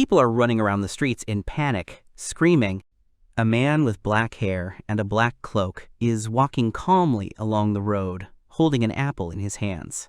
People are running around the streets in panic, screaming. A man with black hair and a black cloak is walking calmly along the road, holding an apple in his hands.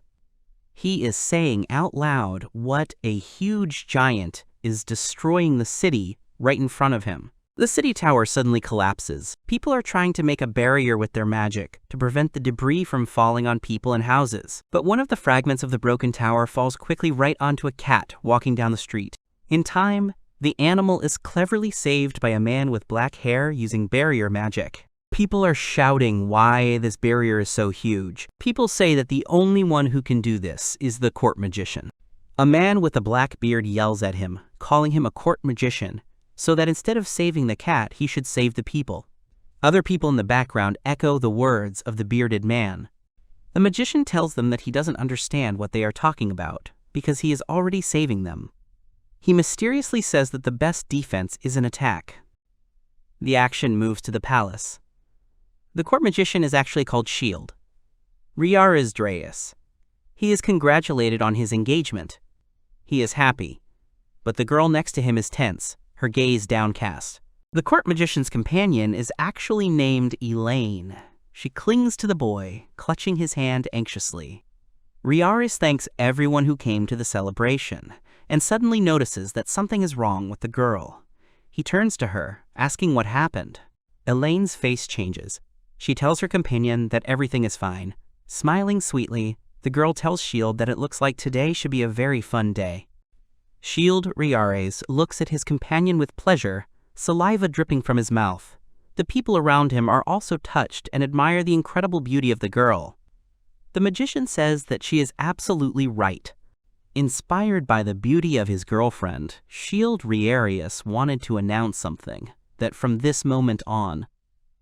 He is saying out loud what a huge giant is destroying the city right in front of him. The city tower suddenly collapses. People are trying to make a barrier with their magic to prevent the debris from falling on people and houses. But one of the fragments of the broken tower falls quickly right onto a cat walking down the street. In time, the animal is cleverly saved by a man with black hair using barrier magic. People are shouting why this barrier is so huge. People say that the only one who can do this is the court magician. A man with a black beard yells at him, calling him a court magician, so that instead of saving the cat, he should save the people. Other people in the background echo the words of the bearded man. The magician tells them that he doesn't understand what they are talking about, because he is already saving them. He mysteriously says that the best defense is an attack. The action moves to the palace. The court magician is actually called Shield. Reyares. He is congratulated on his engagement. He is happy, but the girl next to him is tense, her gaze downcast. The court magician's companion is actually named Elaine. She clings to the boy, clutching his hand anxiously. Reyares thanks everyone who came to the celebration, and suddenly notices that something is wrong with the girl. He turns to her, asking what happened. Elaine's face changes. She tells her companion that everything is fine. Smiling sweetly, the girl tells Shield that it looks like today should be a very fun day. Shield Reyares looks at his companion with pleasure, saliva dripping from his mouth. The people around him are also touched and admire the incredible beauty of the girl. The magician says that she is absolutely right. Inspired by the beauty of his girlfriend, Shield Reyares wanted to announce something, that from this moment on,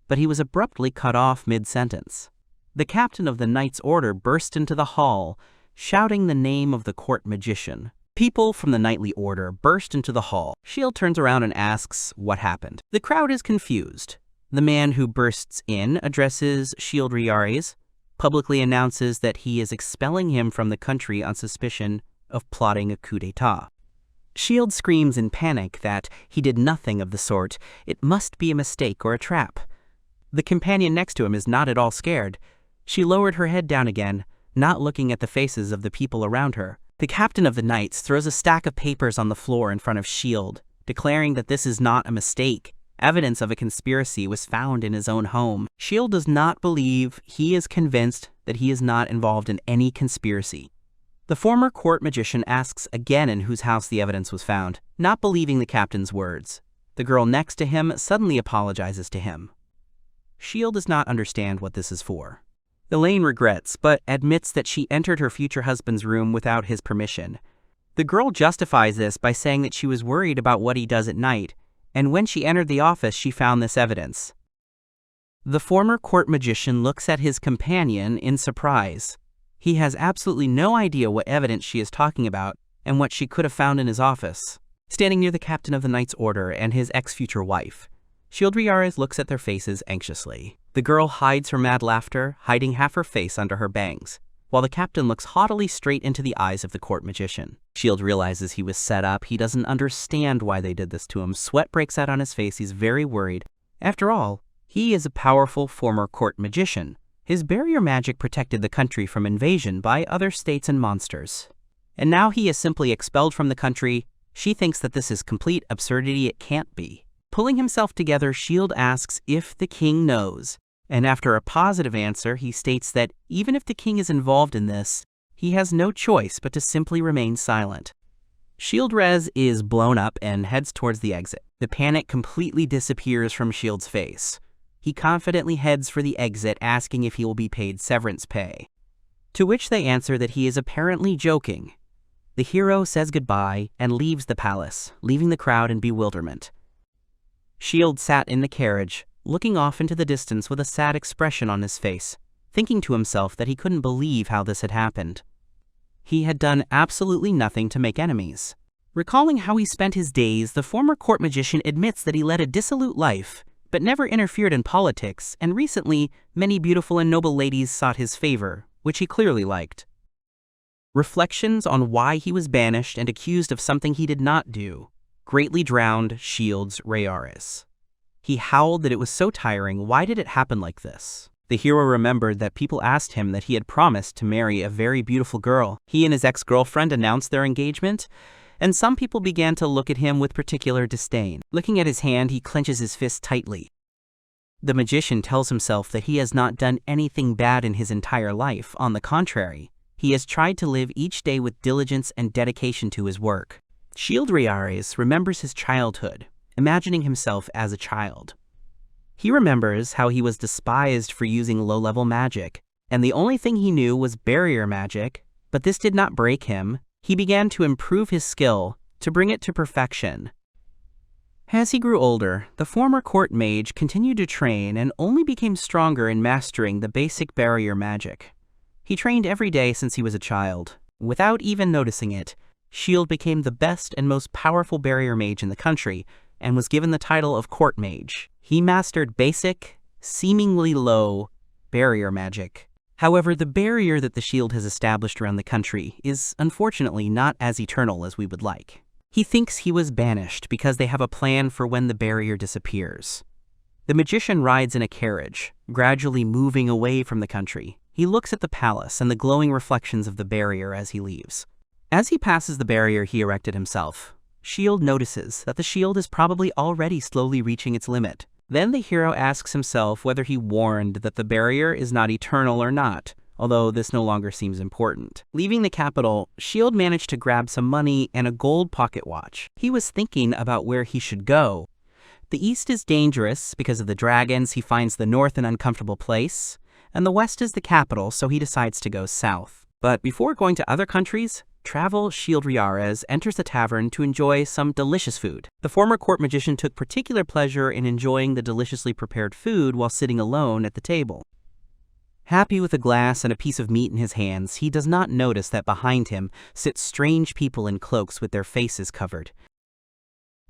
but he was abruptly cut off mid-sentence. The captain of the Knight's Order burst into the hall, shouting the name of the court magician. People from the Knightly Order burst into the hall. Shield turns around and asks what happened. The crowd is confused. The man who bursts in addresses Shield Reyares, publicly announces that he is expelling him from the country on suspicion of plotting a coup d'etat. Shield screams in panic that he did nothing of the sort. It must be a mistake or a trap. The companion next to him is not at all scared. She lowered her head down again, not looking at the faces of the people around her. The captain of the Knights throws a stack of papers on the floor in front of Shield, declaring that this is not a mistake. Evidence of a conspiracy was found in his own home. Shield does not believe. He is convinced that he is not involved in any conspiracy. The former court magician asks again in whose house the evidence was found, not believing the captain's words. The girl next to him suddenly apologizes to him. Shield does not understand what this is for. Elaine regrets, but admits that she entered her future husband's room without his permission. The girl justifies this by saying that she was worried about what he does at night, and when she entered the office she found this evidence. The former court magician looks at his companion in surprise. He has absolutely no idea what evidence she is talking about and what she could have found in his office. Standing near the captain of the Knight's Order and his ex-future wife, Shield Reyares looks at their faces anxiously. The girl hides her mad laughter, hiding half her face under her bangs, while the captain looks haughtily straight into the eyes of the court magician. Shield realizes he was set up. He doesn't understand why they did this to him. Sweat breaks out on his face. He's very worried. After all, he is a powerful former court magician. His barrier magic protected the country from invasion by other states and monsters. And now he is simply expelled from the country. She thinks that this is complete absurdity. It can't be. Pulling himself together, Shield asks if the king knows, and after a positive answer, he states that even if the king is involved in this, he has no choice but to simply remain silent. Shield Rez is blown up and heads towards the exit. The panic completely disappears from Shield's face. He confidently heads for the exit, asking if he will be paid severance pay. To which they answer that he is apparently joking. The hero says goodbye and leaves the palace, leaving the crowd in bewilderment. Shield sat in the carriage, looking off into the distance with a sad expression on his face, thinking to himself that he couldn't believe how this had happened. He had done absolutely nothing to make enemies. Recalling how he spent his days, the former court magician admits that he led a dissolute life, but never interfered in politics, and recently, many beautiful and noble ladies sought his favor, which he clearly liked. Reflections on why he was banished and accused of something he did not do greatly drowned Shield's Reyares. He howled that it was so tiring. Why did it happen like this? The hero remembered that people asked him that he had promised to marry a very beautiful girl. He and his ex-girlfriend announced their engagement, and some people began to look at him with particular disdain. Looking at his hand, he clenches his fist tightly. The magician tells himself that he has not done anything bad in his entire life. On the contrary, he has tried to live each day with diligence and dedication to his work. Shield Reyares remembers his childhood, imagining himself as a child. He remembers how he was despised for using low-level magic, and the only thing he knew was barrier magic, but this did not break him. He began to improve his skill to bring it to perfection. As he grew older, the former court mage continued to train and only became stronger in mastering the basic barrier magic. He trained every day since he was a child. Without even noticing it, Shield became the best and most powerful barrier mage in the country and was given the title of court mage. He mastered basic, seemingly low, barrier magic. However, the barrier that the Shield has established around the country is unfortunately not as eternal as we would like. He thinks he was banished because they have a plan for when the barrier disappears. The magician rides in a carriage, gradually moving away from the country. He looks at the palace and the glowing reflections of the barrier as he leaves. As he passes the barrier he erected himself, Shield notices that the shield is probably already slowly reaching its limit. Then the hero asks himself whether he warned that the barrier is not eternal or not, although this no longer seems important. Leaving the capital, Shield managed to grab some money and a gold pocket watch. He was thinking about where he should go. The east is dangerous because of the dragons. He finds the north an uncomfortable place, and the west is the capital, so he decides to go south. But before going to other countries, Shield Reyares enters the tavern to enjoy some delicious food. The former court magician took particular pleasure in enjoying the deliciously prepared food while sitting alone at the table. Happy with a glass and a piece of meat in his hands, he does not notice that behind him sit strange people in cloaks with their faces covered.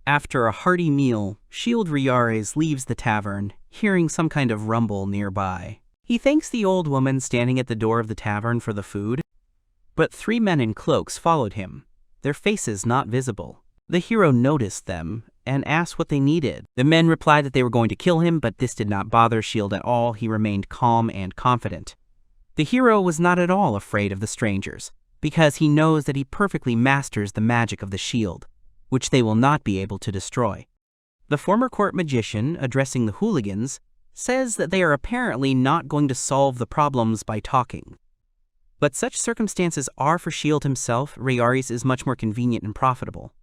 After a hearty meal, Shield Reyares leaves the tavern, hearing some kind of rumble nearby. He thanks the old woman standing at the door of the tavern for the food, but 3 men in cloaks followed him, their faces not visible. The hero noticed them and asked what they needed. The men replied that they were going to kill him, but this did not bother Shield at all. He remained calm and confident. The hero was not at all afraid of the strangers, because he knows that he perfectly masters the magic of the shield, which they will not be able to destroy. The former court magician, addressing the hooligans, says that they are apparently not going to solve the problems by talking. But such circumstances are for Shield himself. Reyares is much more convenient and profitable.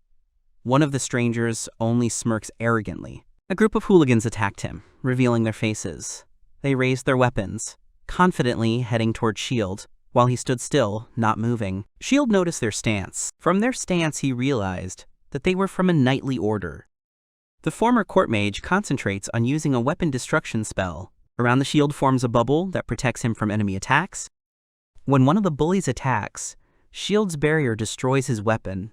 One of the strangers only smirks arrogantly. A group of hooligans attacked him, revealing their faces. They raised their weapons, confidently heading toward Shield, while he stood still, not moving. Shield noticed their stance. From their stance, he realized that they were from a knightly order. The former court mage concentrates on using a weapon destruction spell. Around the shield forms a bubble that protects him from enemy attacks. When one of the bullies attacks, Shield's barrier destroys his weapon.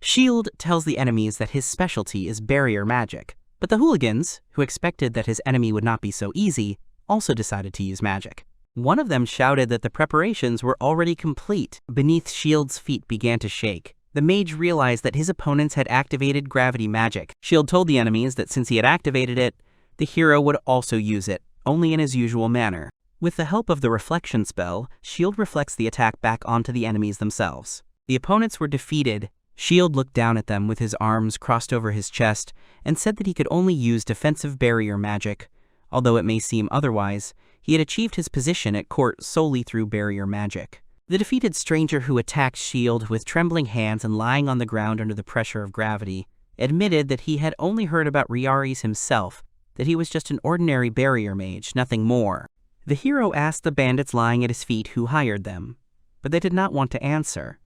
Shield tells the enemies that his specialty is barrier magic, but the hooligans, who expected that his enemy would not be so easy, also decided to use magic. One of them shouted that the preparations were already complete. Beneath Shield's feet began to shake. The mage realized that his opponents had activated gravity magic. Shield told the enemies that since he had activated it, the hero would also use it, only in his usual manner. With the help of the reflection spell, Shield reflects the attack back onto the enemies themselves. The opponents were defeated. Shield looked down at them with his arms crossed over his chest and said that he could only use defensive barrier magic. Although it may seem otherwise, he had achieved his position at court solely through barrier magic. The defeated stranger who attacked Shield with trembling hands and lying on the ground under the pressure of gravity admitted that he had only heard about Reyares himself, that he was just an ordinary barrier mage, nothing more. The hero asked the bandits lying at his feet who hired them, but they did not want to answer.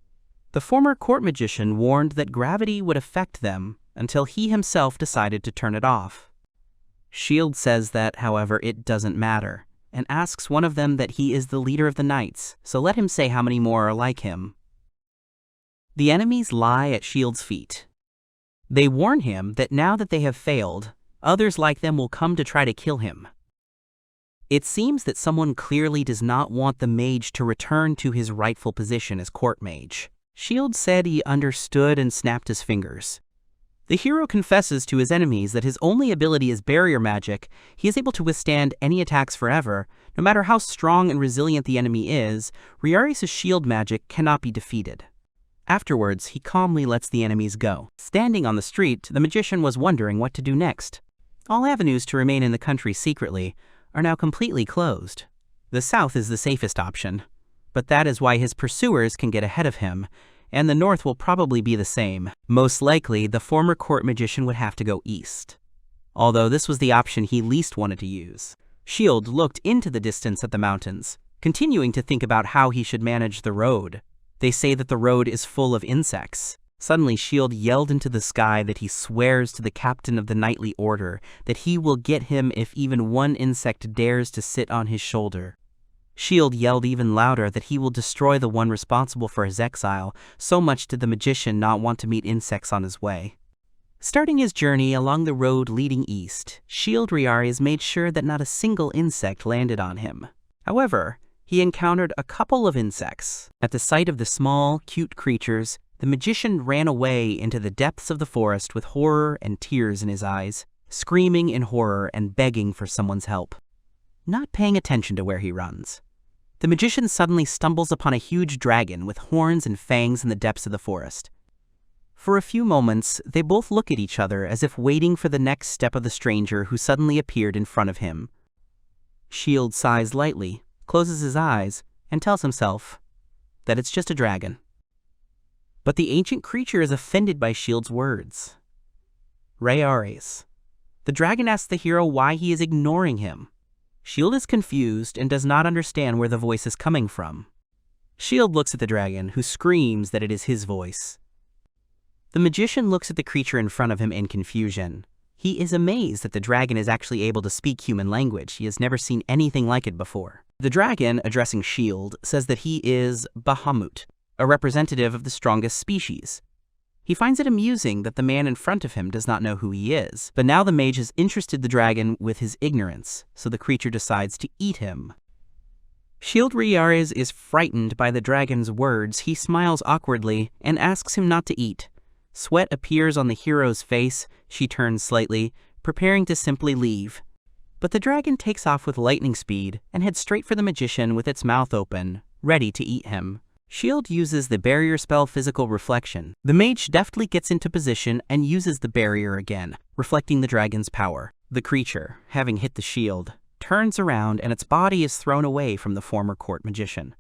The former court magician warned that gravity would affect them until he himself decided to turn it off. Shield says that, however, it doesn't matter, and asks one of them that he is the leader of the knights, so let him say how many more are like him. The enemies lie at Shield's feet. They warn him that now that they have failed, others like them will come to try to kill him. It seems that someone clearly does not want the mage to return to his rightful position as court mage. Shield said he understood and snapped his fingers. The hero confesses to his enemies that his only ability is barrier magic. He is able to withstand any attacks forever. No matter how strong and resilient the enemy is, Reyares' shield magic cannot be defeated. Afterwards, he calmly lets the enemies go. Standing on the street, the magician was wondering what to do next. All avenues to remain in the country secretly are now completely closed. The south is the safest option, but that is why his pursuers can get ahead of him, and the north will probably be the same. Most likely, the former court magician would have to go east, although this was the option he least wanted to use. Shield looked into the distance at the mountains, continuing to think about how he should manage the road. They say that the road is full of insects. Suddenly, Shield yelled into the sky that he swears to the captain of the knightly order that he will get him if even one insect dares to sit on his shoulder. Shield yelled even louder that he will destroy the one responsible for his exile. So much did the magician not want to meet insects on his way. Starting his journey along the road leading east, Shield Reyares made sure that not a single insect landed on him. However, he encountered a couple of insects. At the sight of the small, cute creatures, the magician ran away into the depths of the forest with horror and tears in his eyes, screaming in horror and begging for someone's help. Not paying attention to where he runs, the magician suddenly stumbles upon a huge dragon with horns and fangs in the depths of the forest. For a few moments, they both look at each other as if waiting for the next step of the stranger who suddenly appeared in front of him. Shield sighs lightly, closes his eyes, and tells himself that it's just a dragon. But the ancient creature is offended by Shield's words. Reyares. The dragon asks the hero why he is ignoring him. Shield is confused and does not understand where the voice is coming from. Shield looks at the dragon, who screams that it is his voice. The magician looks at the creature in front of him in confusion. He is amazed that the dragon is actually able to speak human language. He has never seen anything like it before. The dragon, addressing Shield, says that he is Bahamut, a representative of the strongest species. He finds it amusing that the man in front of him does not know who he is, but now the mage has interested the dragon with his ignorance, so the creature decides to eat him. Shield Reyares is frightened by the dragon's words. He smiles awkwardly and asks him not to eat. Sweat appears on the hero's face. She turns slightly, preparing to simply leave. But the dragon takes off with lightning speed and heads straight for the magician with its mouth open, ready to eat him. Shield uses the barrier spell Physical Reflection. The mage deftly gets into position and uses the barrier again, reflecting the dragon's power. The creature, having hit the shield, turns around and its body is thrown away from the former court magician.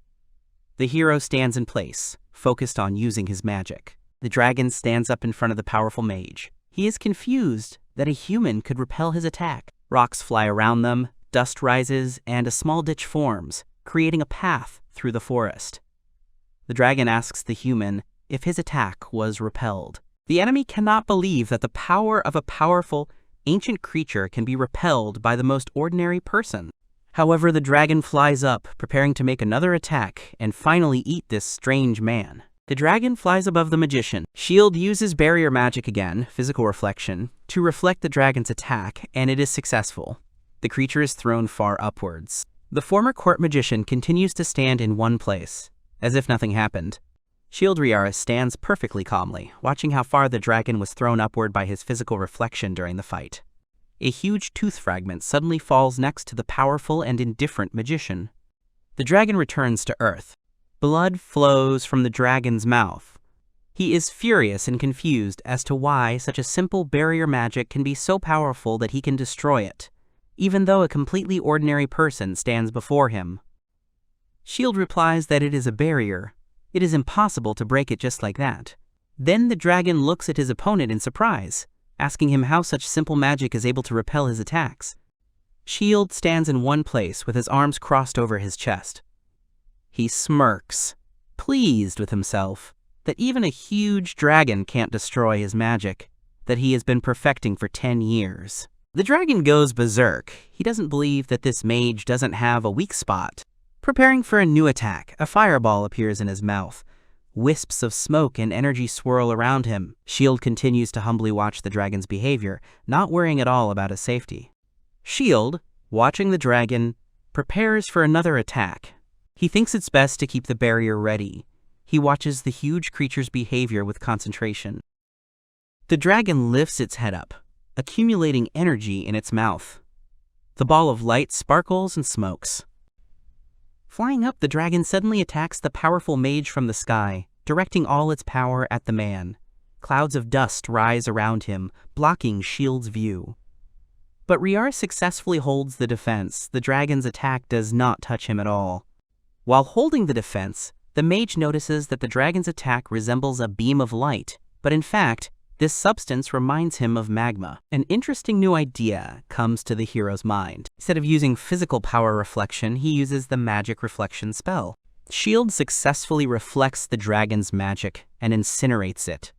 The hero stands in place, focused on using his magic. The dragon stands up in front of the powerful mage. He is confused that a human could repel his attack. Rocks fly around them, dust rises, and a small ditch forms, creating a path through the forest. The dragon asks the human if his attack was repelled. The enemy cannot believe that the power of a powerful, ancient creature can be repelled by the most ordinary person. However, the dragon flies up, preparing to make another attack and finally eat this strange man. The dragon flies above the magician. Shield uses barrier magic again, Physical Reflection, to reflect the dragon's attack, and it is successful. The creature is thrown far upwards. The former court magician continues to stand in one place, as if nothing happened. Shield Reyares stands perfectly calmly, watching how far the dragon was thrown upward by his physical reflection during the fight. A huge tooth fragment suddenly falls next to the powerful and indifferent magician. The dragon returns to Earth. Blood flows from the dragon's mouth. He is furious and confused as to why such a simple barrier magic can be so powerful that he can destroy it, even though a completely ordinary person stands before him. Shield replies that it is a barrier. It is impossible to break it just like that. Then the dragon looks at his opponent in surprise, asking him how such simple magic is able to repel his attacks. Shield stands in one place with his arms crossed over his chest. He smirks, pleased with himself that even a huge dragon can't destroy his magic that he has been perfecting for 10 years. The dragon goes berserk. He doesn't believe that this mage doesn't have a weak spot. Preparing for a new attack, a fireball appears in his mouth. Wisps of smoke and energy swirl around him. Shield continues to humbly watch the dragon's behavior, not worrying at all about his safety. Shield, watching the dragon, prepares for another attack. He thinks it's best to keep the barrier ready. He watches the huge creature's behavior with concentration. The dragon lifts its head up, accumulating energy in its mouth. The ball of light sparkles and smokes. Flying up, the dragon suddenly attacks the powerful mage from the sky, directing all its power at the man. Clouds of dust rise around him, blocking Shield's view. But Reyares successfully holds the defense. The dragon's attack does not touch him at all. While holding the defense, the mage notices that the dragon's attack resembles a beam of light, but in fact, this substance reminds him of magma. An interesting new idea comes to the hero's mind. Instead of using physical power reflection, he uses the magic reflection spell. Shield successfully reflects the dragon's magic and incinerates it.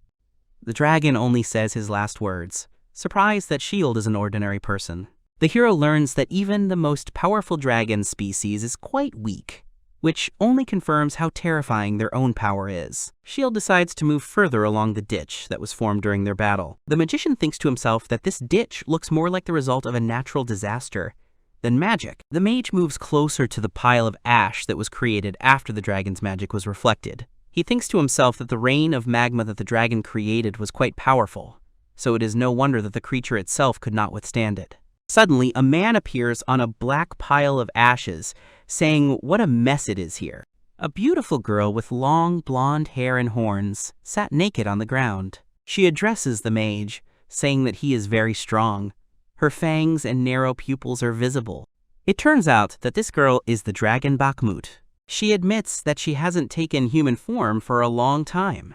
The dragon only says his last words, surprised that Shield is an ordinary person. The hero learns that even the most powerful dragon species is quite weak, which only confirms how terrifying their own power is. Shield decides to move further along the ditch that was formed during their battle. The magician thinks to himself that this ditch looks more like the result of a natural disaster than magic. The mage moves closer to the pile of ash that was created after the dragon's magic was reflected. He thinks to himself that the rain of magma that the dragon created was quite powerful, so it is no wonder that the creature itself could not withstand it. Suddenly, a man appears on a black pile of ashes, saying what a mess it is here. A beautiful girl with long blonde hair and horns sat naked on the ground. She addresses the mage, saying that he is very strong. Her fangs and narrow pupils are visible. It turns out that this girl is the dragon Bakhmut. She admits that she hasn't taken human form for a long time.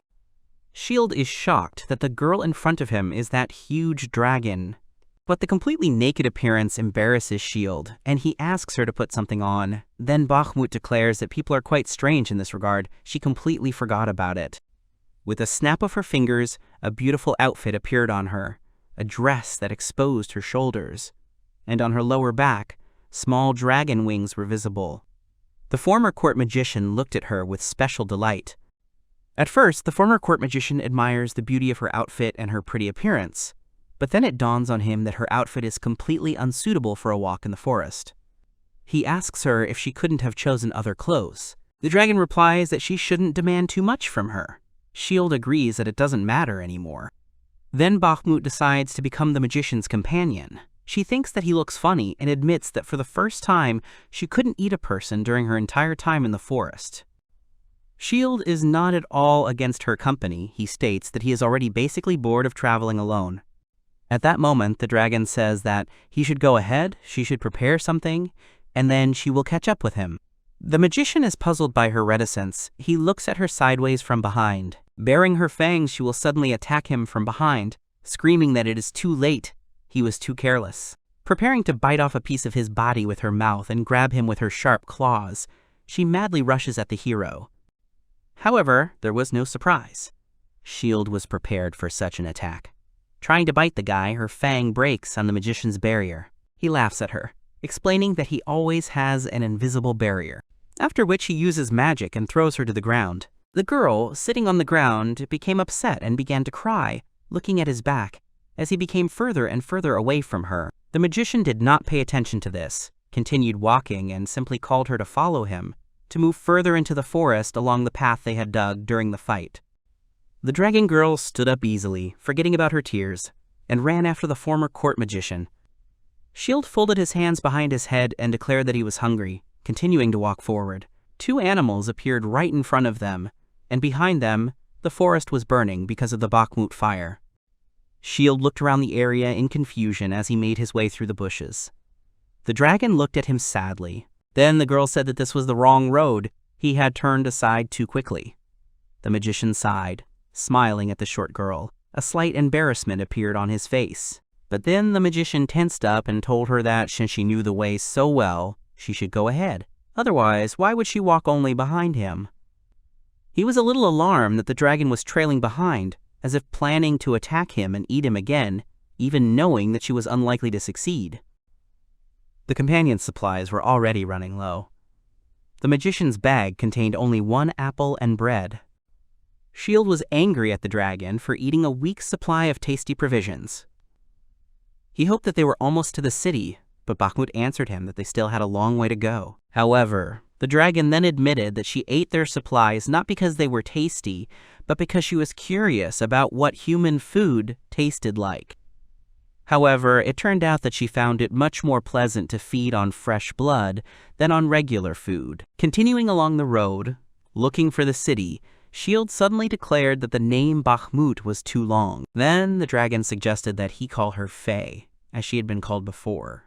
Shield is shocked that the girl in front of him is that huge dragon. But the completely naked appearance embarrasses Shield, and he asks her to put something on. Then Bakhmut declares that people are quite strange in this regard. She completely forgot about it. With a snap of her fingers, a beautiful outfit appeared on her, a dress that exposed her shoulders. And on her lower back, small dragon wings were visible. The former court magician looked at her with special delight. At first, the former court magician admires the beauty of her outfit and her pretty appearance, but then it dawns on him that her outfit is completely unsuitable for a walk in the forest. He asks her if she couldn't have chosen other clothes. The dragon replies that she shouldn't demand too much from her. Shield agrees that it doesn't matter anymore. Then Bakhmut decides to become the magician's companion. She thinks that he looks funny and admits that for the first time, she couldn't eat a person during her entire time in the forest. Shield is not at all against her company. He states that he is already basically bored of traveling alone. At that moment, the dragon says that he should go ahead, she should prepare something, and then she will catch up with him. The magician is puzzled by her reticence. He looks at her sideways from behind. Baring her fangs, she will suddenly attack him from behind, screaming that it is too late. He was too careless. Preparing to bite off a piece of his body with her mouth and grab him with her sharp claws, she madly rushes at the hero. However, there was no surprise. Shield was prepared for such an attack. Trying to bite the guy, her fang breaks on the magician's barrier. He laughs at her, explaining that he always has an invisible barrier, after which he uses magic and throws her to the ground. The girl, sitting on the ground, became upset and began to cry, looking at his back, as he became further and further away from her. The magician did not pay attention to this, continued walking, and simply called her to follow him, to move further into the forest along the path they had dug during the fight. The dragon girl stood up easily, forgetting about her tears, and ran after the former court magician. Shield folded his hands behind his head and declared that he was hungry, continuing to walk forward. Two animals appeared right in front of them, and behind them, the forest was burning because of the Bakhmut fire. Shield looked around the area in confusion as he made his way through the bushes. The dragon looked at him sadly. Then the girl said that this was the wrong road. He had turned aside too quickly. The magician sighed, smiling at the short girl. A slight embarrassment appeared on his face. But then the magician tensed up and told her that since she knew the way so well, she should go ahead. Otherwise, why would she walk only behind him? He was a little alarmed that the dragon was trailing behind, as if planning to attack him and eat him again, even knowing that she was unlikely to succeed. The companion's supplies were already running low. The magician's bag contained only 1 apple and bread. Shield was angry at the dragon for eating a week's supply of tasty provisions. He hoped that they were almost to the city, but Bakhmut answered him that they still had a long way to go. However, the dragon then admitted that she ate their supplies not because they were tasty, but because she was curious about what human food tasted like. However, it turned out that she found it much more pleasant to feed on fresh blood than on regular food. Continuing along the road, looking for the city, Shield suddenly declared that the name Bakhmut was too long. Then the dragon suggested that he call her Faye, as she had been called before.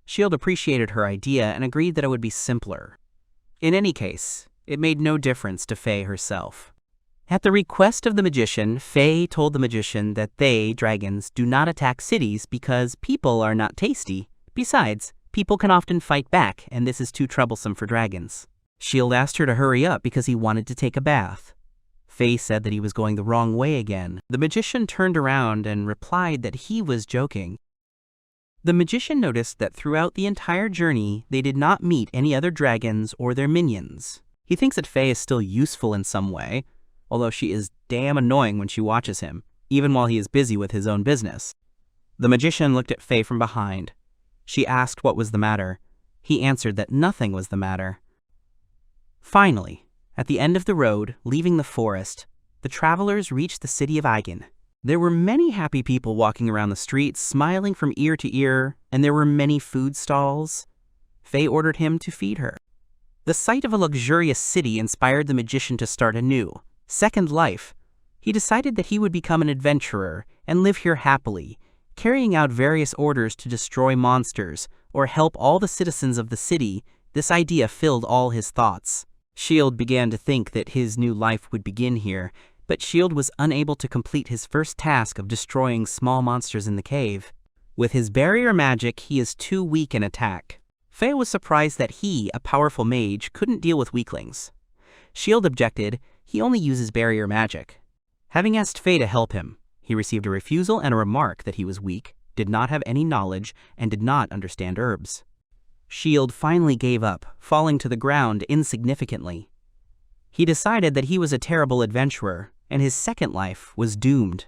Shield appreciated her idea and agreed that it would be simpler. In any case, it made no difference to Faye herself. At the request of the magician, Faye told the magician that they, dragons, do not attack cities because people are not tasty. Besides, people can often fight back, and this is too troublesome for dragons. Shield asked her to hurry up because he wanted to take a bath. Faye said that he was going the wrong way again. The magician turned around and replied that he was joking. The magician noticed that throughout the entire journey, they did not meet any other dragons or their minions. He thinks that Faye is still useful in some way, although she is damn annoying when she watches him, even while he is busy with his own business. The magician looked at Faye from behind. She asked what was the matter. He answered that nothing was the matter. Finally, at the end of the road, leaving the forest, the travelers reached the city of Aigen. There were many happy people walking around the streets, smiling from ear to ear, and there were many food stalls. Faye ordered him to feed her. The sight of a luxurious city inspired the magician to start anew. Second life. He decided that he would become an adventurer and live here happily, carrying out various orders to destroy monsters or help all the citizens of the city. This idea filled all his thoughts. Shield began to think that his new life would begin here, but Shield was unable to complete his first task of destroying small monsters in the cave. With his barrier magic, he is too weak in attack. Faye was surprised that he, a powerful mage, couldn't deal with weaklings. Shield objected. He only uses barrier magic. Having asked Faye to help him, he received a refusal and a remark that he was weak, did not have any knowledge, and did not understand herbs. Shield finally gave up, falling to the ground insignificantly. He decided that he was a terrible adventurer, and his second life was doomed.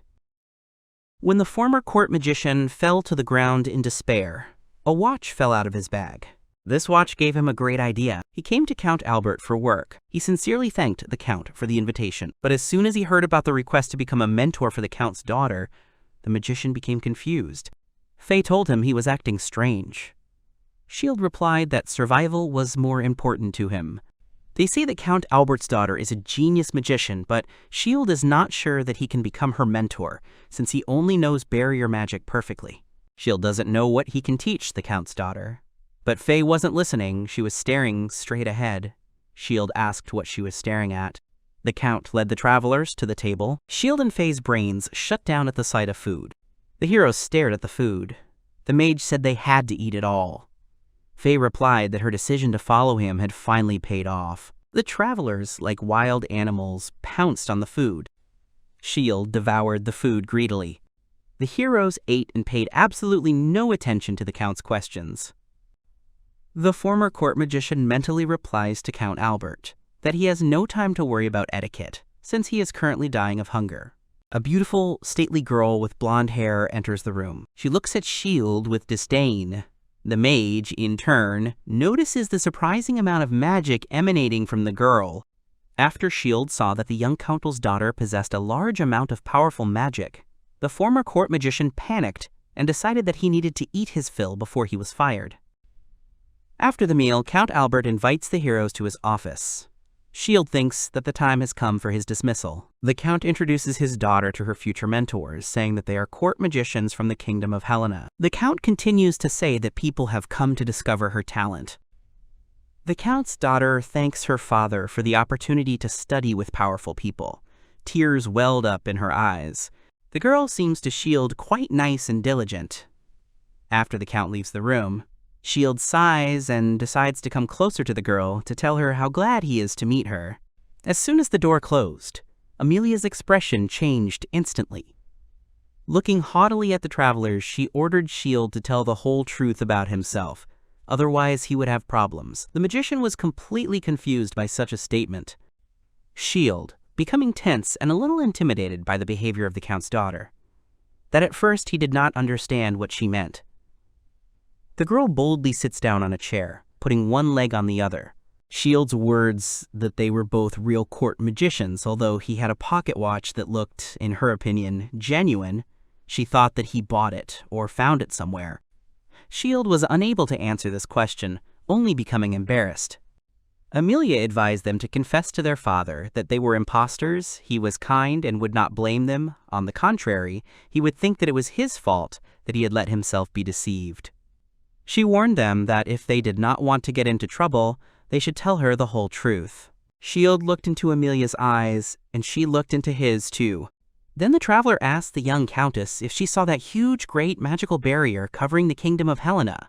When the former court magician fell to the ground in despair, a watch fell out of his bag. This watch gave him a great idea. He came to Count Albert for work. He sincerely thanked the Count for the invitation, but as soon as he heard about the request to become a mentor for the Count's daughter, the magician became confused. Faye told him he was acting strange. Shield replied that survival was more important to him. They say that Count Albert's daughter is a genius magician, but Shield is not sure that he can become her mentor, since he only knows barrier magic perfectly. Shield doesn't know what he can teach the Count's daughter. But Faye wasn't listening. She was staring straight ahead. Shield asked what she was staring at. The Count led the travelers to the table. Shield and Faye's brains shut down at the sight of food. The heroes stared at the food. The mage said they had to eat it all. Faye replied that her decision to follow him had finally paid off. The travelers, like wild animals, pounced on the food. Shield devoured the food greedily. The heroes ate and paid absolutely no attention to the Count's questions. The former court magician mentally replies to Count Albert that he has no time to worry about etiquette, since he is currently dying of hunger. A beautiful, stately girl with blonde hair enters the room. She looks at Shield with disdain. The mage, in turn, notices the surprising amount of magic emanating from the girl. After Shield saw that the young Count's daughter possessed a large amount of powerful magic, the former court magician panicked and decided that he needed to eat his fill before he was fired. After the meal, Count Albert invites the heroes to his office. Shield thinks that the time has come for his dismissal. The Count introduces his daughter to her future mentors, saying that they are court magicians from the kingdom of Helena. The Count continues to say that people have come to discover her talent. The Count's daughter thanks her father for the opportunity to study with powerful people. Tears welled up in her eyes. The girl seems to Shield quite nice and diligent. After the Count leaves the room, Shield sighs and decides to come closer to the girl to tell her how glad he is to meet her. As soon as the door closed, Amelia's expression changed instantly. Looking haughtily at the travelers, she ordered Shield to tell the whole truth about himself. Otherwise, he would have problems. The magician was completely confused by such a statement. Shield, becoming tense and a little intimidated by the behavior of the Count's daughter. That at first he did not understand what she meant. The girl boldly sits down on a chair, putting one leg on the other. Shield's words that they were both real court magicians, although he had a pocket watch that looked, in her opinion, genuine. She thought that he bought it or found it somewhere. Shield was unable to answer this question, only becoming embarrassed. Amelia advised them to confess to their father that they were imposters. He was kind and would not blame them. On the contrary, he would think that it was his fault that he had let himself be deceived. She warned them that if they did not want to get into trouble, they should tell her the whole truth. Shield looked into Amelia's eyes, and she looked into his too. Then the traveler asked the young countess if she saw that huge, great magical barrier covering the kingdom of Helena.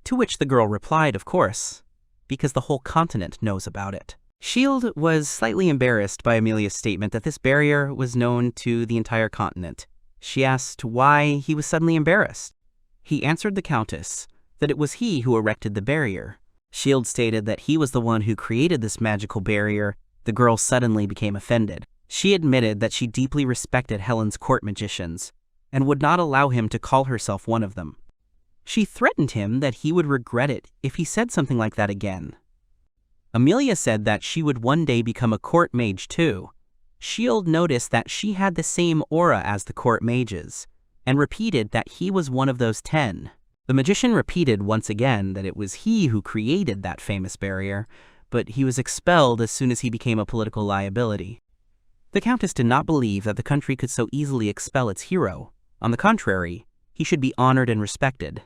To which the girl replied, of course, because the whole continent knows about it. Shield was slightly embarrassed by Amelia's statement that this barrier was known to the entire continent. She asked why he was suddenly embarrassed. He answered the countess that it was he who erected the barrier. Shield stated that he was the one who created this magical barrier. The girl suddenly became offended. She admitted that she deeply respected Helen's court magicians and would not allow him to call herself one of them. She threatened him that he would regret it if he said something like that again. Amelia said that she would one day become a court mage too. Shield noticed that she had the same aura as the court mages and repeated that he was one of those 10. The magician repeated once again that it was he who created that famous barrier, but he was expelled as soon as he became a political liability. The countess did not believe that the country could so easily expel its hero. On the contrary, he should be honored and respected.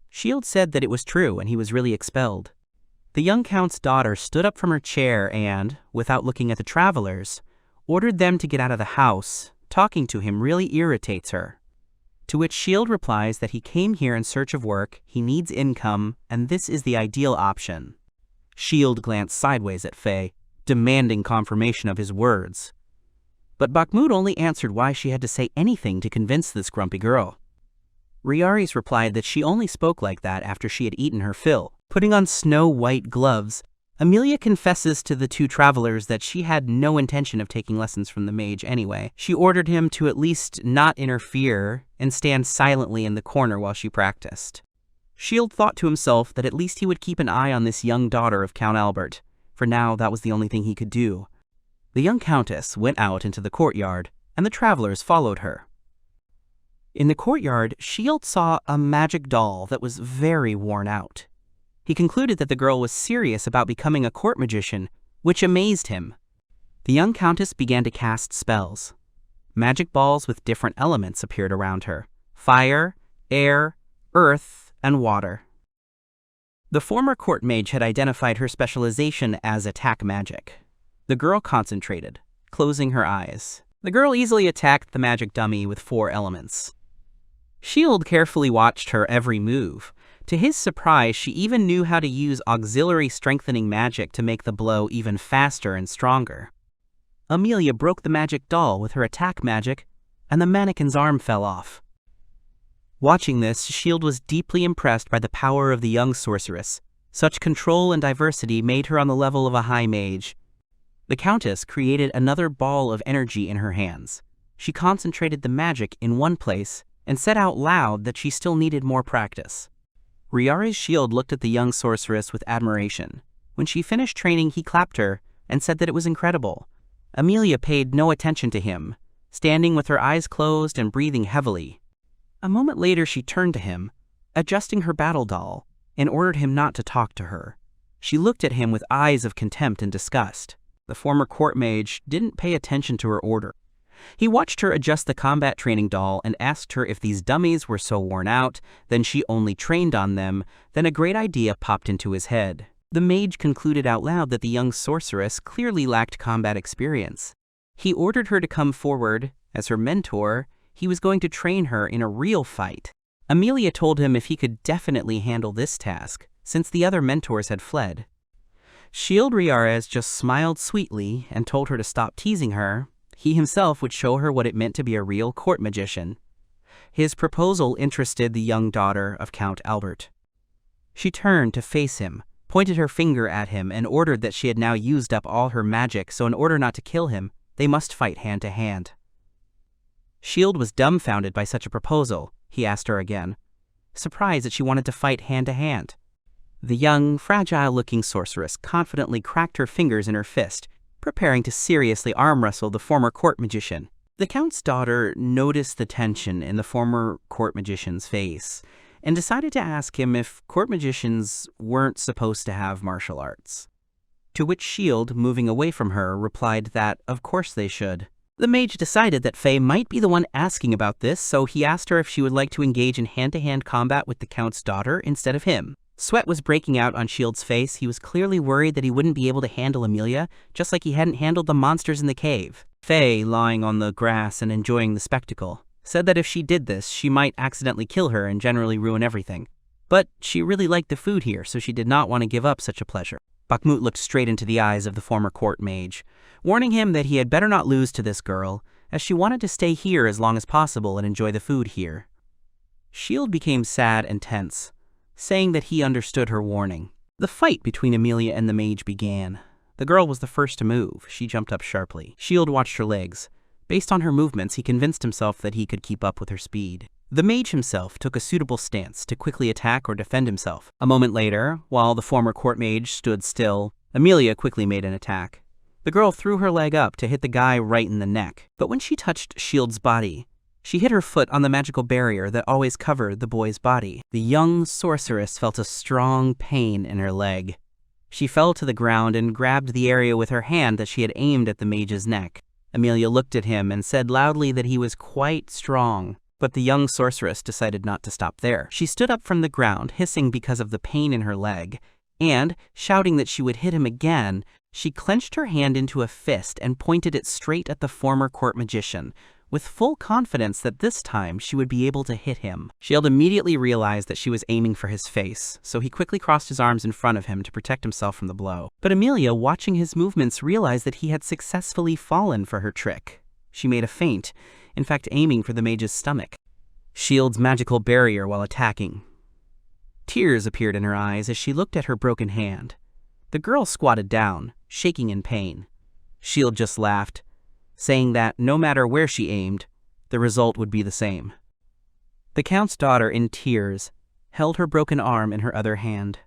Shield said that it was true and he was really expelled. The young count's daughter stood up from her chair and, without looking at the travelers, ordered them to get out of the house. Talking to him really irritates her. To which Shield replies that he came here in search of work, he needs income, and this is the ideal option. Shield glanced sideways at Faye, demanding confirmation of his words. But Bakhmut only answered why she had to say anything to convince this grumpy girl. Reyares replied that she only spoke like that after she had eaten her fill. Putting on snow-white gloves, Amelia confesses to the two travelers that she had no intention of taking lessons from the mage anyway. She ordered him to at least not interfere and stand silently in the corner while she practiced. Shield thought to himself that at least he would keep an eye on this young daughter of Count Albert. For now, that was the only thing he could do. The young countess went out into the courtyard, and the travelers followed her. In the courtyard, Shield saw a magic doll that was very worn out. He concluded that the girl was serious about becoming a court magician, which amazed him. The young countess began to cast spells. Magic balls with different elements appeared around her: fire, air, earth, and water. The former court mage had identified her specialization as attack magic. The girl concentrated, closing her eyes. The girl easily attacked the magic dummy with 4 elements. Shield carefully watched her every move. To his surprise, she even knew how to use auxiliary strengthening magic to make the blow even faster and stronger. Amelia broke the magic doll with her attack magic, and the mannequin's arm fell off. Watching this, Shield was deeply impressed by the power of the young sorceress. Such control and diversity made her on the level of a high mage. The countess created another ball of energy in her hands. She concentrated the magic in one place and said out loud that she still needed more practice. Reyares' Shield looked at the young sorceress with admiration. When she finished training, he clapped her and said that it was incredible. Amelia paid no attention to him, standing with her eyes closed and breathing heavily. A moment later, she turned to him, adjusting her battle doll, and ordered him not to talk to her. She looked at him with eyes of contempt and disgust. The former court mage didn't pay attention to her order. He watched her adjust the combat training doll and asked her if these dummies were so worn out, then she only trained on them. Then a great idea popped into his head. The mage concluded out loud that the young sorceress clearly lacked combat experience. He ordered her to come forward. As her mentor, he was going to train her in a real fight. Amelia told him if he could definitely handle this task, since the other mentors had fled. Shield Reyares just smiled sweetly and told her to stop teasing her. He himself would show her what it meant to be a real court magician. His proposal interested the young daughter of Count Albert. She turned to face him, pointed her finger at him, and ordered that she had now used up all her magic, so in order not to kill him, they must fight hand to hand. Shield was dumbfounded by such a proposal. He asked her again, surprised that she wanted to fight hand to hand. The young, fragile-looking sorceress confidently cracked her fingers in her fist, preparing to seriously arm-wrestle the former court magician. The Count's daughter noticed the tension in the former court magician's face and decided to ask him if court magicians weren't supposed to have martial arts. To which Shield, moving away from her, replied that of course they should. The mage decided that Faye might be the one asking about this, so he asked her if she would like to engage in hand-to-hand combat with the Count's daughter instead of him. Sweat was breaking out on Shield's face. He was clearly worried that he wouldn't be able to handle Amelia, just like he hadn't handled the monsters in the cave. Faye, lying on the grass and enjoying the spectacle, said that if she did this, she might accidentally kill her and generally ruin everything. But she really liked the food here, so she did not want to give up such a pleasure. Bakhmut looked straight into the eyes of the former court mage, warning him that he had better not lose to this girl, as she wanted to stay here as long as possible and enjoy the food here. Shield became sad and tense, saying that he understood her warning. The fight between Amelia and the mage began. The girl was the first to move. She jumped up sharply. Shield watched her legs. Based on her movements, he convinced himself that he could keep up with her speed. The mage himself took a suitable stance to quickly attack or defend himself. A moment later, while the former court mage stood still, Amelia quickly made an attack. The girl threw her leg up to hit the guy right in the neck, but when she touched Shield's body, she hit her foot on the magical barrier that always covered the boy's body. The young sorceress felt a strong pain in her leg. She fell to the ground and grabbed the area with her hand that she had aimed at the mage's neck. Amelia looked at him and said loudly that he was quite strong, but the young sorceress decided not to stop there. She stood up from the ground, hissing because of the pain in her leg, and, shouting that she would hit him again, she clenched her hand into a fist and pointed it straight at the former court magician, with full confidence that this time she would be able to hit him. Shield immediately realized that she was aiming for his face, so he quickly crossed his arms in front of him to protect himself from the blow. But Amelia, watching his movements, realized that he had successfully fallen for her trick. She made a feint, in fact aiming for the mage's stomach. Shield's magical barrier while attacking. Tears appeared in her eyes as she looked at her broken hand. The girl squatted down, shaking in pain. Shield just laughed, saying that no matter where she aimed, the result would be the same. The Count's daughter, in tears, held her broken arm in her other hand.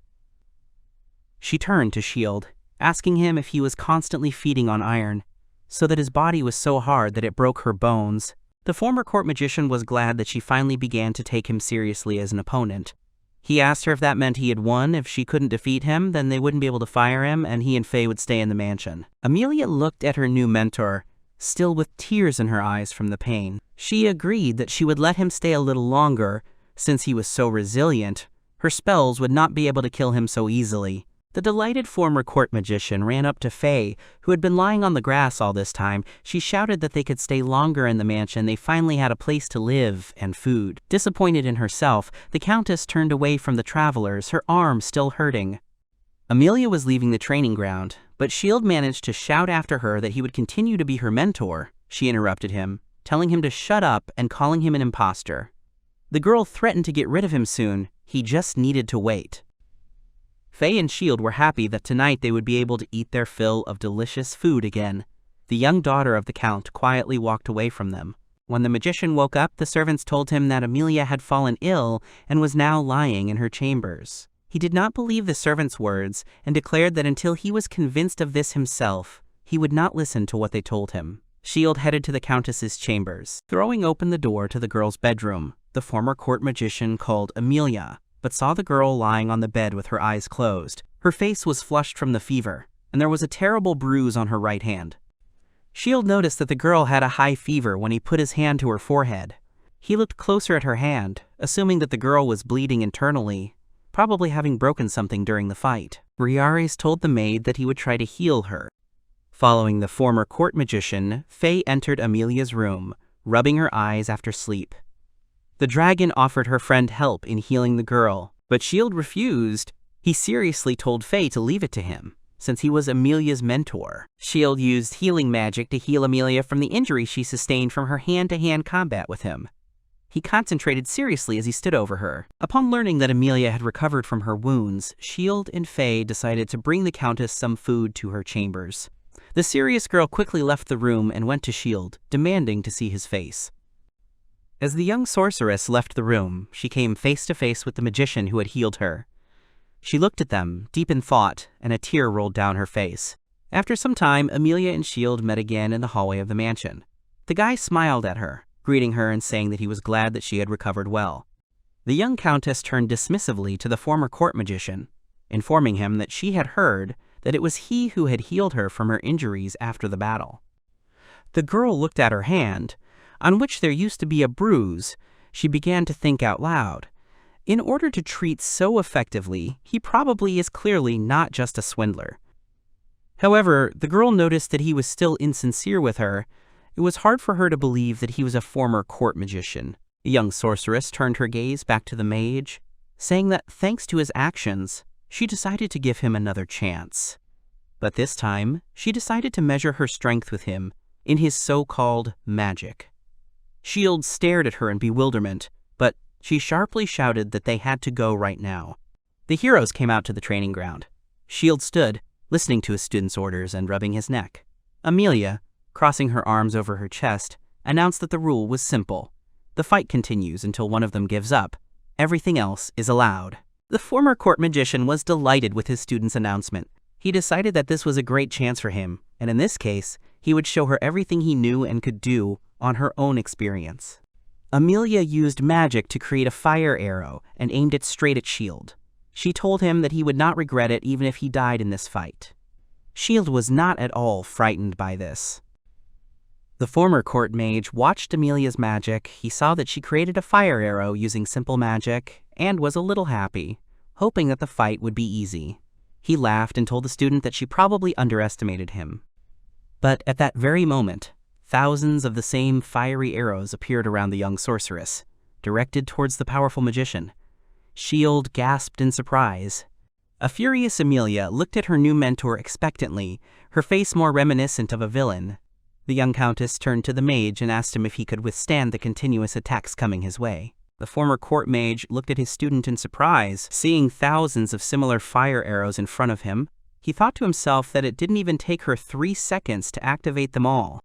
She turned to Shield, asking him if he was constantly feeding on iron, so that his body was so hard that it broke her bones. The former court magician was glad that she finally began to take him seriously as an opponent. He asked her if that meant he had won. If she couldn't defeat him, then they wouldn't be able to fire him, and he and Faye would stay in the mansion. Amelia looked at her new mentor, still with tears in her eyes from the pain. She agreed that she would let him stay a little longer, since he was so resilient. Her spells would not be able to kill him so easily. The delighted former court magician ran up to Faye, who had been lying on the grass all this time. She shouted that they could stay longer in the mansion. They finally had a place to live and food. Disappointed in herself, the Countess turned away from the travelers, her arm still hurting. Amelia was leaving the training ground, but Shield managed to shout after her that he would continue to be her mentor. She interrupted him, telling him to shut up and calling him an imposter. The girl threatened to get rid of him soon. He just needed to wait. Faye and Shield were happy that tonight they would be able to eat their fill of delicious food again. The young daughter of the Count quietly walked away from them. When the magician woke up, the servants told him that Amelia had fallen ill and was now lying in her chambers. He did not believe the servants' words and declared that until he was convinced of this himself, he would not listen to what they told him. Shield headed to the Countess's chambers. Throwing open the door to the girl's bedroom, the former court magician called Amelia, but saw the girl lying on the bed with her eyes closed. Her face was flushed from the fever, and there was a terrible bruise on her right hand. Shield noticed that the girl had a high fever when he put his hand to her forehead. He looked closer at her hand, assuming that the girl was bleeding internally, probably having broken something during the fight. Reyares told the maid that he would try to heal her. Following the former court magician, Faye entered Amelia's room, rubbing her eyes after sleep. The dragon offered her friend help in healing the girl, but Shield refused. He seriously told Faye to leave it to him, since he was Amelia's mentor. Shield used healing magic to heal Amelia from the injury she sustained from her hand-to-hand combat with him. He concentrated seriously as he stood over her. Upon learning that Amelia had recovered from her wounds, Shield and Faye decided to bring the Countess some food to her chambers. The serious girl quickly left the room and went to Shield, demanding to see his face. As the young sorceress left the room, she came face to face with the magician who had healed her. She looked at them, deep in thought, and a tear rolled down her face. After some time, Amelia and Shield met again in the hallway of the mansion. The guy smiled at her, greeting her and saying that he was glad that she had recovered well. The young countess turned dismissively to the former court magician, informing him that she had heard that it was he who had healed her from her injuries after the battle. The girl looked at her hand, on which there used to be a bruise. She began to think out loud. In order to treat so effectively, he probably is clearly not just a swindler. However, the girl noticed that he was still insincere with her. It was hard for her to believe that he was a former court magician. The young sorceress turned her gaze back to the mage, saying that thanks to his actions, she decided to give him another chance. But this time, she decided to measure her strength with him in his so-called magic. Shield stared at her in bewilderment, but she sharply shouted that they had to go right now. The heroes came out to the training ground. Shield stood, listening to his student's orders and rubbing his neck. Amelia, crossing her arms over her chest, announced that the rule was simple. The fight continues until one of them gives up. Everything else is allowed. The former court magician was delighted with his student's announcement. He decided that this was a great chance for him, and in this case, he would show her everything he knew and could do on her own experience. Amelia used magic to create a fire arrow and aimed it straight at Shield. She told him that he would not regret it even if he died in this fight. Shield was not at all frightened by this. The former court mage watched Amelia's magic. He saw that she created a fire arrow using simple magic and was a little happy, hoping that the fight would be easy. He laughed and told the student that she probably underestimated him. But at that very moment, thousands of the same fiery arrows appeared around the young sorceress, directed towards the powerful magician. Shield gasped in surprise. A furious Amelia looked at her new mentor expectantly, her face more reminiscent of a villain. The young countess turned to the mage and asked him if he could withstand the continuous attacks coming his way. The former court mage looked at his student in surprise, seeing thousands of similar fire arrows in front of him. He thought to himself that it didn't even take her 3 seconds to activate them all.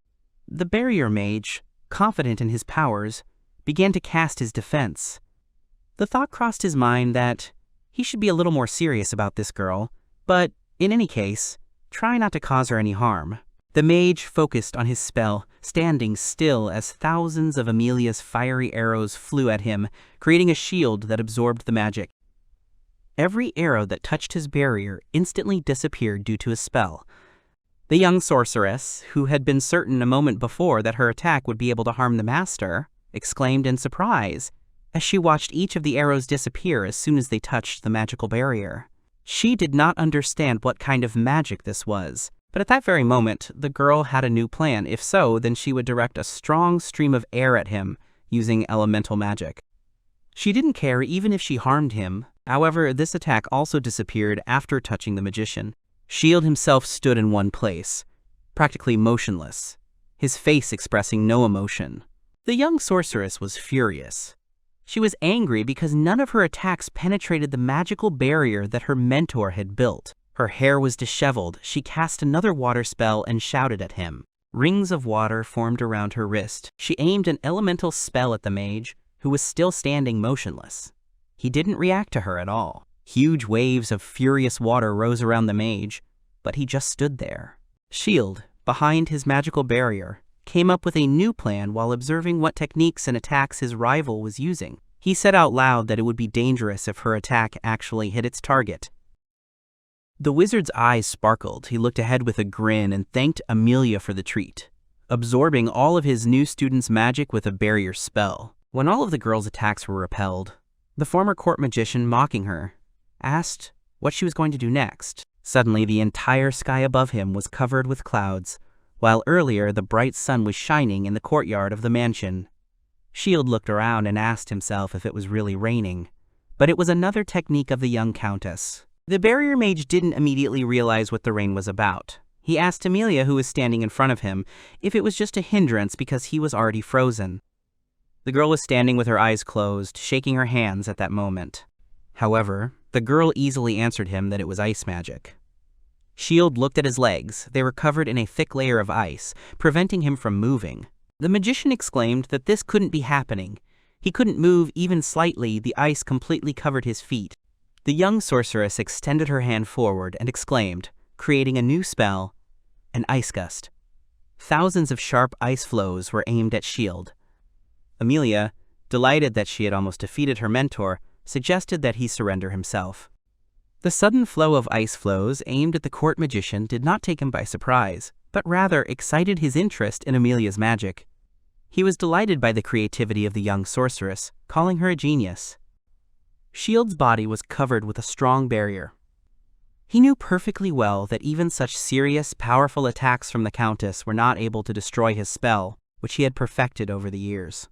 The barrier mage, confident in his powers, began to cast his defense. The thought crossed his mind that he should be a little more serious about this girl, but in any case, try not to cause her any harm. The mage focused on his spell, standing still as thousands of Amelia's fiery arrows flew at him, creating a shield that absorbed the magic. Every arrow that touched his barrier instantly disappeared due to his spell. The young sorceress, who had been certain a moment before that her attack would be able to harm the master, exclaimed in surprise as she watched each of the arrows disappear as soon as they touched the magical barrier. She did not understand what kind of magic this was, but at that very moment, the girl had a new plan. If so, then she would direct a strong stream of air at him using elemental magic. She didn't care even if she harmed him. However, this attack also disappeared after touching the magician. Shield himself stood in one place, practically motionless, his face expressing no emotion. The young sorceress was furious. She was angry because none of her attacks penetrated the magical barrier that her mentor had built. Her hair was disheveled. She cast another water spell and shouted at him. Rings of water formed around her wrist. She aimed an elemental spell at the mage, who was still standing motionless. He didn't react to her at all. Huge waves of furious water rose around the mage, but he just stood there. Shield, behind his magical barrier, came up with a new plan while observing what techniques and attacks his rival was using. He said out loud that it would be dangerous if her attack actually hit its target. The wizard's eyes sparkled. He looked ahead with a grin and thanked Amelia for the treat, absorbing all of his new student's magic with a barrier spell. When all of the girl's attacks were repelled, the former court magician, mocking her, asked what she was going to do next. Suddenly, the entire sky above him was covered with clouds, while earlier the bright sun was shining in the courtyard of the mansion. Shield looked around and asked himself if it was really raining, but it was another technique of the young countess. The barrier mage didn't immediately realize what the rain was about. He asked Amelia, who was standing in front of him, if it was just a hindrance because he was already frozen. The girl was standing with her eyes closed, shaking her hands at that moment. However, the girl easily answered him that it was ice magic. Shield looked at his legs. They were covered in a thick layer of ice, preventing him from moving. The magician exclaimed that this couldn't be happening. He couldn't move even slightly. The ice completely covered his feet. The young sorceress extended her hand forward and exclaimed, creating a new spell, an ice gust. Thousands of sharp ice flows were aimed at Shield. Amelia, delighted that she had almost defeated her mentor, suggested that he surrender himself. The sudden flow of ice flows aimed at the court magician did not take him by surprise, but rather excited his interest in Amelia's magic. He was delighted by the creativity of the young sorceress, calling her a genius. Shield's body was covered with a strong barrier. He knew perfectly well that even such serious, powerful attacks from the Countess were not able to destroy his spell, which he had perfected over the years.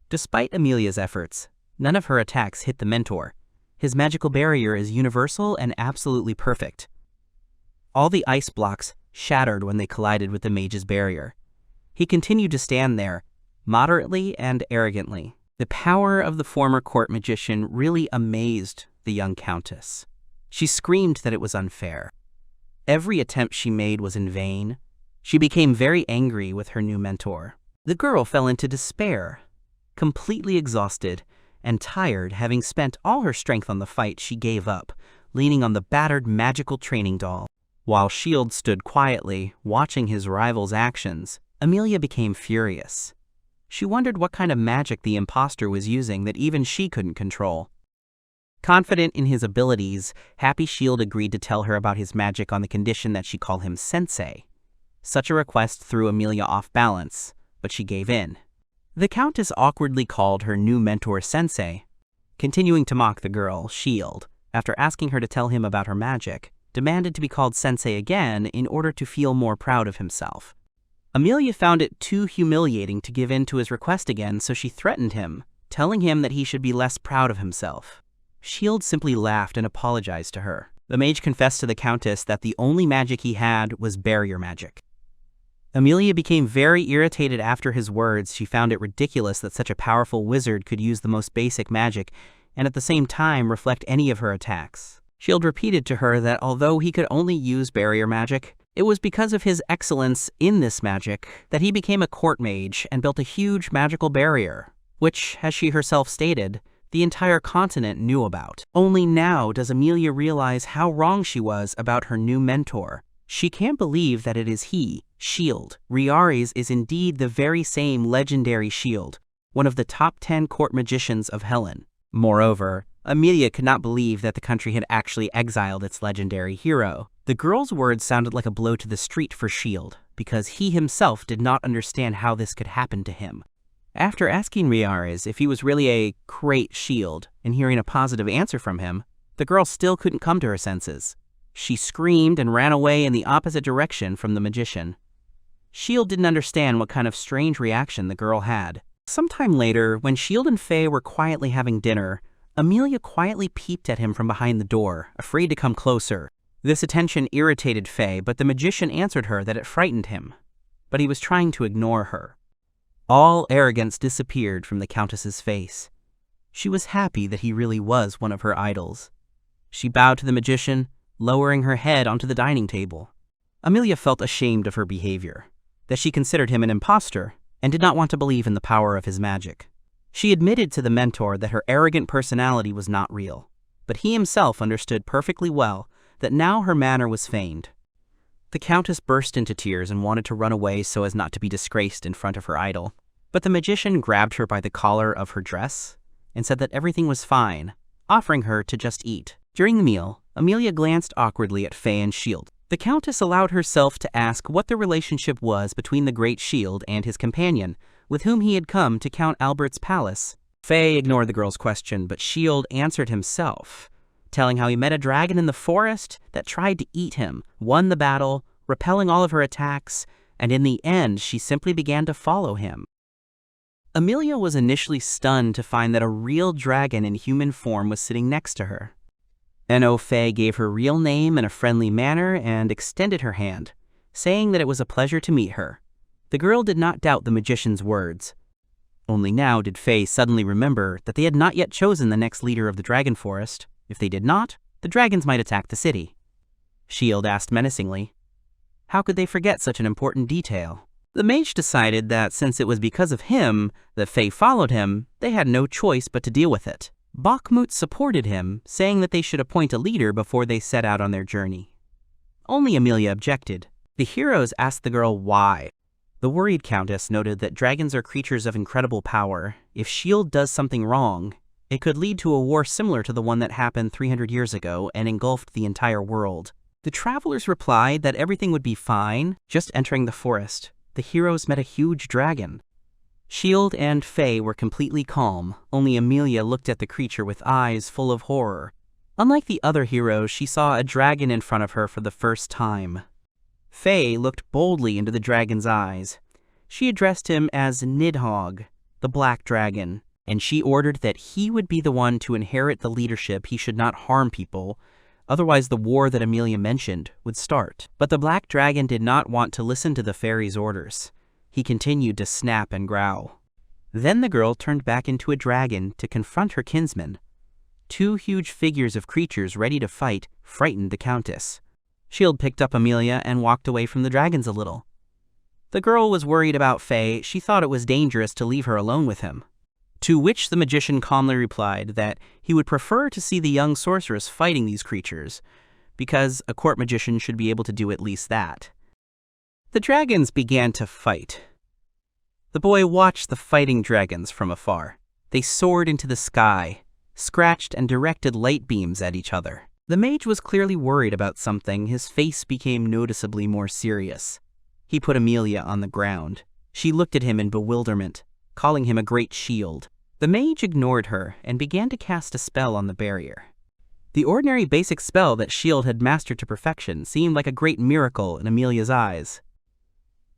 Despite Amelia's efforts, none of her attacks hit the mentor. His magical barrier is universal and absolutely perfect. All the ice blocks shattered when they collided with the mage's barrier. He continued to stand there, moderately and arrogantly. The power of the former court magician really amazed the young countess. She screamed that it was unfair. Every attempt she made was in vain. She became very angry with her new mentor. The girl fell into despair. Completely exhausted and tired, having spent all her strength on the fight, she gave up, leaning on the battered magical training doll. While Shield stood quietly, watching his rival's actions, Amelia became furious. She wondered what kind of magic the imposter was using that even she couldn't control. Confident in his abilities, Happy Shield agreed to tell her about his magic on the condition that she call him Sensei. Such a request threw Amelia off balance, but she gave in. The Countess awkwardly called her new mentor Sensei. Continuing to mock the girl, Shield, after asking her to tell him about her magic, demanded to be called Sensei again in order to feel more proud of himself. Amelia found it too humiliating to give in to his request again, so she threatened him, telling him that he should be less proud of himself. Shield simply laughed and apologized to her. The mage confessed to the Countess that the only magic he had was barrier magic. Amelia became very irritated after his words. She found it ridiculous that such a powerful wizard could use the most basic magic and at the same time reflect any of her attacks. Shield repeated to her that although he could only use barrier magic, it was because of his excellence in this magic that he became a court mage and built a huge magical barrier, which, as she herself stated, the entire continent knew about. Only now does Amelia realize how wrong she was about her new mentor. She can't believe that it is he, Shield. Reyares is indeed the very same legendary Shield, one of the top 10 court magicians of Helen. Moreover, Amelia could not believe that the country had actually exiled its legendary hero. The girl's words sounded like a blow to the street for Shield, because he himself did not understand how this could happen to him. After asking Reyares if he was really a great Shield and hearing a positive answer from him, the girl still couldn't come to her senses. She screamed and ran away in the opposite direction from the magician. Shield didn't understand what kind of strange reaction the girl had. Sometime later, when Shield and Faye were quietly having dinner, Amelia quietly peeped at him from behind the door, afraid to come closer. This attention irritated Faye, but the magician answered her that it frightened him. But he was trying to ignore her. All arrogance disappeared from the Countess's face. She was happy that he really was one of her idols. She bowed to the magician, lowering her head onto the dining table. Amelia felt ashamed of her behavior, that she considered him an imposter and did not want to believe in the power of his magic. She admitted to the mentor that her arrogant personality was not real, but he himself understood perfectly well that now her manner was feigned. The Countess burst into tears and wanted to run away so as not to be disgraced in front of her idol, but the magician grabbed her by the collar of her dress and said that everything was fine, offering her to just eat. During the meal, Amelia glanced awkwardly at Faye and Shield. The Countess allowed herself to ask what the relationship was between the Great Shield and his companion, with whom he had come to Count Albert's palace. Faye ignored the girl's question, but Shield answered himself, telling how he met a dragon in the forest that tried to eat him, won the battle, repelling all of her attacks, and in the end she simply began to follow him. Amelia was initially stunned to find that a real dragon in human form was sitting next to her. N.O. Faye gave her real name in a friendly manner and extended her hand, saying that it was a pleasure to meet her. The girl did not doubt the magician's words. Only now did Faye suddenly remember that they had not yet chosen the next leader of the dragon forest. If they did not, the dragons might attack the city. Shield asked menacingly, how could they forget such an important detail? The mage decided that since it was because of him that Faye followed him, they had no choice but to deal with it. Bakhmut supported him, saying that they should appoint a leader before they set out on their journey. Only Amelia objected. The heroes asked the girl why. The worried countess noted that dragons are creatures of incredible power. If S.H.I.E.L.D. does something wrong, it could lead to a war similar to the one that happened 300 years ago and engulfed the entire world. The travelers replied that everything would be fine. Just entering the forest, the heroes met a huge dragon. S.H.I.E.L.D. and Faye were completely calm. Only Amelia looked at the creature with eyes full of horror. Unlike the other heroes, she saw a dragon in front of her for the first time. Faye looked boldly into the dragon's eyes. She addressed him as Nidhogg, the black dragon, and she ordered that he would be the one to inherit the leadership. He should not harm people, otherwise the war that Amelia mentioned would start. But the black dragon did not want to listen to the fairy's orders. He continued to snap and growl. Then the girl turned back into a dragon to confront her kinsman. Two huge figures of creatures ready to fight frightened the countess. S.H.I.E.L.D. picked up Amelia and walked away from the dragons a little. The girl was worried about Faye. She thought it was dangerous to leave her alone with him. To which the magician calmly replied that he would prefer to see the young sorceress fighting these creatures, because a court magician should be able to do at least that. The dragons began to fight. The boy watched the fighting dragons from afar. They soared into the sky, scratched and directed light beams at each other. The mage was clearly worried about something. His face became noticeably more serious. He put Amelia on the ground. She looked at him in bewilderment, calling him a great shield. The mage ignored her and began to cast a spell on the barrier. The ordinary basic spell that S.H.I.E.L.D. had mastered to perfection seemed like a great miracle in Amelia's eyes.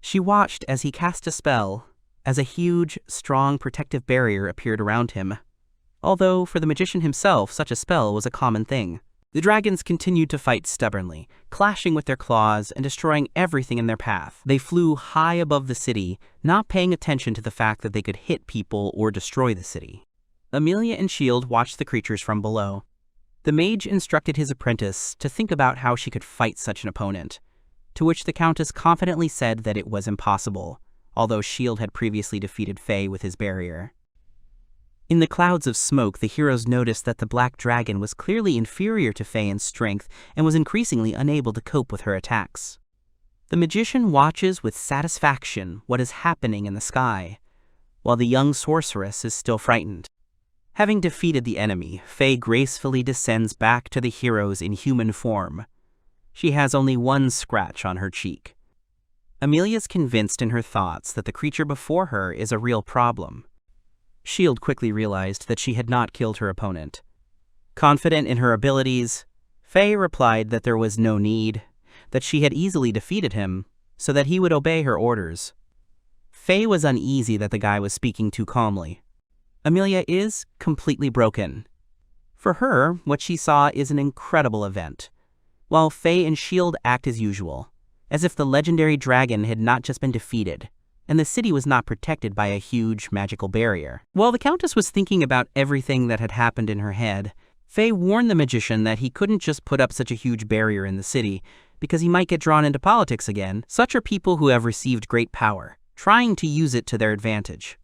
She watched as he cast a spell, as a huge, strong protective barrier appeared around him. Although, for the magician himself, such a spell was a common thing. The dragons continued to fight stubbornly, clashing with their claws and destroying everything in their path. They flew high above the city, not paying attention to the fact that they could hit people or destroy the city. Amelia and S.H.I.E.L.D. watched the creatures from below. The mage instructed his apprentice to think about how she could fight such an opponent, to which the countess confidently said that it was impossible, although S.H.I.E.L.D. had previously defeated Faye with his barrier. In the clouds of smoke, the heroes noticed that the black dragon was clearly inferior to Faye in strength and was increasingly unable to cope with her attacks. The magician watches with satisfaction what is happening in the sky, while the young sorceress is still frightened. Having defeated the enemy, Faye gracefully descends back to the heroes in human form. She has only one scratch on her cheek. Amelia's convinced in her thoughts that the creature before her is a real problem. S.H.I.E.L.D. quickly realized that she had not killed her opponent. Confident in her abilities, Faye replied that there was no need, that she had easily defeated him, so that he would obey her orders. Faye was uneasy that the guy was speaking too calmly. Amelia is completely broken. For her, what she saw is an incredible event, while Faye and S.H.I.E.L.D. act as usual, as if the legendary dragon had not just been defeated, and the city was not protected by a huge magical barrier. While the countess was thinking about everything that had happened in her head, Faye warned the magician that he couldn't just put up such a huge barrier in the city, because he might get drawn into politics again. Such are people who have received great power, trying to use it to their advantage.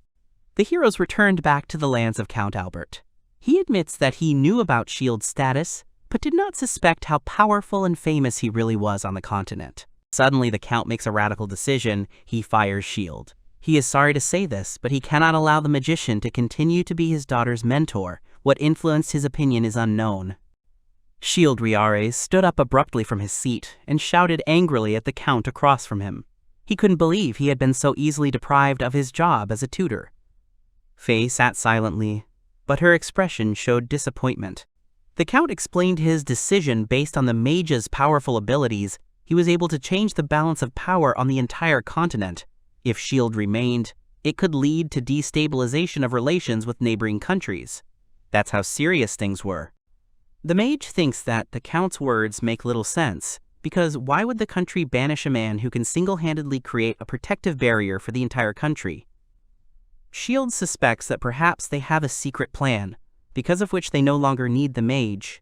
The heroes returned back to the lands of Count Albert. He admits that he knew about S.H.I.E.L.D.'s status, but did not suspect how powerful and famous he really was on the continent. Suddenly, the Count makes a radical decision. He fires S.H.I.E.L.D. He is sorry to say this, but he cannot allow the magician to continue to be his daughter's mentor. What influenced his opinion is unknown. S.H.I.E.L.D. Reyares stood up abruptly from his seat and shouted angrily at the Count across from him. He couldn't believe he had been so easily deprived of his job as a tutor. Faye sat silently, but her expression showed disappointment. The Count explained his decision based on the mage's powerful abilities. He was able to change the balance of power on the entire continent. If S.H.I.E.L.D. remained, it could lead to destabilization of relations with neighboring countries. That's how serious things were. The mage thinks that the Count's words make little sense, because why would the country banish a man who can single-handedly create a protective barrier for the entire country? S.H.I.E.L.D. suspects that perhaps they have a secret plan, because of which they no longer need the mage.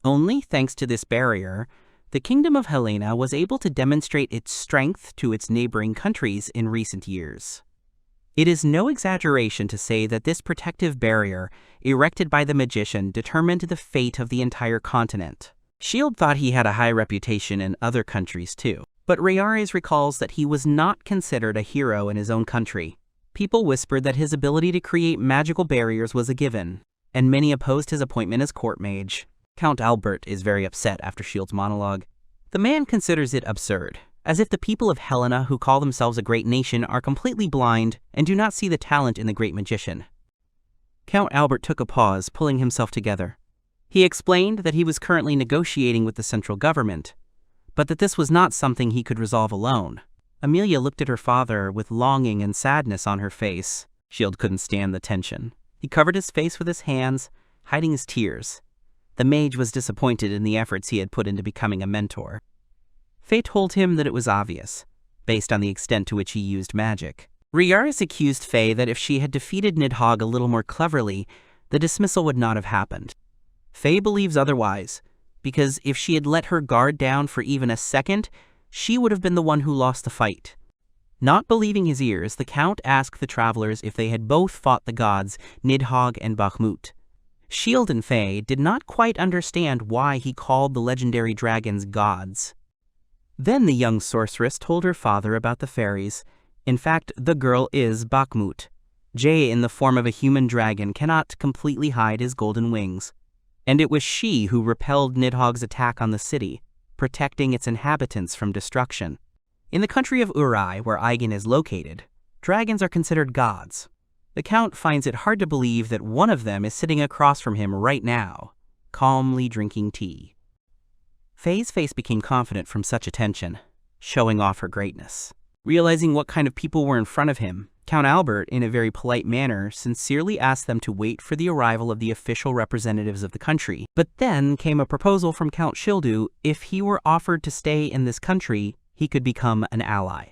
Only thanks to this barrier, the Kingdom of Helena was able to demonstrate its strength to its neighboring countries in recent years. It is no exaggeration to say that this protective barrier, erected by the magician, determined the fate of the entire continent. Shield thought he had a high reputation in other countries too, but Reyares recalls that he was not considered a hero in his own country. People whispered that his ability to create magical barriers was a given, and many opposed his appointment as court mage. Count Albert is very upset after Shield's monologue. The man considers it absurd, as if the people of Helena who call themselves a great nation are completely blind and do not see the talent in the great magician. Count Albert took a pause, pulling himself together. He explained that he was currently negotiating with the central government, but that this was not something he could resolve alone. Amelia looked at her father with longing and sadness on her face. Shield couldn't stand the tension. He covered his face with his hands, hiding his tears. The mage was disappointed in the efforts he had put into becoming a mentor. Faye told him that it was obvious, based on the extent to which he used magic. Reyares accused Faye that if she had defeated Nidhogg a little more cleverly, the dismissal would not have happened. Faye believes otherwise, because if she had let her guard down for even a second, she would have been the one who lost the fight. Not believing his ears, the Count asked the travelers if they had both fought the gods Nidhogg and Bakhmut. Shield and Faye did not quite understand why he called the legendary dragons gods. Then the young sorceress told her father about the fairies. In fact, the girl is Bakhmut. Jay, in the form of a human dragon, cannot completely hide his golden wings. And it was she who repelled Nidhogg's attack on the city, protecting its inhabitants from destruction. In the country of Urai, where Aigen is located, dragons are considered gods. The Count finds it hard to believe that one of them is sitting across from him right now, calmly drinking tea. Faye's face became confident from such attention, showing off her greatness. Realizing what kind of people were in front of him, Count Albert, in a very polite manner, sincerely asked them to wait for the arrival of the official representatives of the country. But then came a proposal from Count Shildu. If he were offered to stay in this country, he could become an ally.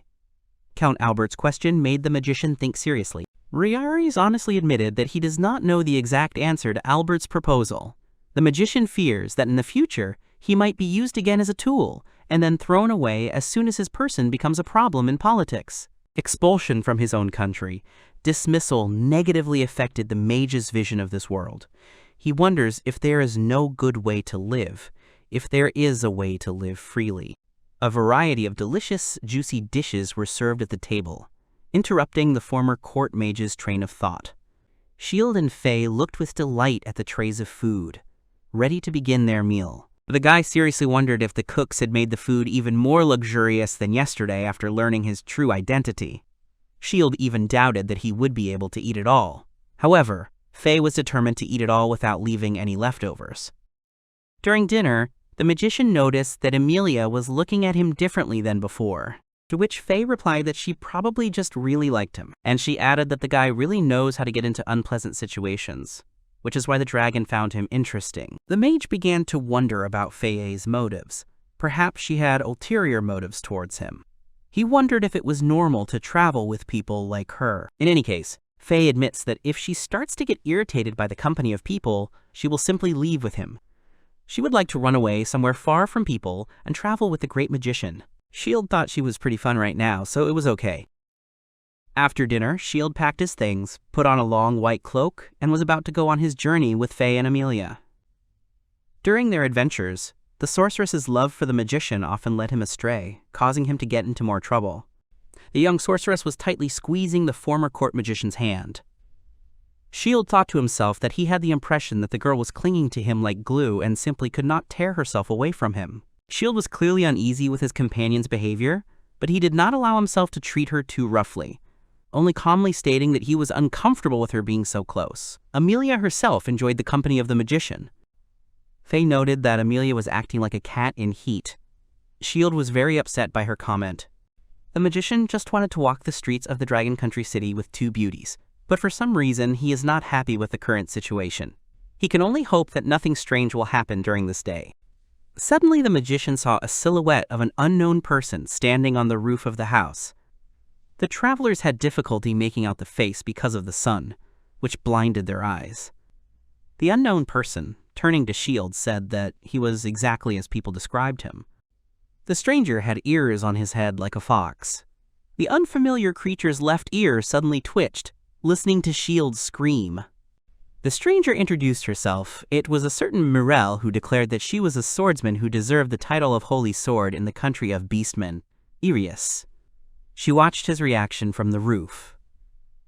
Count Albert's question made the magician think seriously. Reyares honestly admitted that he does not know the exact answer to Albert's proposal. The magician fears that in the future, he might be used again as a tool, and then thrown away as soon as his person becomes a problem in politics. Expulsion from his own country, dismissal negatively affected the mage's vision of this world. He wonders if there is no good way to live, if there is a way to live freely. A variety of delicious, juicy dishes were served at the table, interrupting the former court mage's train of thought. Shield and Faye looked with delight at the trays of food, ready to begin their meal. The guy seriously wondered if the cooks had made the food even more luxurious than yesterday after learning his true identity. Shield even doubted that he would be able to eat it all. However, Faye was determined to eat it all without leaving any leftovers. During dinner, the magician noticed that Amelia was looking at him differently than before, to which Faye replied that she probably just really liked him, and she added that the guy really knows how to get into unpleasant situations, which is why the dragon found him interesting. The mage began to wonder about Faye's motives. Perhaps she had ulterior motives towards him. He wondered if it was normal to travel with people like her. In any case, Faye admits that if she starts to get irritated by the company of people, she will simply leave with him. She would like to run away somewhere far from people and travel with the great magician. Shield thought she was pretty fun right now, so it was okay. After dinner, Shield packed his things, put on a long white cloak, and was about to go on his journey with Faye and Amelia. During their adventures, the sorceress's love for the magician often led him astray, causing him to get into more trouble. The young sorceress was tightly squeezing the former court magician's hand. Shield thought to himself that he had the impression that the girl was clinging to him like glue and simply could not tear herself away from him. Shield was clearly uneasy with his companion's behavior, but he did not allow himself to treat her too roughly, only calmly stating that he was uncomfortable with her being so close. Amelia herself enjoyed the company of the magician. Faye noted that Amelia was acting like a cat in heat. Shield was very upset by her comment. The magician just wanted to walk the streets of the Dragon Country City with two beauties, but for some reason he is not happy with the current situation. He can only hope that nothing strange will happen during this day. Suddenly the magician saw a silhouette of an unknown person standing on the roof of the house. The travelers had difficulty making out the face because of the sun, which blinded their eyes. The unknown person, turning to Shield, said that he was exactly as people described him. The stranger had ears on his head like a fox. The unfamiliar creature's left ear suddenly twitched, listening to Shield scream. The stranger introduced herself. It was a certain Mirel who declared that she was a swordsman who deserved the title of Holy Sword in the country of beastmen, Reyares. She watched his reaction from the roof,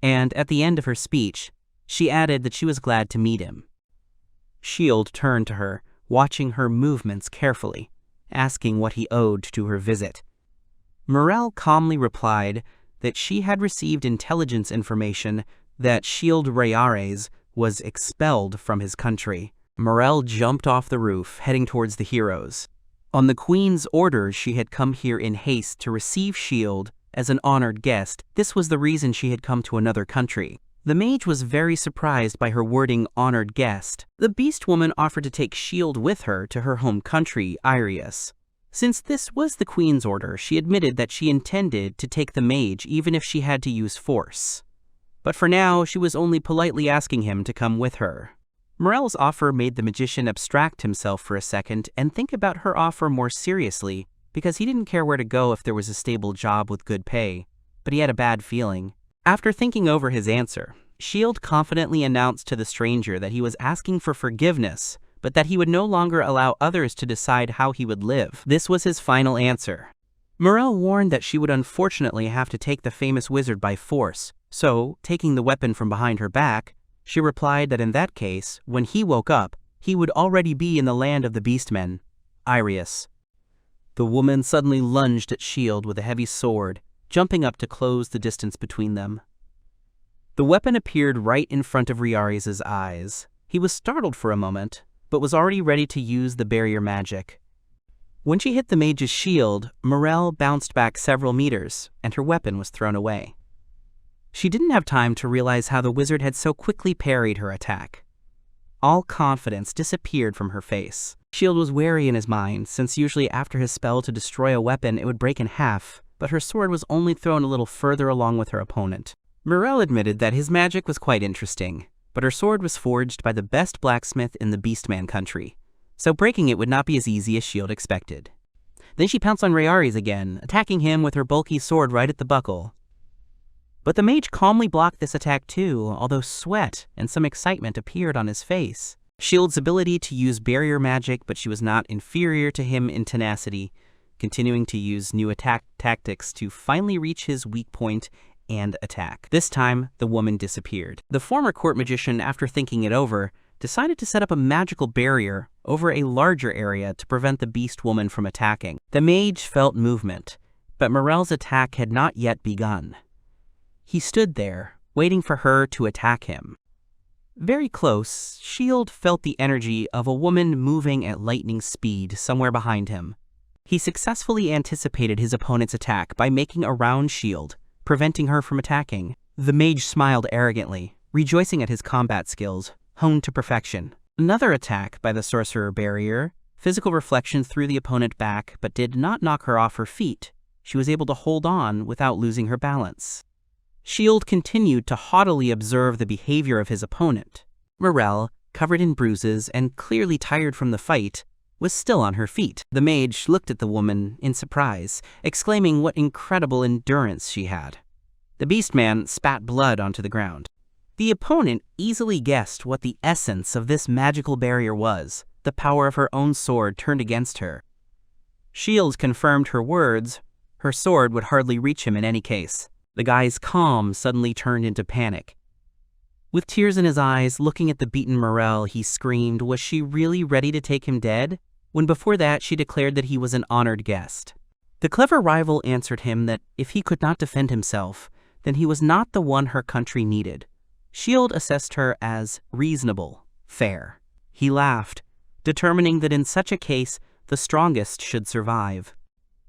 and at the end of her speech, she added that she was glad to meet him. Shield turned to her, watching her movements carefully, asking what he owed to her visit. Mirel calmly replied that she had received intelligence information that Shield Reyares was expelled from his country. Mirel jumped off the roof, heading towards the heroes. On the Queen's orders, she had come here in haste to receive Shield as an honored guest. This was the reason she had come to another country. The mage was very surprised by her wording, honored guest. The beast woman offered to take Shield with her to her home country, Reyares. Since this was the Queen's order, she admitted that she intended to take the mage even if she had to use force. But for now, she was only politely asking him to come with her. Mirel's offer made the magician abstract himself for a second and think about her offer more seriously, because he didn't care where to go if there was a stable job with good pay, but he had a bad feeling. After thinking over his answer, Shield confidently announced to the stranger that he was asking for forgiveness, but that he would no longer allow others to decide how he would live. This was his final answer. Mirel warned that she would unfortunately have to take the famous wizard by force, so, taking the weapon from behind her back, she replied that in that case, when he woke up, he would already be in the land of the beastmen, Reyares. The woman suddenly lunged at Shield with a heavy sword, jumping up to close the distance between them. The weapon appeared right in front of Reyares' eyes. He was startled for a moment, but was already ready to use the barrier magic. When she hit the mage's shield, Mirel bounced back several meters, and her weapon was thrown away. She didn't have time to realize how the wizard had so quickly parried her attack. All confidence disappeared from her face. Shield was wary in his mind, since usually after his spell to destroy a weapon it would break in half, but her sword was only thrown a little further along with her opponent. Mirel admitted that his magic was quite interesting, but her sword was forged by the best blacksmith in the Beastman country, so breaking it would not be as easy as Shield expected. Then she pounced on Reyares again, attacking him with her bulky sword right at the buckle. But the mage calmly blocked this attack too, although sweat and some excitement appeared on his face. Shield's ability to use barrier magic, but she was not inferior to him in tenacity, continuing to use new attack tactics to finally reach his weak point and attack. This time, the woman disappeared. The former court magician, after thinking it over, decided to set up a magical barrier over a larger area to prevent the beast woman from attacking. The mage felt movement, but Mirel's attack had not yet begun. He stood there, waiting for her to attack him. Very close, Shield felt the energy of a woman moving at lightning speed somewhere behind him. He successfully anticipated his opponent's attack by making a round shield, preventing her from attacking. The mage smiled arrogantly, rejoicing at his combat skills, honed to perfection. Another attack by the sorcerer barrier, physical reflection threw the opponent back but did not knock her off her feet. She was able to hold on without losing her balance. Shield continued to haughtily observe the behavior of his opponent. Mirel, covered in bruises and clearly tired from the fight, was still on her feet. The mage looked at the woman in surprise, exclaiming what incredible endurance she had. The beastman spat blood onto the ground. The opponent easily guessed what the essence of this magical barrier was, the power of her own sword turned against her. Shield confirmed her words. Her sword would hardly reach him in any case. The guy's calm suddenly turned into panic. With tears in his eyes, looking at the beaten Mirel, he screamed, was she really ready to take him dead? When before that she declared that he was an honored guest. The clever rival answered him that if he could not defend himself, then he was not the one her country needed. Shield assessed her as reasonable, fair. He laughed, determining that in such a case, the strongest should survive.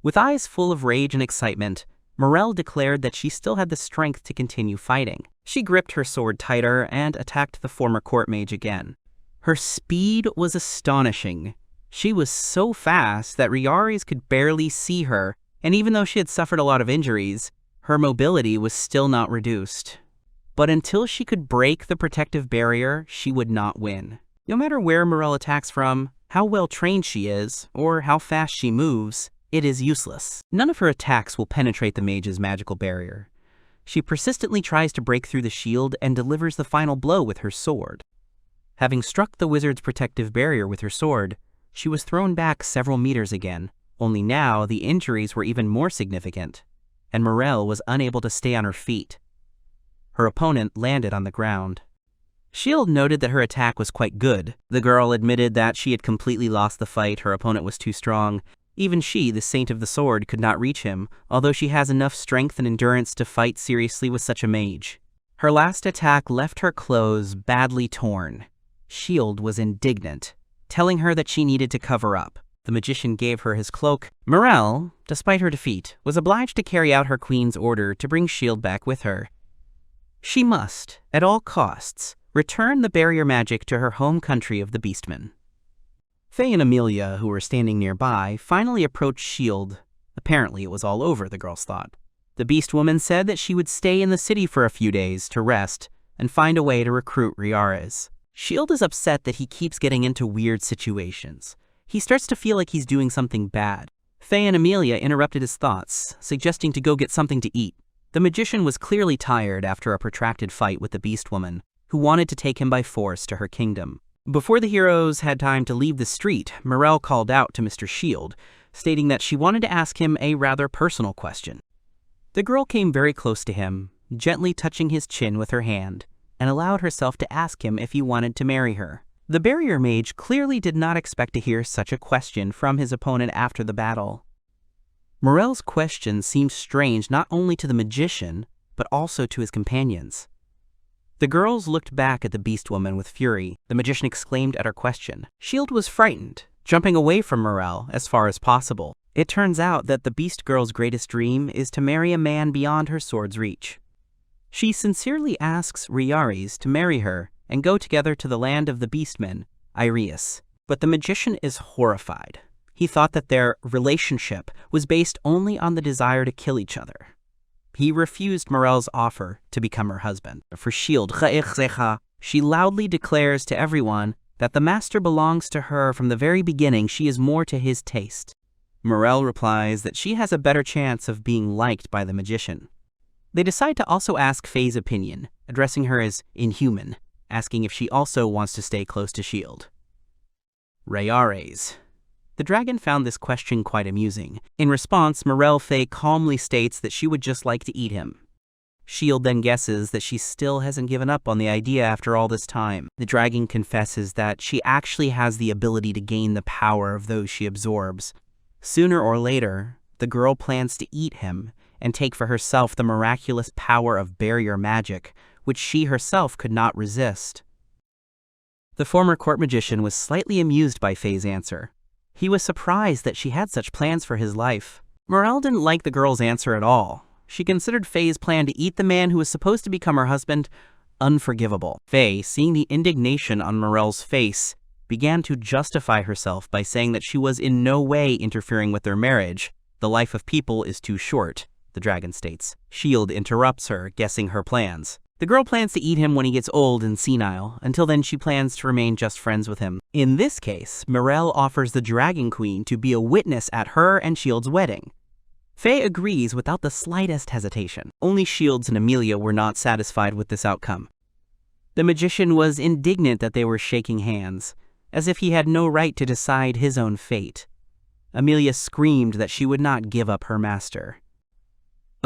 With eyes full of rage and excitement, Mirel declared that she still had the strength to continue fighting. She gripped her sword tighter and attacked the former court mage again. Her speed was astonishing. She was so fast that Reyares could barely see her, and even though she had suffered a lot of injuries, her mobility was still not reduced. But until she could break the protective barrier, she would not win. No matter where Mirel attacks from, how well trained she is, or how fast she moves, it is useless. None of her attacks will penetrate the mage's magical barrier. She persistently tries to break through the shield and delivers the final blow with her sword. Having struck the wizard's protective barrier with her sword, she was thrown back several meters again, only now the injuries were even more significant, and Morel was unable to stay on her feet. Her opponent landed on the ground. Shield noted that her attack was quite good. The girl admitted that she had completely lost the fight, her opponent was too strong. Even she, the Saint of the Sword, could not reach him, although she has enough strength and endurance to fight seriously with such a mage. Her last attack left her clothes badly torn. Shield was indignant, telling her that she needed to cover up. The magician gave her his cloak. Morel, despite her defeat, was obliged to carry out her queen's order to bring Shield back with her. She must, at all costs, return the barrier magic to her home country of the Beastmen. Faye and Amelia, who were standing nearby, finally approached Shield. Apparently it was all over, the girls thought. The Beast Woman said that she would stay in the city for a few days to rest and find a way to recruit Reyares. Shield is upset that he keeps getting into weird situations. He starts to feel like he's doing something bad. Faye and Amelia interrupted his thoughts, suggesting to go get something to eat. The magician was clearly tired after a protracted fight with the Beast Woman, who wanted to take him by force to her kingdom. Before the heroes had time to leave the street, Morel called out to Mr. Shield, stating that she wanted to ask him a rather personal question. The girl came very close to him, gently touching his chin with her hand, and allowed herself to ask him if he wanted to marry her. The barrier mage clearly did not expect to hear such a question from his opponent after the battle. Morel's question seemed strange not only to the magician, but also to his companions. The girls looked back at the Beast Woman with fury. The magician exclaimed at her question. Shield was frightened, jumping away from Morel as far as possible. It turns out that the Beast Girl's greatest dream is to marry a man beyond her sword's reach. She sincerely asks Reyares to marry her and go together to the land of the Beastmen, Reyares. But the magician is horrified. He thought that their relationship was based only on the desire to kill each other. He refused Morel's offer to become her husband. For Shield, she loudly declares to everyone that the master belongs to her from the very beginning. She is more to his taste. Morel replies that she has a better chance of being liked by the magician. They decide to also ask Faye's opinion, addressing her as inhuman, asking if she also wants to stay close to Shield. Reyares. The dragon found this question quite amusing. In response, Morel Faye calmly states that she would just like to eat him. Shield then guesses that she still hasn't given up on the idea after all this time. The dragon confesses that she actually has the ability to gain the power of those she absorbs. Sooner or later, the girl plans to eat him and take for herself the miraculous power of barrier magic, which she herself could not resist. The former court magician was slightly amused by Faye's answer. He was surprised that she had such plans for his life. Morel didn't like the girl's answer at all. She considered Faye's plan to eat the man who was supposed to become her husband unforgivable. Faye, seeing the indignation on Morel's face, began to justify herself by saying that she was in no way interfering with their marriage. The life of people is too short, the dragon states. Shield interrupts her, guessing her plans. The girl plans to eat him when he gets old and senile. Until then, she plans to remain just friends with him. In this case, Morel offers the Dragon Queen to be a witness at her and Shield's wedding. Faye agrees without the slightest hesitation. Only Shields and Amelia were not satisfied with this outcome. The magician was indignant that they were shaking hands, as if he had no right to decide his own fate. Amelia screamed that she would not give up her master.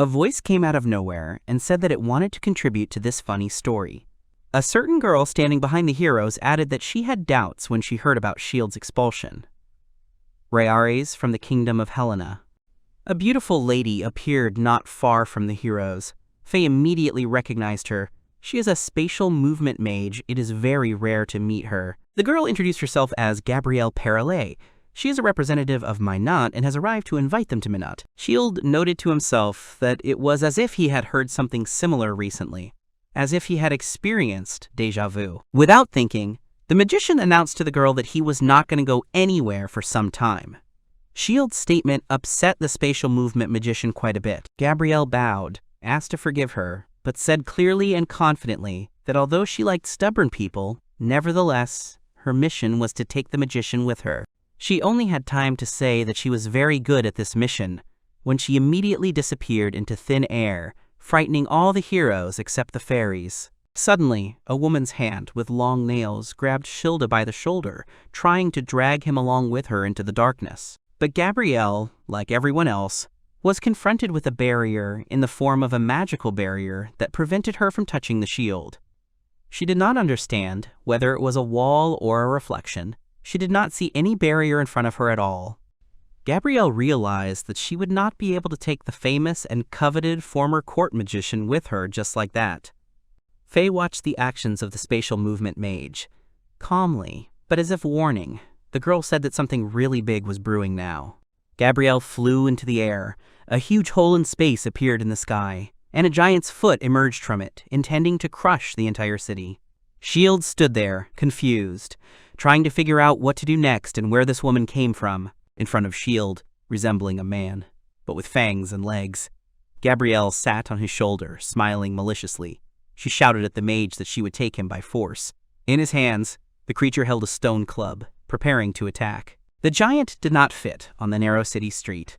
A voice came out of nowhere and said that it wanted to contribute to this funny story. A certain girl standing behind the heroes added that she had doubts when she heard about Shield's expulsion. Reyares from the kingdom of Helena. A beautiful lady appeared not far from the heroes. Faye immediately recognized her. She is a spatial movement mage. It is very rare to meet her. The girl introduced herself as Gabrielle Perrellet. She is a representative of Minot and has arrived to invite them to Minot. Shield noted to himself that it was as if he had heard something similar recently, as if he had experienced déjà vu. Without thinking, the magician announced to the girl that he was not going to go anywhere for some time. Shield's statement upset the spatial movement magician quite a bit. Gabrielle bowed, asked to forgive her, but said clearly and confidently that although she liked stubborn people, nevertheless, her mission was to take the magician with her. She only had time to say that she was very good at this mission when she immediately disappeared into thin air, frightening all the heroes except the fairies. Suddenly, a woman's hand with long nails grabbed Shilda by the shoulder, trying to drag him along with her into the darkness. But Gabrielle, like everyone else, was confronted with a barrier in the form of a magical barrier that prevented her from touching the shield. She did not understand whether it was a wall or a reflection. She did not see any barrier in front of her at all. Gabrielle realized that she would not be able to take the famous and coveted former court magician with her just like that. Faye watched the actions of the spatial movement mage. Calmly, but as if warning, the girl said that something really big was brewing now. Gabrielle flew into the air. A huge hole in space appeared in the sky, and a giant's foot emerged from it, intending to crush the entire city. Shield stood there, confused, trying to figure out what to do next and where this woman came from, in front of Shield, resembling a man, but with fangs and legs. Gabrielle sat on his shoulder, smiling maliciously. She shouted at the mage that she would take him by force. In his hands, the creature held a stone club, preparing to attack. The giant did not fit on the narrow city street.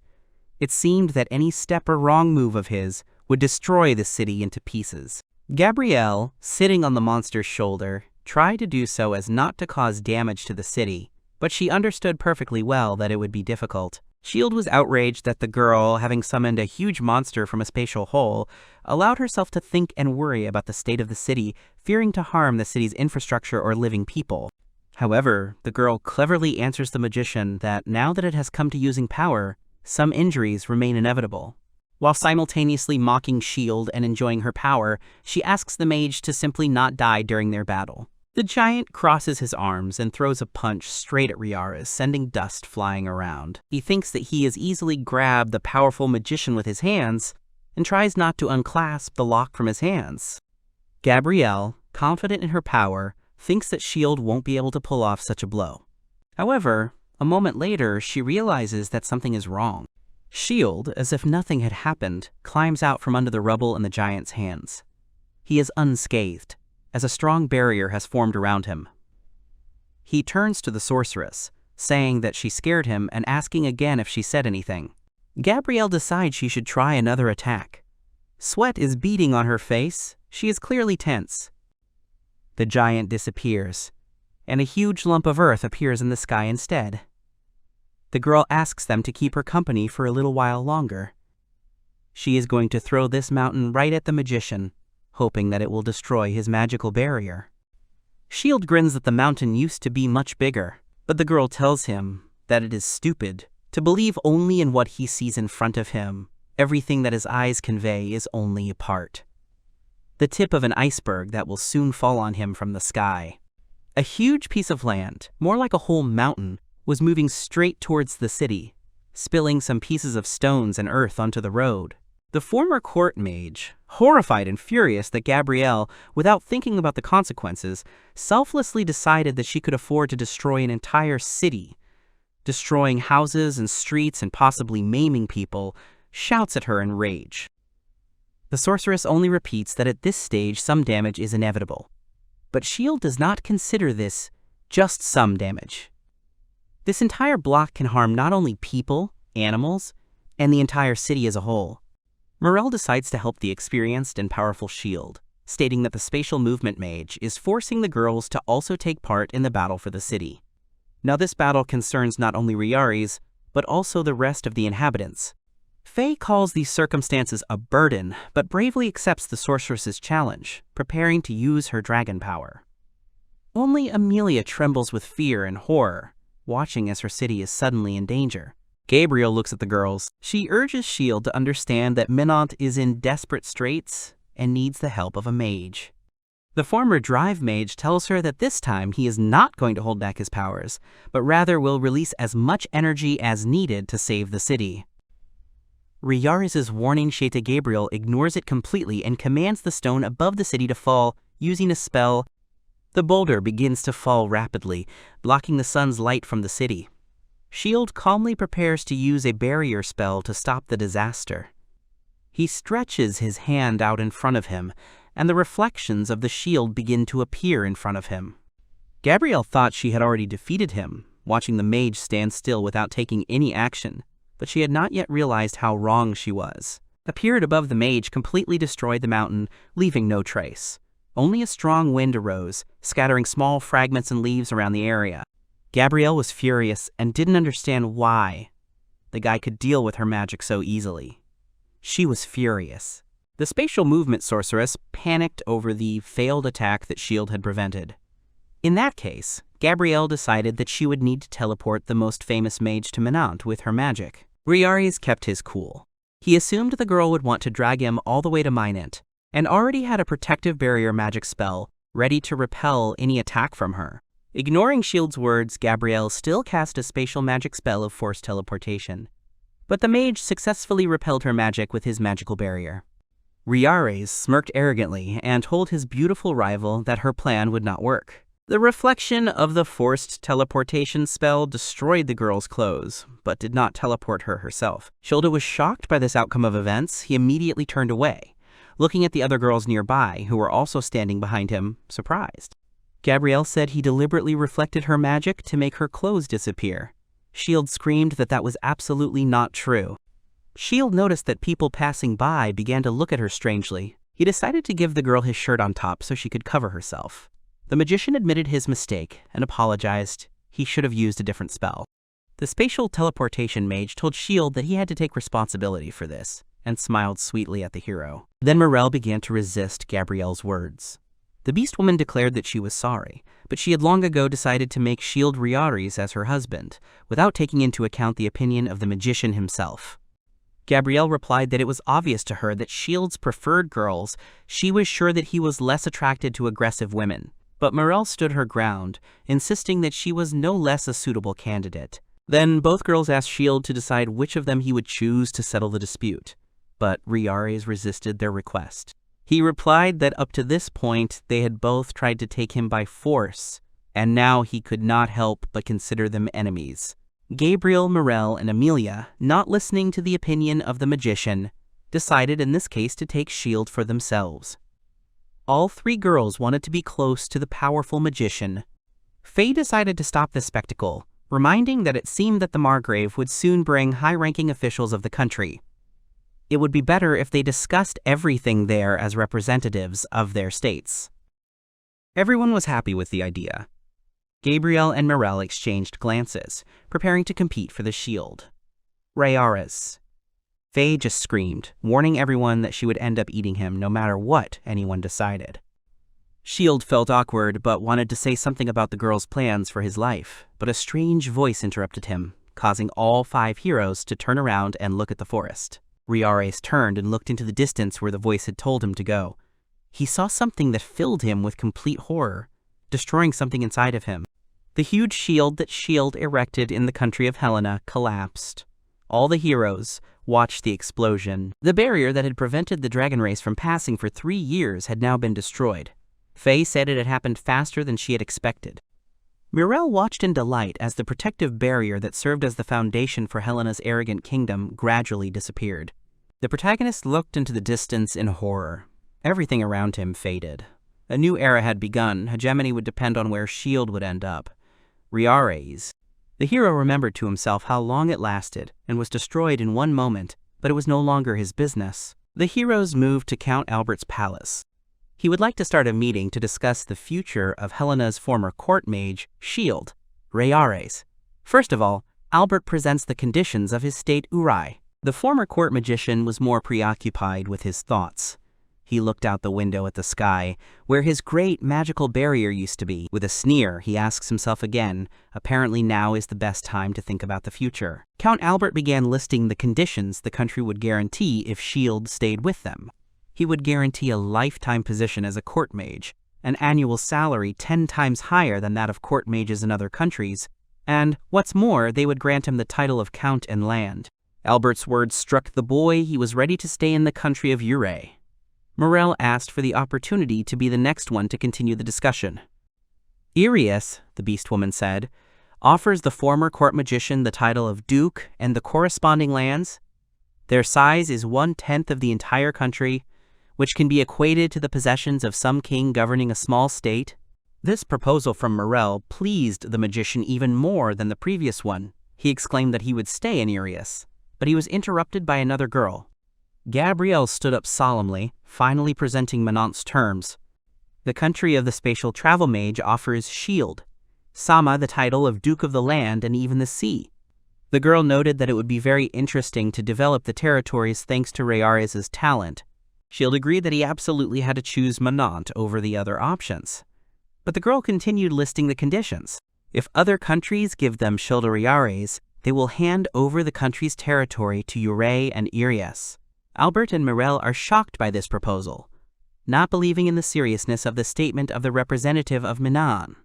It seemed that any step or wrong move of his would destroy the city into pieces. Gabrielle, sitting on the monster's shoulder, tried to do so as not to cause damage to the city, but she understood perfectly well that it would be difficult. Shield was outraged that the girl, having summoned a huge monster from a spatial hole, allowed herself to think and worry about the state of the city, fearing to harm the city's infrastructure or living people. However, the girl cleverly answers the magician that now that it has come to using power, some injuries remain inevitable. While simultaneously mocking Shield and enjoying her power, she asks the mage to simply not die during their battle. The giant crosses his arms and throws a punch straight at Reyares, sending dust flying around. He thinks that he has easily grabbed the powerful magician with his hands and tries not to unclasp the lock from his hands. Gabrielle, confident in her power, thinks that Shield won't be able to pull off such a blow. However, a moment later, she realizes that something is wrong. Shield, as if nothing had happened, climbs out from under the rubble in the giant's hands. He is unscathed, as a strong barrier has formed around him. He turns to the sorceress, saying that she scared him and asking again if she said anything. Gabrielle decides she should try another attack. Sweat is beading on her face. She is clearly tense. The giant disappears, and a huge lump of earth appears in the sky instead. The girl asks them to keep her company for a little while longer. She is going to throw this mountain right at the magician, hoping that it will destroy his magical barrier. Shield grins that the mountain used to be much bigger, but the girl tells him that it is stupid to believe only in what he sees in front of him. Everything that his eyes convey is only a part. The tip of an iceberg that will soon fall on him from the sky. A huge piece of land, more like a whole mountain, was moving straight towards the city, spilling some pieces of stones and earth onto the road. The former court mage, horrified and furious that Gabrielle, without thinking about the consequences, selflessly decided that she could afford to destroy an entire city, destroying houses and streets and possibly maiming people, shouts at her in rage. The sorceress only repeats that at this stage some damage is inevitable, but Shield does not consider this just some damage. This entire block can harm not only people, animals, and the entire city as a whole. Morel decides to help the experienced and powerful Shield, stating that the spatial movement mage is forcing the girls to also take part in the battle for the city. Now this battle concerns not only Reyares, but also the rest of the inhabitants. Faye calls these circumstances a burden, but bravely accepts the sorceress's challenge, preparing to use her dragon power. Only Amelia trembles with fear and horror, watching as her city is suddenly in danger. Gabrielle looks at the girls. She urges Shield to understand that Minant is in desperate straits and needs the help of a mage. The former drive mage tells her that this time he is not going to hold back his powers, but rather will release as much energy as needed to save the city. Reyares' warning shade to Gabrielle ignores it completely and commands the stone above the city to fall using a spell. The boulder begins to fall rapidly, blocking the sun's light from the city. Shield calmly prepares to use a barrier spell to stop the disaster. He stretches his hand out in front of him, and the reflections of the shield begin to appear in front of him. Gabrielle thought she had already defeated him, watching the mage stand still without taking any action, but she had not yet realized how wrong she was. Appeared above the mage completely destroyed the mountain, leaving no trace. Only a strong wind arose, scattering small fragments and leaves around the area. Gabrielle was furious and didn't understand why the guy could deal with her magic so easily. She was furious. The spatial movement sorceress panicked over the failed attack that S.H.I.E.L.D. had prevented. In that case, Gabrielle decided that she would need to teleport the most famous mage to Manant with her magic. Reyares kept his cool. He assumed the girl would want to drag him all the way to Minant, and already had a protective barrier magic spell ready to repel any attack from her. Ignoring S.H.I.E.L.D.'s words, Gabrielle still cast a spatial magic spell of forced teleportation. But the mage successfully repelled her magic with his magical barrier. Reyares smirked arrogantly and told his beautiful rival that her plan would not work. The reflection of the forced teleportation spell destroyed the girl's clothes, but did not teleport her herself. S.H.I.E.L.D. was shocked by this outcome of events. He immediately turned away, looking at the other girls nearby, who were also standing behind him, surprised. Gabrielle said he deliberately reflected her magic to make her clothes disappear. S.H.I.E.L.D. screamed that that was absolutely not true. S.H.I.E.L.D. noticed that people passing by began to look at her strangely. He decided to give the girl his shirt on top so she could cover herself. The magician admitted his mistake and apologized. He should have used a different spell. The spatial teleportation mage told S.H.I.E.L.D. that he had to take responsibility for this, and smiled sweetly at the hero. Then Morel began to resist Gabrielle's words. The beast woman declared that she was sorry, but she had long ago decided to make S.H.I.E.L.D. Reyares as her husband, without taking into account the opinion of the magician himself. Gabrielle replied that it was obvious to her that S.H.I.E.L.D.'s preferred girls. She was sure that he was less attracted to aggressive women. But Morel stood her ground, insisting that she was no less a suitable candidate. Then both girls asked S.H.I.E.L.D. to decide which of them he would choose to settle the dispute, but Reyares resisted their request. He replied that up to this point they had both tried to take him by force, and now he could not help but consider them enemies. Gabriel, Morel, and Amelia, not listening to the opinion of the magician, decided in this case to take S.H.I.E.L.D. for themselves. All three girls wanted to be close to the powerful magician. Faye decided to stop this spectacle, reminding that it seemed that the Margrave would soon bring high-ranking officials of the country. It would be better if they discussed everything there as representatives of their states. Everyone was happy with the idea. Gabriel and Morel exchanged glances, preparing to compete for the shield. Reyares. Faye just screamed, warning everyone that she would end up eating him no matter what anyone decided. S.H.I.E.L.D. felt awkward but wanted to say something about the girl's plans for his life, but a strange voice interrupted him, causing all 5 heroes to turn around and look at the forest. Reyares turned and looked into the distance where the voice had told him to go. He saw something that filled him with complete horror, destroying something inside of him. The huge shield that S.H.I.E.L.D. erected in the country of Helena collapsed. All the heroes watched the explosion. The barrier that had prevented the dragon race from passing for 3 years had now been destroyed. Faye said it had happened faster than she had expected. Morel watched in delight as the protective barrier that served as the foundation for Helena's arrogant kingdom gradually disappeared. The protagonist looked into the distance in horror. Everything around him faded. A new era had begun. Hegemony would depend on where S.H.I.E.L.D. would end up. Reyares. The hero remembered to himself how long it lasted and was destroyed in one moment, but it was no longer his business. The heroes moved to Count Albert's palace. He would like to start a meeting to discuss the future of Helena's former court mage, S.H.I.E.L.D., Reyares. First of all, Albert presents the conditions of his state Uri. The former court magician was more preoccupied with his thoughts. He looked out the window at the sky, where his great magical barrier used to be. With a sneer, he asks himself again, apparently now is the best time to think about the future. Count Albert began listing the conditions the country would guarantee if S.H.I.E.L.D. stayed with them. He would guarantee a lifetime position as a court mage, an annual salary 10 times higher than that of court mages in other countries, and, what's more, they would grant him the title of count and land. Albert's words struck the boy. He was ready to stay in the country of Uri. Morel asked for the opportunity to be the next one to continue the discussion. Reyares, the beast woman said, offers the former court magician the title of Duke and the corresponding lands. Their size is 1/10 of the entire country, which can be equated to the possessions of some king governing a small state. This proposal from Morel pleased the magician even more than the previous one. He exclaimed that he would stay in Reyares, but he was interrupted by another girl. Gabrielle stood up solemnly, finally presenting Manant's terms. The country of the spatial travel mage offers shield, Sama the title of Duke of the Land and even the Sea. The girl noted that it would be very interesting to develop the territories thanks to Reyares' talent. Shield agreed that he absolutely had to choose Manant over the other options. But the girl continued listing the conditions. If other countries give them Shield or Reyares, they will hand over the country's territory to Ure and Reyares. Albert and Morel are shocked by this proposal, not believing in the seriousness of the statement of the representative of Minan.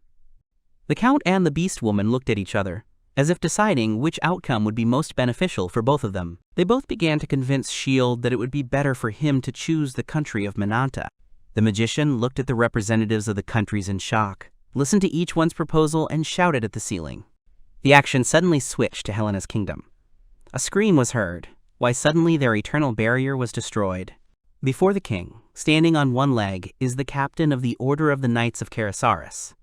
The Count and the Beast Woman looked at each other, as if deciding which outcome would be most beneficial for both of them. They both began to convince Shield that it would be better for him to choose the country of Mananta. The magician looked at the representatives of the countries in shock, listened to each one's proposal, and shouted at the ceiling. The action suddenly switched to Helena's kingdom. A scream was heard, why suddenly their eternal barrier was destroyed. Before the king, standing on one leg, is the captain of the Order of the Knights of Carasaris.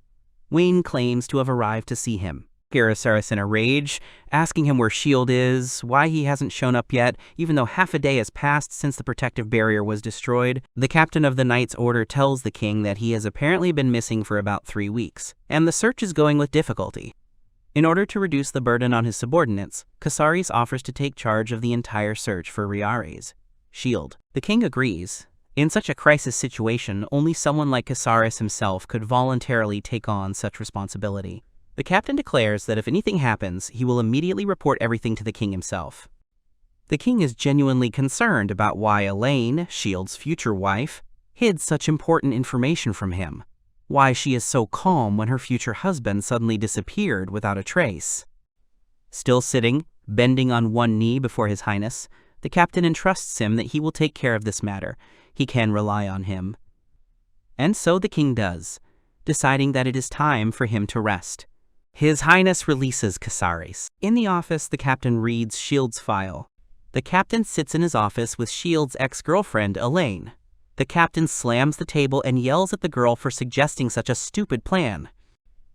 Wayne claims to have arrived to see him. Carasaris in a rage, asking him where Shield is, why he hasn't shown up yet, even though half a day has passed since the protective barrier was destroyed. The captain of the Knights Order tells the king that he has apparently been missing for about 3 weeks, and the search is going with difficulty. In order to reduce the burden on his subordinates, Casares offers to take charge of the entire search for Reyares, Shield. The king agrees. In such a crisis situation, only someone like Casares himself could voluntarily take on such responsibility. The captain declares that if anything happens, he will immediately report everything to the king himself. The king is genuinely concerned about why Elaine, Shield's future wife, hid such important information from him. Why she is so calm when her future husband suddenly disappeared without a trace. Still sitting, bending on one knee before His Highness, the captain entrusts him that he will take care of this matter. He can rely on him. And so the king does, deciding that it is time for him to rest. His Highness releases Casares. In the office, the captain reads Shield's file. The captain sits in his office with Shield's ex-girlfriend, Elaine. The captain slams the table and yells at the girl for suggesting such a stupid plan.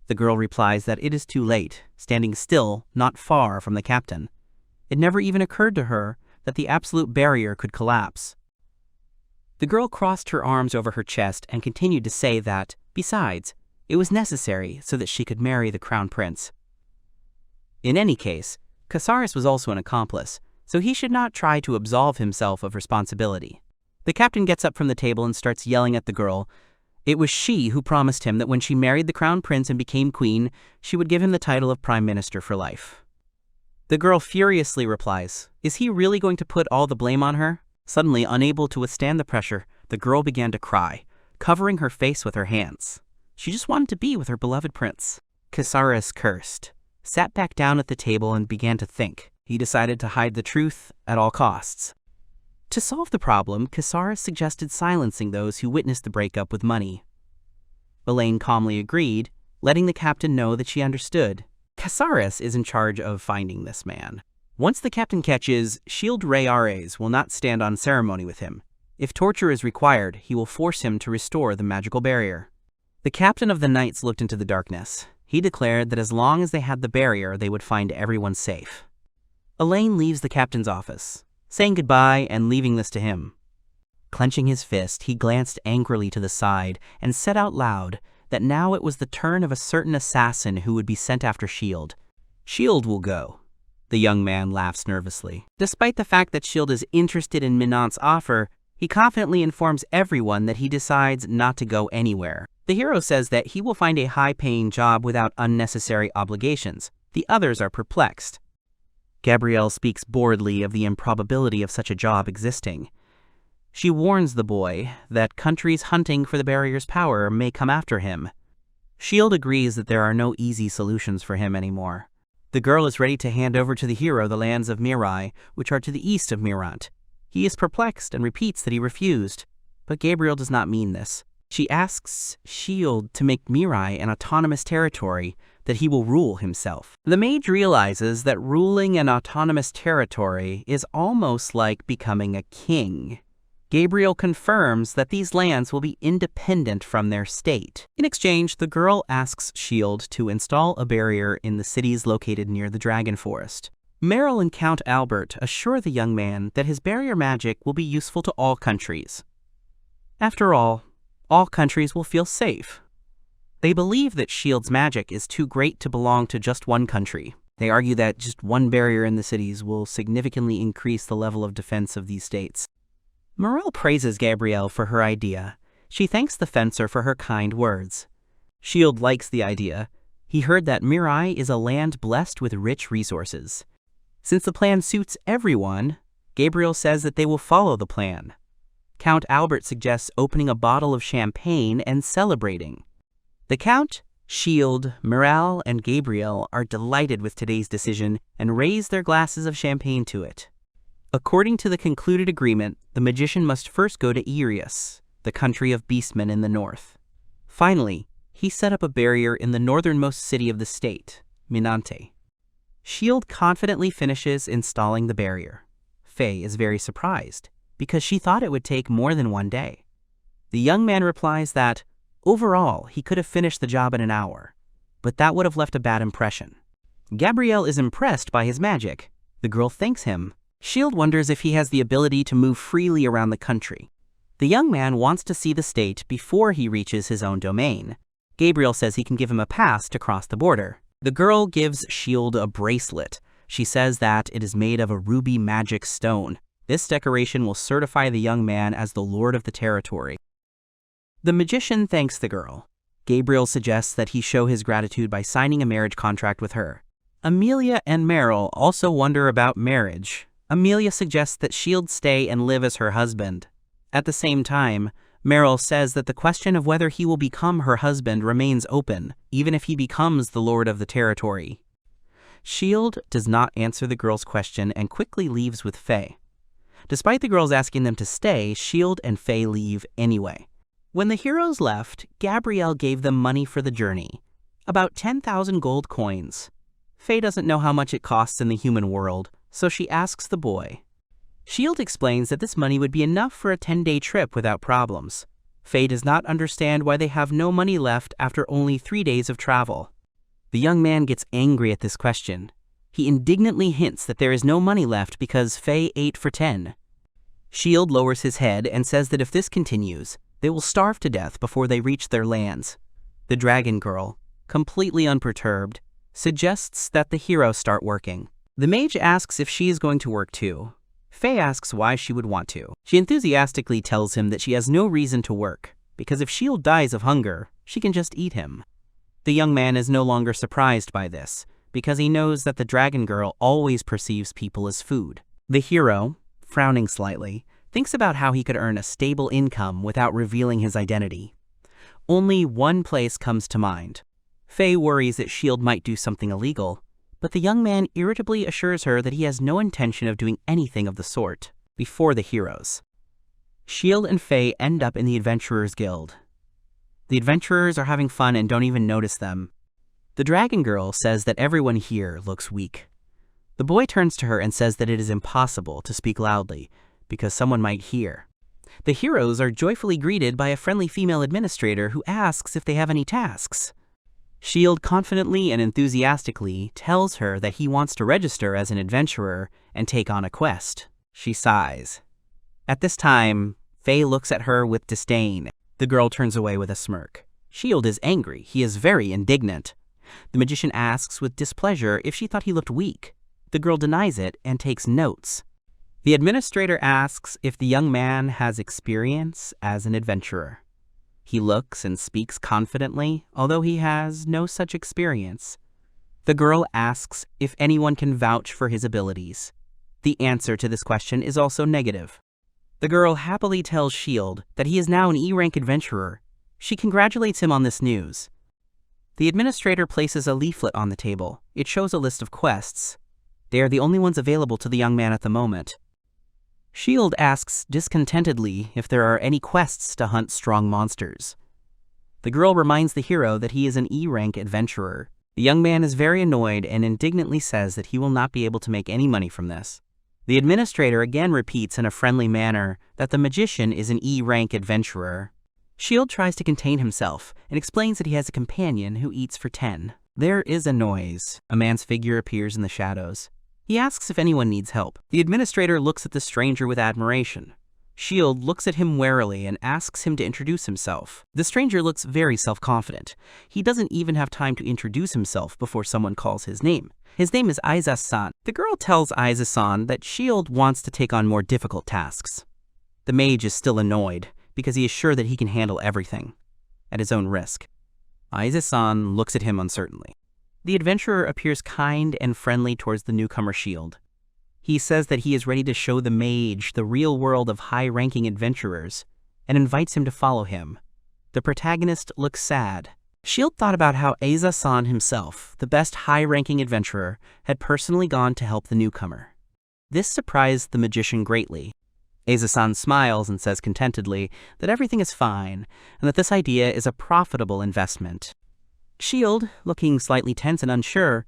The girl replies that it is too late, standing still, not far from the captain. It never even occurred to her that the absolute barrier could collapse. The girl crossed her arms over her chest and continued to say that, besides, it was necessary so that she could marry the crown prince. In any case, Casares was also an accomplice, so he should not try to absolve himself of responsibility. The captain gets up from the table and starts yelling at the girl. It was she who promised him that when she married the crown prince and became queen, she would give him the title of prime minister for life. The girl furiously replies, "Is he really going to put all the blame on her?" Suddenly, unable to withstand the pressure, the girl began to cry, covering her face with her hands. She just wanted to be with her beloved prince. Casares cursed, sat back down at the table and began to think. He decided to hide the truth at all costs. To solve the problem, Casares suggested silencing those who witnessed the breakup with money. Elaine calmly agreed, letting the captain know that she understood. Casares is in charge of finding this man. Once the captain catches, Shield Reyares will not stand on ceremony with him. If torture is required, he will force him to restore the magical barrier. The captain of the knights looked into the darkness. He declared that as long as they had the barrier, they would find everyone safe. Elaine leaves the captain's office, saying goodbye and leaving this to him. Clenching his fist, he glanced angrily to the side and said out loud that now it was the turn of a certain assassin who would be sent after Shield. Shield will go. The young man laughs nervously. Despite the fact that Shield is interested in Minant's offer, he confidently informs everyone that he decides not to go anywhere. The hero says that he will find a high-paying job without unnecessary obligations. The others are perplexed. Gabrielle speaks boredly of the improbability of such a job existing. She warns the boy that countries hunting for the barrier's power may come after him. Shield agrees that there are no easy solutions for him anymore. The girl is ready to hand over to the hero the lands of Mirai, which are to the east of Mirant. He is perplexed and repeats that he refused, but Gabrielle does not mean this. She asks Shield to make Mirai an autonomous territory that he will rule himself. The mage realizes that ruling an autonomous territory is almost like becoming a king. Gabriel confirms that these lands will be independent from their state. In exchange, the girl asks S.H.I.E.L.D. to install a barrier in the cities located near the Dragon Forest. Meryl and Count Albert assure the young man that his barrier magic will be useful to all countries. After all countries will feel safe. They believe that S.H.I.E.L.D.'s magic is too great to belong to just one country. They argue that just one barrier in the cities will significantly increase the level of defense of these states. Morel praises Gabrielle for her idea. She thanks the fencer for her kind words. S.H.I.E.L.D. likes the idea. He heard that Mirai is a land blessed with rich resources. Since the plan suits everyone, Gabriel says that they will follow the plan. Count Albert suggests opening a bottle of champagne and celebrating. The Count, S.H.I.E.L.D., Morel, and Gabriel are delighted with today's decision and raise their glasses of champagne to it. According to the concluded agreement, the magician must first go to Reyares, the country of beastmen in the north. Finally, he set up a barrier in the northernmost city of the state, Minante. S.H.I.E.L.D. confidently finishes installing the barrier. Faye is very surprised, because she thought it would take more than one day. The young man replies that, overall, he could have finished the job in an hour, but that would have left a bad impression. Gabrielle is impressed by his magic. The girl thanks him. S.H.I.E.L.D. wonders if he has the ability to move freely around the country. The young man wants to see the state before he reaches his own domain. Gabriel says he can give him a pass to cross the border. The girl gives S.H.I.E.L.D. a bracelet. She says that it is made of a ruby magic stone. This decoration will certify the young man as the lord of the territory. The magician thanks the girl. Gabriel suggests that he show his gratitude by signing a marriage contract with her. Amelia and Meryl also wonder about marriage. Amelia suggests that S.H.I.E.L.D. stay and live as her husband. At the same time, Meryl says that the question of whether he will become her husband remains open, even if he becomes the lord of the territory. S.H.I.E.L.D. does not answer the girl's question and quickly leaves with Faye. Despite the girls asking them to stay, S.H.I.E.L.D. and Faye leave anyway. When the heroes left, Gabrielle gave them money for the journey, about 10,000 gold coins. Faye doesn't know how much it costs in the human world, so she asks the boy. S.H.I.E.L.D. explains that this money would be enough for a 10-day trip without problems. Faye does not understand why they have no money left after only 3 days of travel. The young man gets angry at this question. He indignantly hints that there is no money left because Faye ate for 10. S.H.I.E.L.D. lowers his head and says that if this continues, they will starve to death before they reach their lands. The dragon girl, completely unperturbed, suggests that the heroes start working. The mage asks if she is going to work too. Faye asks why she would want to. She enthusiastically tells him that she has no reason to work, because if S.H.I.E.L.D. dies of hunger, she can just eat him. The young man is no longer surprised by this, because he knows that the dragon girl always perceives people as food. The hero, frowning slightly, thinks about how he could earn a stable income without revealing his identity. Only one place comes to mind. Faye worries that S.H.I.E.L.D. might do something illegal, but the young man irritably assures her that he has no intention of doing anything of the sort before the heroes. S.H.I.E.L.D. and Faye end up in the Adventurers Guild. The adventurers are having fun and don't even notice them. The dragon girl says that everyone here looks weak. The boy turns to her and says that it is impossible to speak loudly because someone might hear. The heroes are joyfully greeted by a friendly female administrator who asks if they have any tasks. S.H.I.E.L.D. confidently and enthusiastically tells her that he wants to register as an adventurer and take on a quest. She sighs. At this time, Faye looks at her with disdain. The girl turns away with a smirk. S.H.I.E.L.D. is angry. He is very indignant. The magician asks with displeasure if she thought he looked weak. The girl denies it and takes notes. The administrator asks if the young man has experience as an adventurer. He looks and speaks confidently, although he has no such experience. The girl asks if anyone can vouch for his abilities. The answer to this question is also negative. The girl happily tells S.H.I.E.L.D. that he is now an E-rank adventurer. She congratulates him on this news. The administrator places a leaflet on the table. It shows a list of quests. They are the only ones available to the young man at the moment. S.H.I.E.L.D. asks discontentedly if there are any quests to hunt strong monsters. The girl reminds the hero that he is an E-rank adventurer. The young man is very annoyed and indignantly says that he will not be able to make any money from this. The administrator again repeats in a friendly manner that the magician is an E-rank adventurer. Shield tries to contain himself and explains that he has a companion who eats for 10. There is a noise. A man's figure appears in the shadows. He asks if anyone needs help. The administrator looks at the stranger with admiration. Shield looks at him warily and asks him to introduce himself. The stranger looks very self-confident. He doesn't even have time to introduce himself before someone calls his name. His name is Aiza-san. The girl tells Aiza-san that Shield wants to take on more difficult tasks. The mage is still annoyed because he is sure that he can handle everything at his own risk. Aiza-san looks at him uncertainly. The adventurer appears kind and friendly towards the newcomer Shield. He says that he is ready to show the mage the real world of high-ranking adventurers and invites him to follow him. The protagonist looks sad. Shield thought about how Aiza-san himself, the best high-ranking adventurer, had personally gone to help the newcomer. This surprised the magician greatly. Aiza-san smiles and says contentedly that everything is fine and that this idea is a profitable investment. Shield, looking slightly tense and unsure,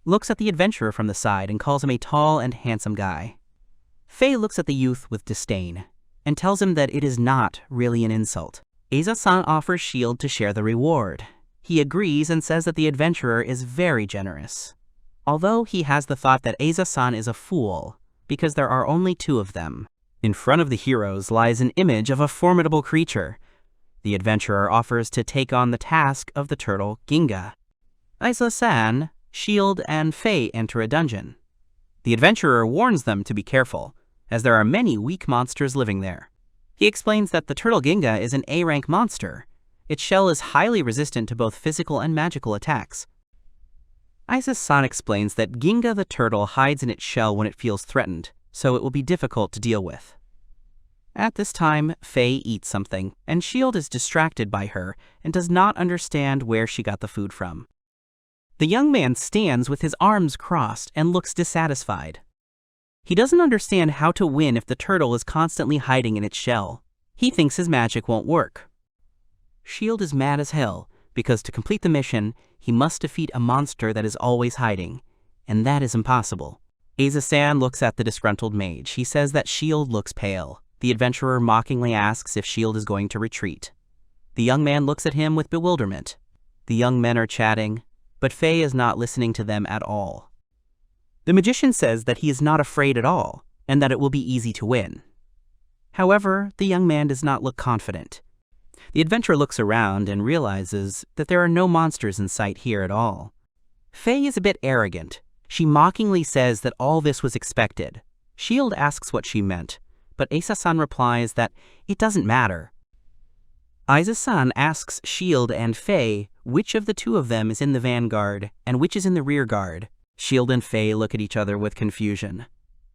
looks at the adventurer from the side and calls him a tall and handsome guy. Faye looks at the youth with disdain and tells him that it is not really an insult. Aiza-san offers Shield to share the reward. He agrees and says that the adventurer is very generous, although he has the thought that Aiza-san is a fool because there are only 2 of them. In front of the heroes lies an image of a formidable creature. The adventurer offers to take on the task of the turtle Ginga. Aiza-san, Shield, and Faye enter a dungeon. The adventurer warns them to be careful, as there are many weak monsters living there. He explains that the turtle Ginga is an A-rank monster. Its shell is highly resistant to both physical and magical attacks. Aiza-san explains that Ginga the turtle hides in its shell when it feels threatened, so it will be difficult to deal with. At this time, Faye eats something, and Shield is distracted by her and does not understand where she got the food from. The young man stands with his arms crossed and looks dissatisfied. He doesn't understand how to win if the turtle is constantly hiding in its shell. He thinks his magic won't work. Shield is mad as hell because to complete the mission, he must defeat a monster that is always hiding, and that is impossible. Aiza-san looks at the disgruntled mage. He says that Shield looks pale. The adventurer mockingly asks if Shield is going to retreat. The young man looks at him with bewilderment. The young men are chatting, but Faye is not listening to them at all. The magician says that he is not afraid at all, and that it will be easy to win. However, the young man does not look confident. The adventurer looks around and realizes that there are no monsters in sight here at all. Faye is a bit arrogant. She mockingly says that all this was expected. Shield asks what she meant, but Aiza-san replies that it doesn't matter. Aiza-san asks Shield and Faye which of the 2 of them is in the vanguard and which is in the rear guard. Shield and Faye look at each other with confusion.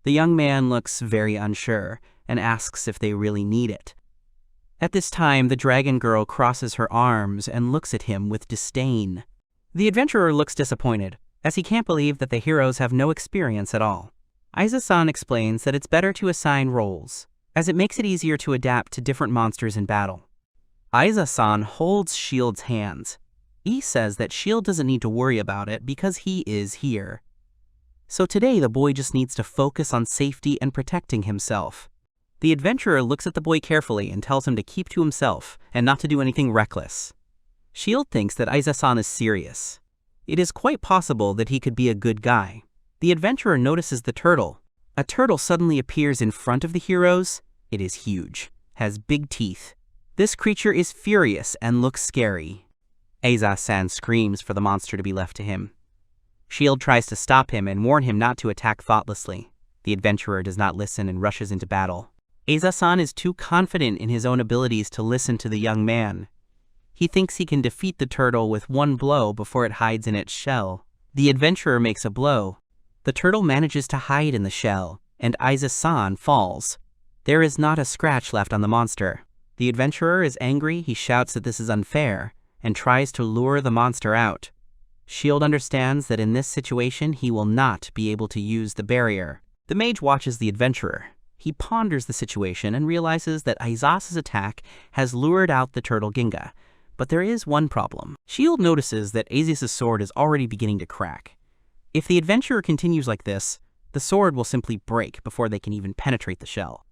The young man looks very unsure and asks if they really need it. At this time, the dragon girl crosses her arms and looks at him with disdain. The adventurer looks disappointed, as he can't believe that the heroes have no experience at all. Aiza-san explains that it's better to assign roles, as it makes it easier to adapt to different monsters in battle. Aiza-san holds Shield's hands. He says that Shield doesn't need to worry about it because he is here. So today the boy just needs to focus on safety and protecting himself. The adventurer looks at the boy carefully and tells him to keep to himself and not to do anything reckless. Shield thinks that Aiza-san is serious. It is quite possible that he could be a good guy. The adventurer notices the turtle. A turtle suddenly appears in front of the heroes. It is huge, has big teeth. This creature is furious and looks scary. Aiza-san screams for the monster to be left to him. Shield tries to stop him and warn him not to attack thoughtlessly. The adventurer does not listen and rushes into battle. Aiza-san is too confident in his own abilities to listen to the young man. He thinks he can defeat the turtle with one blow before it hides in its shell. The adventurer makes a blow. The turtle manages to hide in the shell, and Aiza-san falls. There is not a scratch left on the monster. The adventurer is angry. He shouts that this is unfair and tries to lure the monster out. Shield understands that in this situation he will not be able to use the barrier. The mage watches the adventurer. He ponders the situation and realizes that Aiza's attack has lured out the turtle Ginga. But there is one problem. Shield notices that Aiza's sword is already beginning to crack. If the adventurer continues like this, the sword will simply break before they can even penetrate the shell.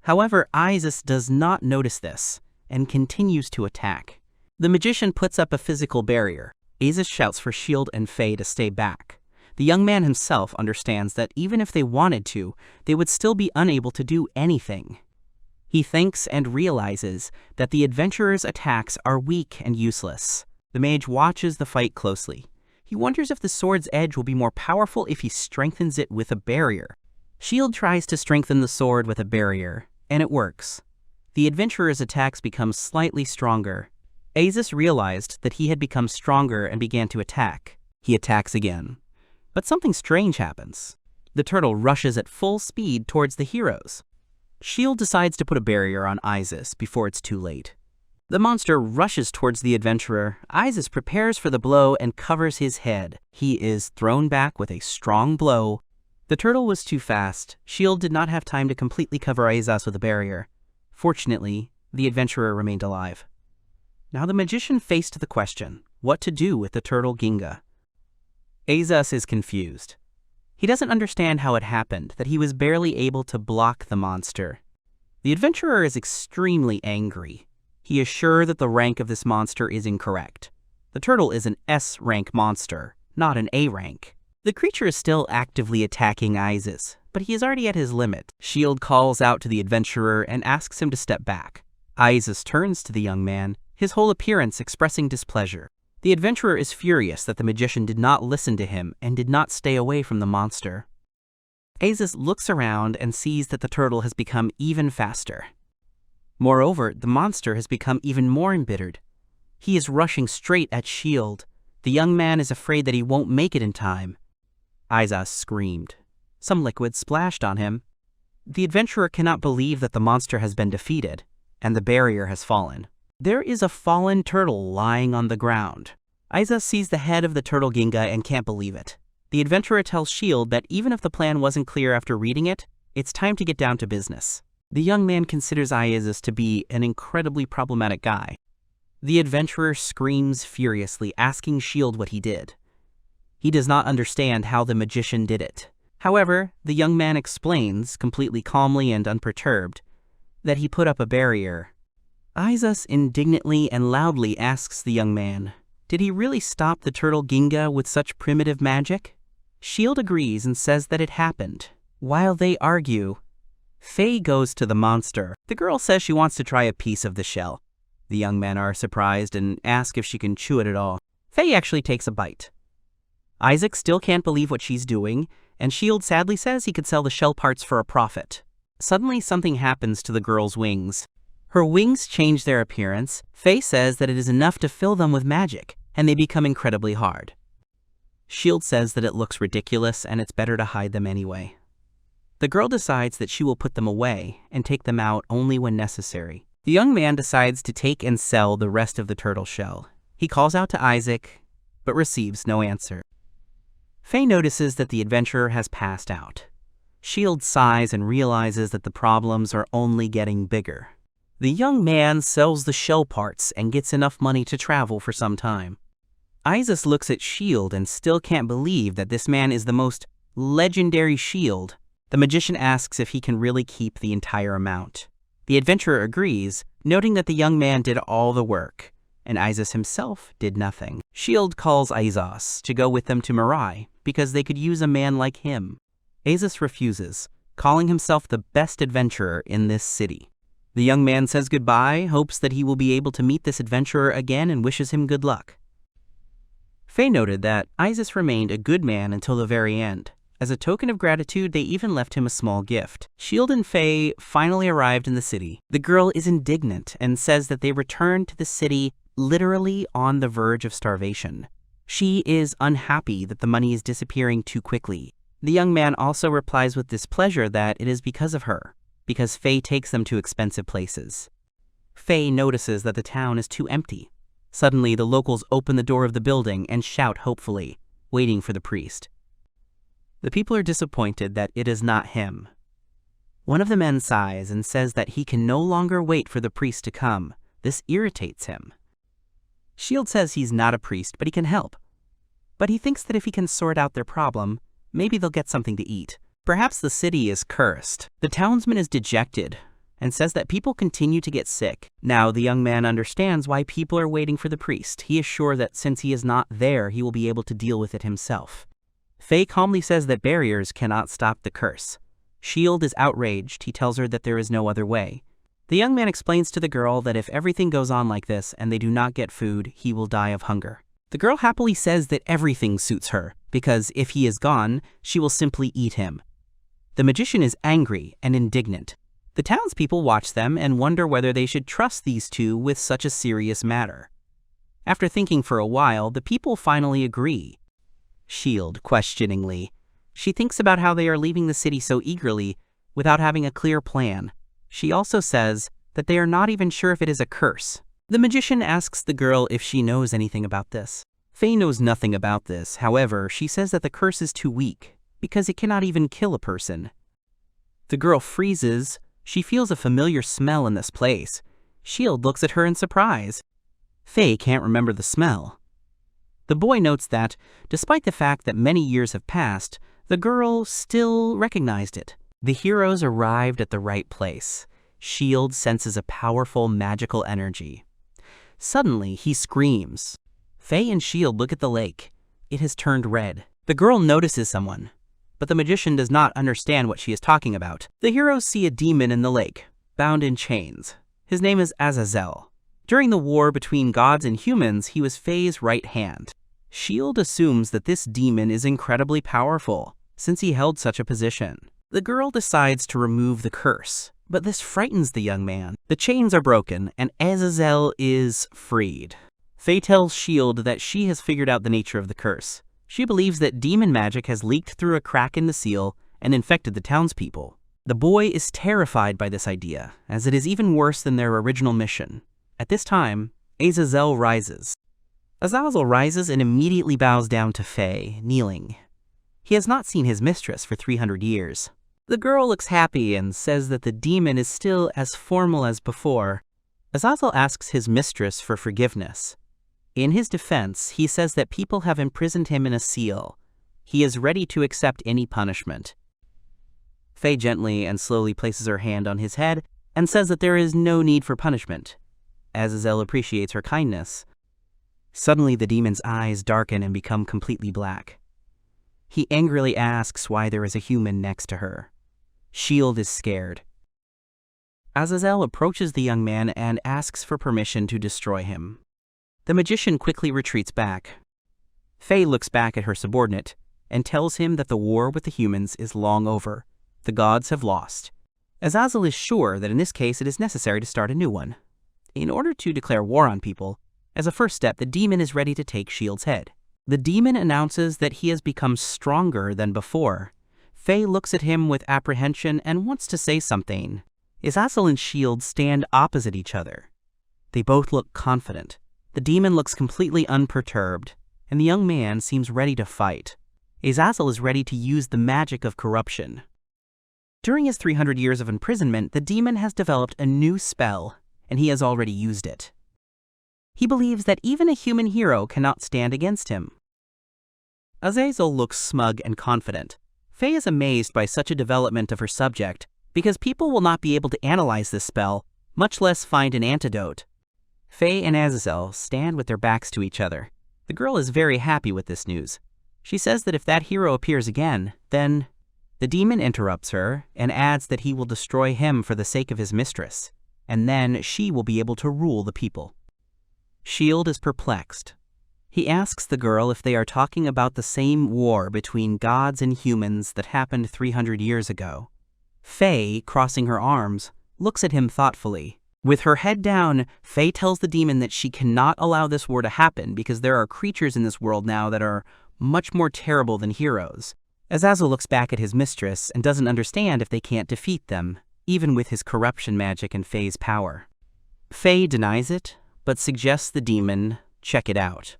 However, Isis does not notice this and continues to attack. The magician puts up a physical barrier. Isis shouts for Shield and Faye to stay back. The young man himself understands that even if they wanted to, they would still be unable to do anything. He thinks and realizes that the adventurer's attacks are weak and useless. The mage watches the fight closely. He wonders if the sword's edge will be more powerful if he strengthens it with a barrier. Shield tries to strengthen the sword with a barrier, and it works. The adventurer's attacks become slightly stronger. Isis realized that he had become stronger and began to attack. He attacks again. But something strange happens. The turtle rushes at full speed towards the heroes. Shield decides to put a barrier on Isis before it's too late. The monster rushes towards the adventurer. Isis prepares for the blow and covers his head. He is thrown back with a strong blow. The turtle was too fast. Shield did not have time to completely cover Isis with a barrier. Fortunately, the adventurer remained alive. Now the magician faced the question, what to do with the turtle Ginga. Isis is confused. He doesn't understand how it happened, that he was barely able to block the monster. The adventurer is extremely angry. He is sure that the rank of this monster is incorrect. The turtle is an S-rank monster, not an A-rank. The creature is still actively attacking Isis, but he is already at his limit. Shield calls out to the adventurer and asks him to step back. Isis turns to the young man, his whole appearance expressing displeasure. The adventurer is furious that the magician did not listen to him and did not stay away from the monster. Isis looks around and sees that the turtle has become even faster. Moreover, the monster has become even more embittered. He is rushing straight at Shield. The young man is afraid that he won't make it in time. Isis screamed. Some liquid splashed on him. The adventurer cannot believe that the monster has been defeated, and the barrier has fallen. There is a fallen turtle lying on the ground. Isis sees the head of the turtle Ginga and can't believe it. The adventurer tells Shield that even if the plan wasn't clear after reading it, it's time to get down to business. The young man considers Isis to be an incredibly problematic guy. The adventurer screams furiously, asking Shield what he did. He does not understand how the magician did it. However, the young man explains, completely calmly and unperturbed, that he put up a barrier. Isis indignantly and loudly asks the young man, did he really stop the turtle Ginga with such primitive magic? Shield agrees and says that it happened. While they argue, Faye goes to the monster. The girl says she wants to try a piece of the shell. The young men are surprised and ask if she can chew it at all. Faye actually takes a bite. Isaac still can't believe what she's doing, and Shield sadly says he could sell the shell parts for a profit. Suddenly something happens to the girl's wings. Her wings change their appearance. Faye says that it is enough to fill them with magic, and they become incredibly hard. Shield says that it looks ridiculous and it's better to hide them anyway. The girl decides that she will put them away and take them out only when necessary. The young man decides to take and sell the rest of the turtle shell. He calls out to Isaac, but receives no answer. Faye notices that the adventurer has passed out. Shield sighs and realizes that the problems are only getting bigger. The young man sells the shell parts and gets enough money to travel for some time. Isis looks at Shield and still can't believe that this man is the most legendary Shield. The magician asks if he can really keep the entire amount. The adventurer agrees, noting that the young man did all the work, and Isis himself did nothing. Shield calls Isis to go with them to Mirai because they could use a man like him. Isis refuses, calling himself the best adventurer in this city. The young man says goodbye, hopes that he will be able to meet this adventurer again, and wishes him good luck. Faye noted that Isis remained a good man until the very end. As a token of gratitude, they even left him a small gift. Shield and Faye finally arrived in the city. The girl is indignant and says that they returned to the city literally on the verge of starvation. She is unhappy that the money is disappearing too quickly. The young man also replies with displeasure that it is because of her, because Faye takes them to expensive places. Faye notices that the town is too empty. Suddenly, the locals open the door of the building and shout hopefully, waiting for the priest. The people are disappointed that it is not him. One of the men sighs and says that he can no longer wait for the priest to come. This irritates him. Shield says he's not a priest, but he can help. But he thinks that if he can sort out their problem, maybe they'll get something to eat. Perhaps the city is cursed. The townsman is dejected and says that people continue to get sick. Now the young man understands why people are waiting for the priest. He is sure that since he is not there, he will be able to deal with it himself. Faye calmly says that barriers cannot stop the curse. Shield is outraged. He tells her that there is no other way. The young man explains to the girl that if everything goes on like this and they do not get food, he will die of hunger. The girl happily says that everything suits her, because if he is gone, she will simply eat him. The magician is angry and indignant. The townspeople watch them and wonder whether they should trust these two with such a serious matter. After thinking for a while, the people finally agree. Shield, questioningly. She thinks about how they are leaving the city so eagerly without having a clear plan. She also says that they are not even sure if it is a curse. The magician asks the girl if she knows anything about this. Faye knows nothing about this. However, she says that the curse is too weak, because it cannot even kill a person. The girl freezes. She feels a familiar smell in this place. Shield looks at her in surprise. Faye can't remember the smell. The boy notes that, despite the fact that many years have passed, the girl still recognized it. The heroes arrived at the right place. Shield senses a powerful magical energy. Suddenly, he screams. Faye and Shield look at the lake. It has turned red. The girl notices someone, but the magician does not understand what she is talking about. The heroes see a demon in the lake, bound in chains. His name is Azazel. During the war between gods and humans, he was Faye's right hand. Shield assumes that this demon is incredibly powerful, since he held such a position. The girl decides to remove the curse, but this frightens the young man. The chains are broken, and Azazel is freed. Faye tells Shield that she has figured out the nature of the curse. She believes that demon magic has leaked through a crack in the seal and infected the townspeople. The boy is terrified by this idea, as it is even worse than their original mission. At this time, Azazel rises. Azazel rises and immediately bows down to Faye, kneeling. He has not seen his mistress for 300 years. The girl looks happy and says that the demon is still as formal as before. Azazel asks his mistress for forgiveness. In his defense, he says that people have imprisoned him in a seal. He is ready to accept any punishment. Faye gently and slowly places her hand on his head and says that there is no need for punishment. Azazel appreciates her kindness. Suddenly, the demon's eyes darken and become completely black. He angrily asks why there is a human next to her. Shield is scared. Azazel approaches the young man and asks for permission to destroy him. The magician quickly retreats back. Faye looks back at her subordinate and tells him that the war with the humans is long over. The gods have lost. Azazel is sure that in this case it is necessary to start a new one. In order to declare war on people, as a first step, the demon is ready to take Shield's head. The demon announces that he has become stronger than before. Faye looks at him with apprehension and wants to say something. Azazel and Shield stand opposite each other. They both look confident. The demon looks completely unperturbed, and the young man seems ready to fight. Azazel is ready to use the magic of corruption. During his 300 years of imprisonment, the demon has developed a new spell, and he has already used it. He believes that even a human hero cannot stand against him. Azazel looks smug and confident. Faye is amazed by such a development of her subject, because people will not be able to analyze this spell, much less find an antidote. Faye and Azazel stand with their backs to each other. The girl is very happy with this news. She says that if that hero appears again, then... The demon interrupts her and adds that he will destroy him for the sake of his mistress, and then she will be able to rule the people. Shield is perplexed. He asks the girl if they are talking about the same war between gods and humans that happened 300 years ago. Faye, crossing her arms, looks at him thoughtfully. With her head down, Faye tells the demon that she cannot allow this war to happen because there are creatures in this world now that are much more terrible than heroes. Azazel looks back at his mistress and doesn't understand if they can't defeat them, even with his corruption magic and Faye's power. Faye denies it, but suggests the demon check it out.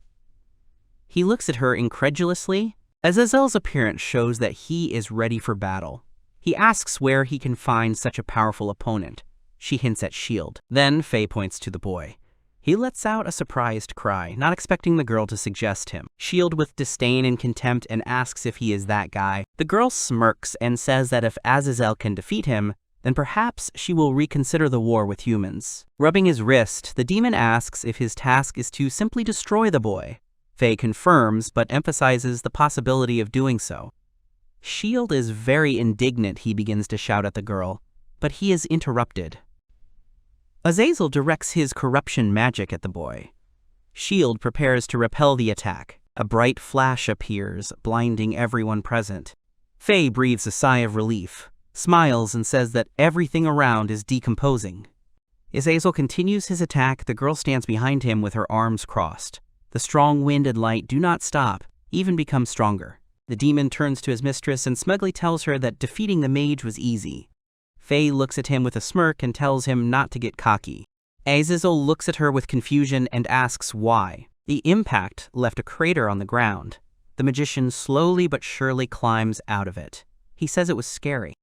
He looks at her incredulously. Azazel's appearance shows that he is ready for battle. He asks where he can find such a powerful opponent. She hints at Shield. Then Faye points to the boy. He lets out a surprised cry, not expecting the girl to suggest him. Shield with disdain and contempt and asks if he is that guy. The girl smirks and says that if Azazel can defeat him, then perhaps she will reconsider the war with humans. Rubbing his wrist, the demon asks if his task is to simply destroy the boy. Faye confirms, but emphasizes the possibility of doing so. Shield is very indignant. He begins to shout at the girl, but he is interrupted. Azazel directs his corruption magic at the boy. Shield prepares to repel the attack. A bright flash appears, blinding everyone present. Faye breathes a sigh of relief, smiles and says that everything around is decomposing. As Azazel continues his attack, the girl stands behind him with her arms crossed. The strong wind and light do not stop, even become stronger. The demon turns to his mistress and smugly tells her that defeating the mage was easy. Faye looks at him with a smirk and tells him not to get cocky. Azazel looks at her with confusion and asks why. The impact left a crater on the ground. The magician slowly but surely climbs out of it. He says it was scary.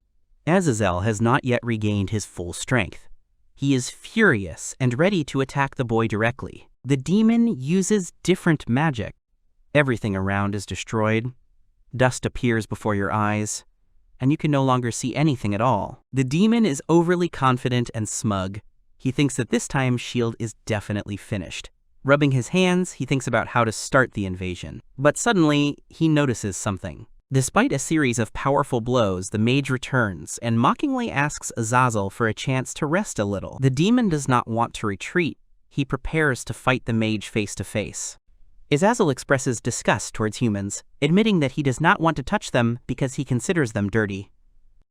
Azazel has not yet regained his full strength. He is furious and ready to attack the boy directly. The demon uses different magic. Everything around is destroyed. Dust appears before your eyes, and you can no longer see anything at all. The demon is overly confident and smug. He thinks that this time Shield is definitely finished. Rubbing his hands, he thinks about how to start the invasion. But suddenly, he notices something. Despite a series of powerful blows, the mage returns and mockingly asks Azazel for a chance to rest a little. The demon does not want to retreat. He prepares to fight the mage face to face. Azazel expresses disgust towards humans, admitting that he does not want to touch them because he considers them dirty.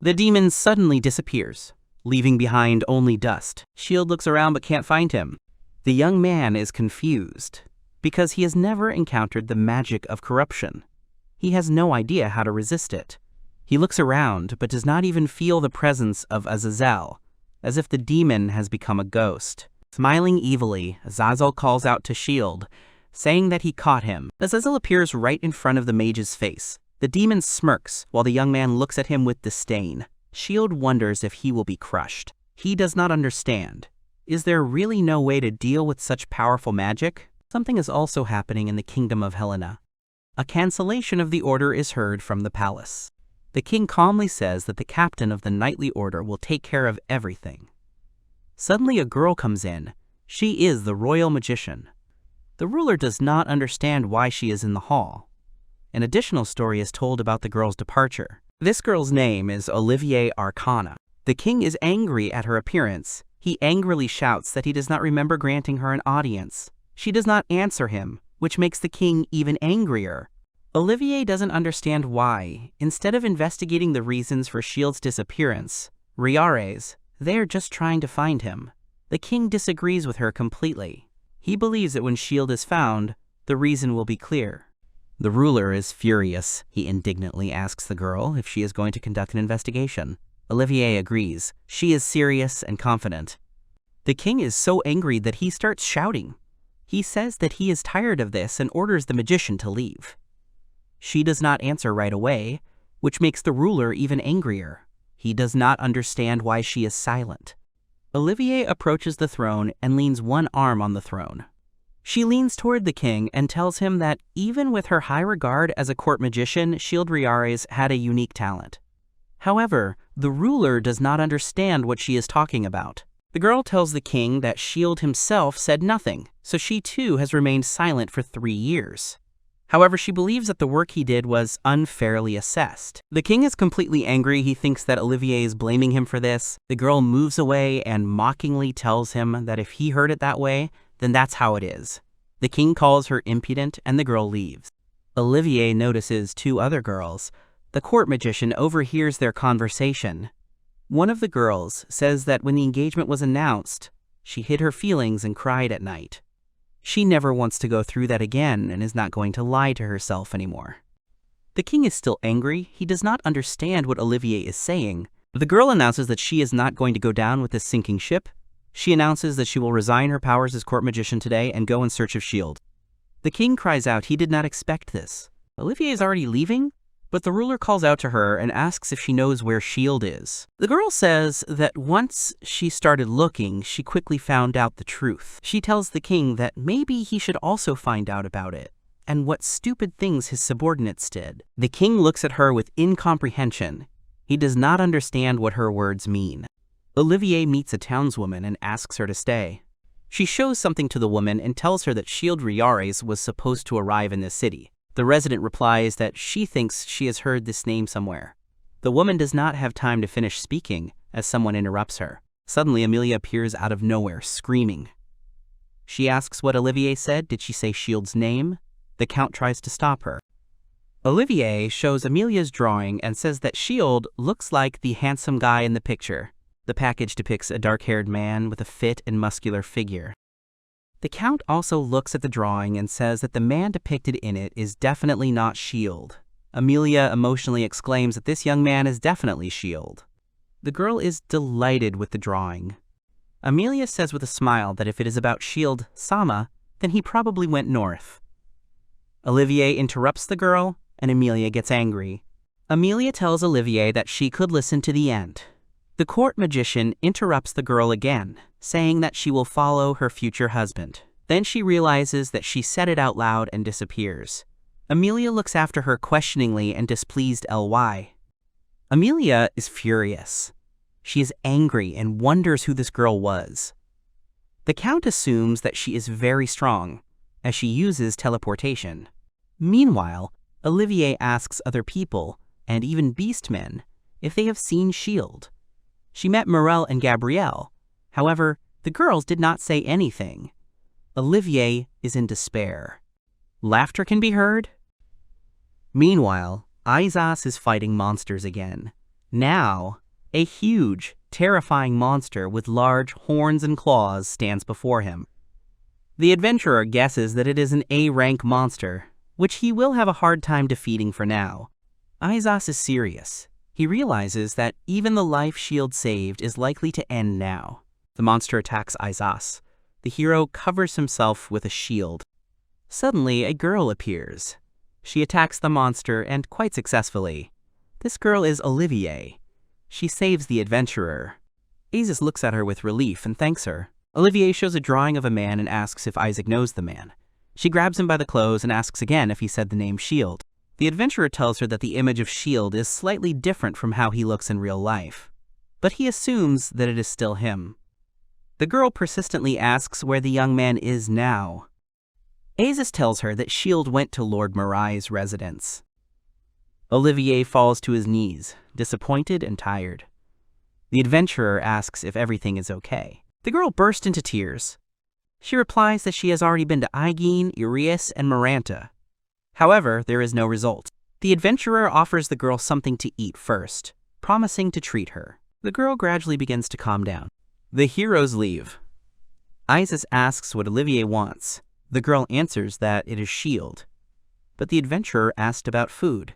The demon suddenly disappears, leaving behind only dust. Shield looks around but can't find him. The young man is confused because he has never encountered the magic of corruption. He has no idea how to resist it. He looks around but does not even feel the presence of Azazel, as if the demon has become a ghost. Smiling evilly, Azazel calls out to Shield, saying that he caught him. Azazel appears right in front of the mage's face. The demon smirks while the young man looks at him with disdain. Shield wonders if he will be crushed. He does not understand. Is there really no way to deal with such powerful magic? Something is also happening in the kingdom of Helena. A cancellation of the order is heard from the palace. The king calmly says that the captain of the knightly order will take care of everything. Suddenly a girl comes in. She is the royal magician. The ruler does not understand why she is in the hall. An additional story is told about the girl's departure. This girl's name is Olivier Arcana. The king is angry at her appearance. He angrily shouts that he does not remember granting her an audience. She does not answer him, which makes the king even angrier. Olivier doesn't understand why. Instead of investigating the reasons for Shield's disappearance, Reyares, they are just trying to find him. The king disagrees with her completely. He believes that when Shield is found, the reason will be clear. The ruler is furious. He indignantly asks the girl if she is going to conduct an investigation. Olivier agrees. She is serious and confident. The king is so angry that he starts shouting. He says that he is tired of this and orders the magician to leave. She does not answer right away, which makes the ruler even angrier. He does not understand why she is silent. Olivier approaches the throne and leans one arm on the throne. She leans toward the king and tells him that even with her high regard as a court magician, Shield Reyares had a unique talent. However, the ruler does not understand what she is talking about. The girl tells the king that Shield himself said nothing, so she too has remained silent for 3 years. However, she believes that the work he did was unfairly assessed. The king is completely angry. He thinks that Olivier is blaming him for this. The girl moves away and mockingly tells him that if he heard it that way, then that's how it is. The king calls her impudent and the girl leaves. Olivier notices 2 other girls. The court magician overhears their conversation. One of the girls says that when the engagement was announced, she hid her feelings and cried at night. She never wants to go through that again and is not going to lie to herself anymore. The king is still angry. He does not understand what Olivier is saying. The girl announces that she is not going to go down with this sinking ship. She announces that she will resign her powers as court magician today and go in search of Shield. The king cries out he did not expect this. Olivier is already leaving? but the ruler calls out to her and asks if she knows where Shield is. The girl says that once she started looking, she quickly found out the truth. She tells the king that maybe he should also find out about it, and what stupid things his subordinates did. The king looks at her with incomprehension. He does not understand what her words mean. Olivier meets a townswoman and asks her to stay. She shows something to the woman and tells her that Shield Reyares was supposed to arrive in the city. The resident replies that she thinks she has heard this name somewhere. The woman does not have time to finish speaking as someone interrupts her. Suddenly, Amelia appears out of nowhere, screaming. She asks what Olivier said. Did she say Shield's name? The count tries to stop her. Olivier shows Amelia's drawing and says that Shield looks like the handsome guy in the picture. The package depicts a dark-haired man with a fit and muscular figure. The count also looks at the drawing and says that the man depicted in it is definitely not Shield. Amelia emotionally exclaims that this young man is definitely Shield. The girl is delighted with the drawing. Amelia says with a smile that if it is about Shield Sama, then he probably went north. Olivier interrupts the girl, and Amelia gets angry. Amelia tells Olivier that she could listen to the end. The court magician interrupts the girl again, saying that she will follow her future husband. Then she realizes that she said it out loud and disappears. Amelia looks after her questioningly and displeased Ly. Amelia is furious. She is angry and wonders who this girl was. The count assumes that she is very strong, as she uses teleportation. Meanwhile, Olivier asks other people, and even beastmen, if they have seen Shield. She met Morel and Gabrielle. However, the girls did not say anything. Olivier is in despair. Laughter can be heard. Meanwhile, Isas is fighting monsters again. Now, a huge, terrifying monster with large horns and claws stands before him. The adventurer guesses that it is an A-rank monster, which he will have a hard time defeating for now. Isas is serious. He realizes that even the life Shield saved is likely to end now. The monster attacks Isas. The hero covers himself with a shield. Suddenly, a girl appears. She attacks the monster, and quite successfully. This girl is Olivier. She saves the adventurer. Isaac looks at her with relief and thanks her. Olivier shows a drawing of a man and asks if Isaac knows the man. She grabs him by the clothes and asks again if he said the name Shield. The adventurer tells her that the image of Shield is slightly different from how he looks in real life, but he assumes that it is still him. The girl persistently asks where the young man is now. Aziz tells her that Shield went to Lord Marai's residence. Olivier falls to his knees, disappointed and tired. The adventurer asks if everything is okay. The girl bursts into tears. She replies that she has already been to Aigeen, Irias, and Maranta. However, there is no result. The adventurer offers the girl something to eat first, promising to treat her. The girl gradually begins to calm down. The heroes leave. Isis asks what Olivier wants. The girl answers that it is Shield. But the adventurer asked about food.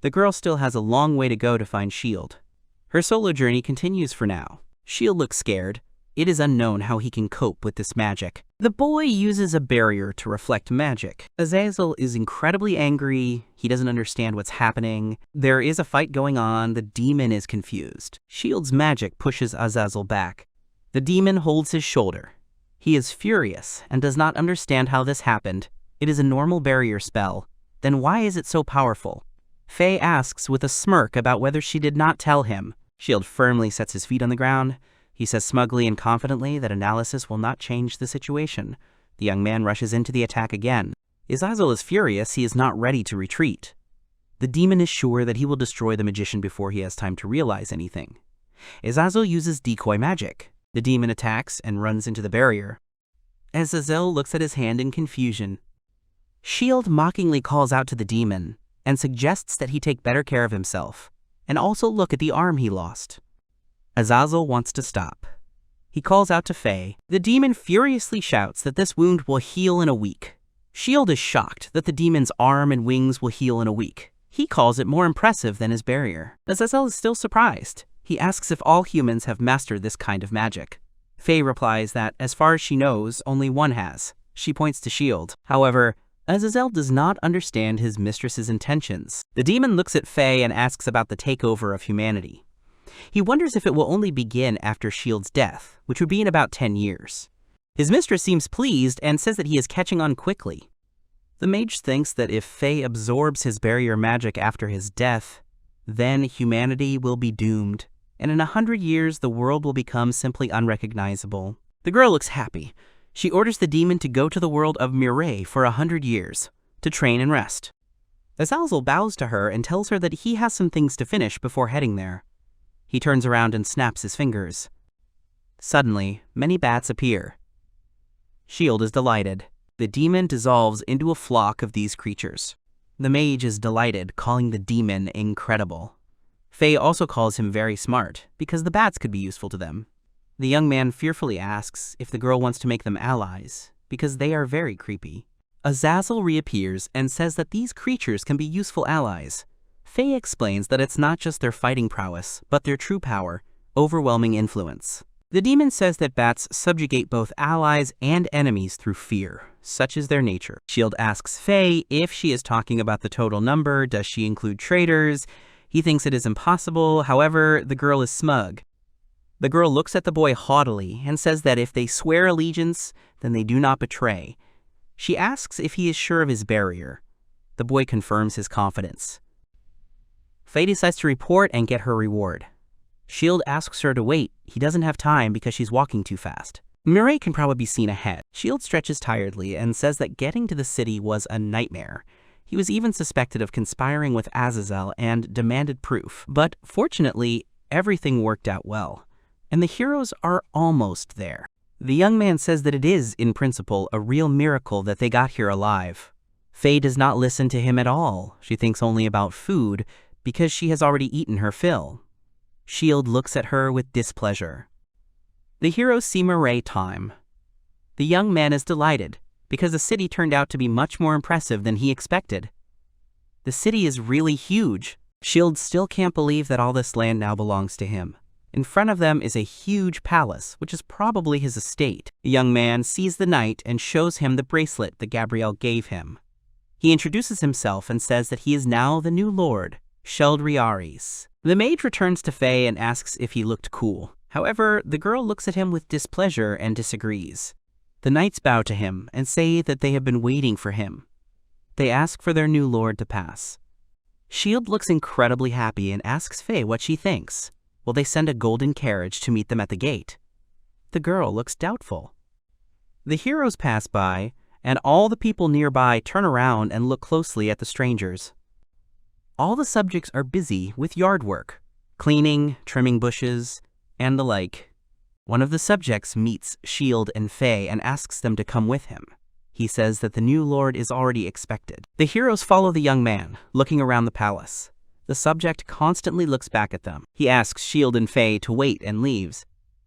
The girl still has a long way to go to find Shield. Her solo journey continues for now. Shield looks scared. It is unknown how he can cope with this magic. The boy uses a barrier to reflect magic. Azazel is incredibly angry. He doesn't understand what's happening. There is a fight going on. The demon is confused. Shield's magic pushes Azazel back. The demon holds his shoulder. He is furious and does not understand how this happened. It is a normal barrier spell. Then why is it so powerful? Faye asks with a smirk about whether she did not tell him. Shield firmly sets his feet on the ground. He says smugly and confidently that analysis will not change the situation. The young man rushes into the attack again. Azazel is furious. He is not ready to retreat. The demon is sure that he will destroy the magician before he has time to realize anything. Azazel uses decoy magic. The demon attacks and runs into the barrier. Azazel looks at his hand in confusion. Shield mockingly calls out to the demon and suggests that he take better care of himself and also look at the arm he lost. Azazel wants to stop. He calls out to Faye. The demon furiously shouts that this wound will heal in a week. Shield is shocked that the demon's arm and wings will heal in a week. He calls it more impressive than his barrier. Azazel is still surprised. He asks if all humans have mastered this kind of magic. Faye replies that, as far as she knows, only one has. She points to Shield. However, Azazel does not understand his mistress's intentions. The demon looks at Faye and asks about the takeover of humanity. He wonders if it will only begin after Shield's death, which would be in about 10 years. His mistress seems pleased and says that he is catching on quickly. The mage thinks that if Faye absorbs his barrier magic after his death, then humanity will be doomed, and in 100 years the world will become simply unrecognizable. The girl looks happy. She orders the demon to go to the world of Mireille for 100 years, to train and rest. Azazel bows to her and tells her that he has some things to finish before heading there. He turns around and snaps his fingers. Suddenly, many bats appear. Shield is delighted. The demon dissolves into a flock of these creatures. The mage is delighted, calling the demon incredible. Faye also calls him very smart, because the bats could be useful to them. The young man fearfully asks if the girl wants to make them allies, because they are very creepy. Azazel reappears and says that these creatures can be useful allies. Faye explains that it's not just their fighting prowess, but their true power, overwhelming influence. The demon says that bats subjugate both allies and enemies through fear. Such is their nature. Shield asks Faye if she is talking about the total number. Does she include traitors? He thinks it is impossible. However, the girl is smug. The girl looks at the boy haughtily and says that if they swear allegiance, then they do not betray. She asks if he is sure of his barrier. The boy confirms his confidence. Faye decides to report and get her reward. Shield asks her to wait. He doesn't have time because she's walking too fast. Mireille can probably be seen ahead. Shield stretches tiredly and says that getting to the city was a nightmare. He was even suspected of conspiring with Azazel and demanded proof. But fortunately, everything worked out well, and the heroes are almost there. The young man says that it is, in principle, a real miracle that they got here alive. Faye does not listen to him at all. She thinks only about food because she has already eaten her fill. Shield looks at her with displeasure. The heroes see Mireille time. The young man is delighted because the city turned out to be much more impressive than he expected. The city is really huge. Shield still can't believe that all this land now belongs to him. In front of them is a huge palace, which is probably his estate. The young man sees the knight and shows him the bracelet that Gabrielle gave him. He introduces himself and says that he is now the new lord, Reyares. The mage returns to Faye and asks if he looked cool. However, the girl looks at him with displeasure and disagrees. The knights bow to him and say that they have been waiting for him. They ask for their new lord to pass. Shield looks incredibly happy and asks Faye what she thinks. Will they send a golden carriage to meet them at the gate? The girl looks doubtful. The heroes pass by, and all the people nearby turn around and look closely at the strangers. All the subjects are busy with yard work, cleaning, trimming bushes, and the like. One of the subjects meets Shield and Faye and asks them to come with him. He says that the new lord is already expected. The heroes follow the young man, looking around the palace. The subject constantly looks back at them. He asks Shield and Faye to wait and leaves.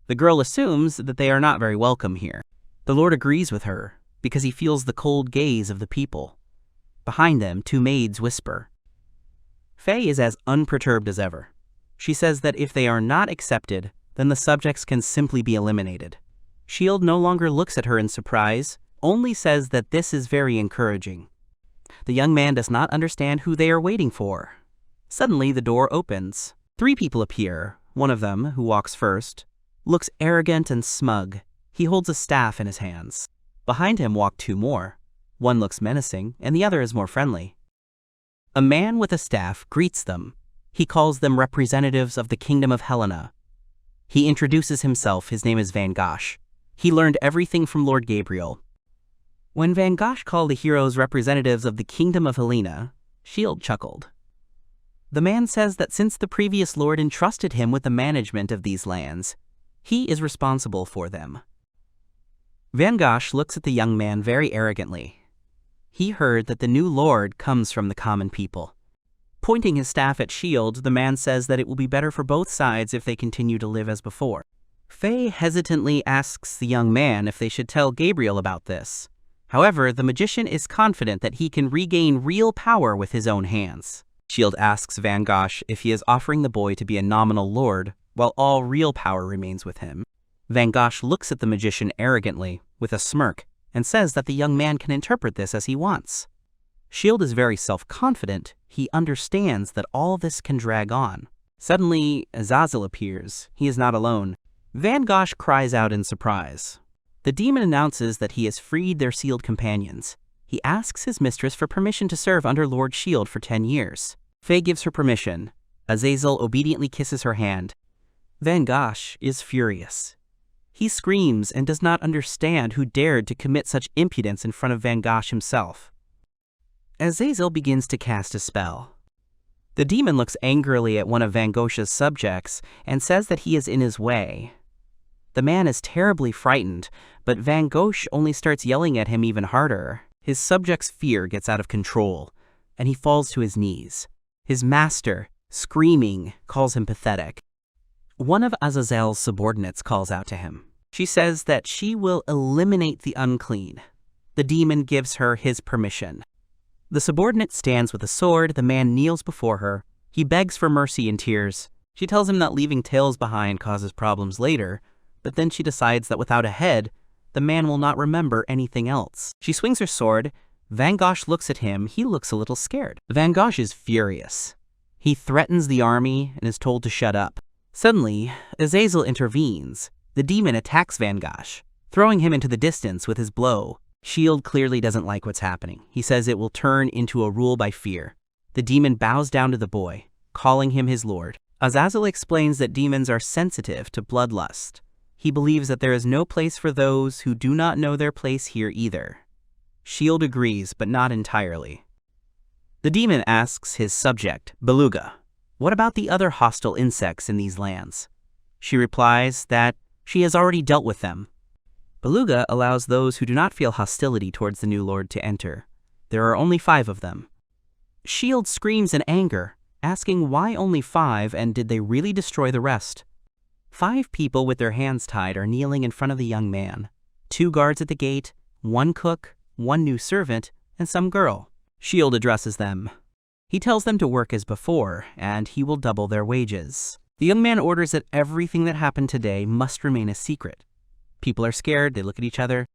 The girl assumes that they are not very welcome here. The lord agrees with her because he feels the cold gaze of the people. Behind them, two maids whisper. Faye is as unperturbed as ever. She says that if they are not accepted, then the subjects can simply be eliminated. Shield no longer looks at her in surprise, only says that this is very encouraging. The young man does not understand who they are waiting for. Suddenly, the door opens. 3 people appear. One of them, who walks first, looks arrogant and smug. He holds a staff in his hands. Behind him walk 2 more. One looks menacing, and the other is more friendly. A man with a staff greets them. He calls them representatives of the kingdom of Helena. He introduces himself. His name is Van Gogh. He learned everything from Lord Gabriel. When Van Gogh called the heroes representatives of the kingdom of Helena, Shield chuckled. The man says that since the previous lord entrusted him with the management of these lands, he is responsible for them. Van Gogh looks at the young man very arrogantly. He heard that the new lord comes from the common people. Pointing his staff at Shield, the man says that it will be better for both sides if they continue to live as before. Faye hesitantly asks the young man if they should tell Gabriel about this. However, the magician is confident that he can regain real power with his own hands. Shield asks Van Gogh if he is offering the boy to be a nominal lord, while all real power remains with him. Van Gogh looks at the magician arrogantly, with a smirk, and says that the young man can interpret this as he wants. Shield is very self-confident. He understands that all this can drag on. Suddenly, Azazel appears. He is not alone. Van Gogh cries out in surprise. The demon announces that he has freed their sealed companions. He asks his mistress for permission to serve under Lord Shield for 10 years. Faye gives her permission. Azazel obediently kisses her hand. Van Gogh is furious. He screams and does not understand who dared to commit such impudence in front of Van Gogh himself. Azazel begins to cast a spell. The demon looks angrily at one of Van Gogh's subjects and says that he is in his way. The man is terribly frightened, but Van Gogh only starts yelling at him even harder. His subject's fear gets out of control, and he falls to his knees. His master, screaming, calls him pathetic. One of Azazel's subordinates calls out to him. She says that she will eliminate the unclean. The demon gives her his permission. The subordinate stands with a sword. The man kneels before her. He begs for mercy in tears. She tells him that leaving tails behind causes problems later, but then she decides that without a head, the man will not remember anything else. She swings her sword. Van Gogh looks at him. He looks a little scared. Van Gogh is furious. He threatens the army and is told to shut up. Suddenly, Azazel intervenes. The demon attacks Van Gogh, throwing him into the distance with his blow. Shield clearly doesn't like what's happening. He says it will turn into a rule by fear. The demon bows down to the boy, calling him his lord. Azazel explains that demons are sensitive to bloodlust. He believes that there is no place for those who do not know their place here either. Shield agrees, but not entirely. The demon asks his subject, Beluga, what about the other hostile insects in these lands? She replies that she has already dealt with them. Beluga allows those who do not feel hostility towards the new lord to enter. There are only 5 of them. Shield screams in anger, asking why only 5 and did they really destroy the rest? 5 people with their hands tied are kneeling in front of the young man. 2 guards at the gate, 1 cook, 1 new servant, and some girl. Shield addresses them. He tells them to work as before, and he will double their wages. The young man orders that everything that happened today must remain a secret. People are scared, they look at each other.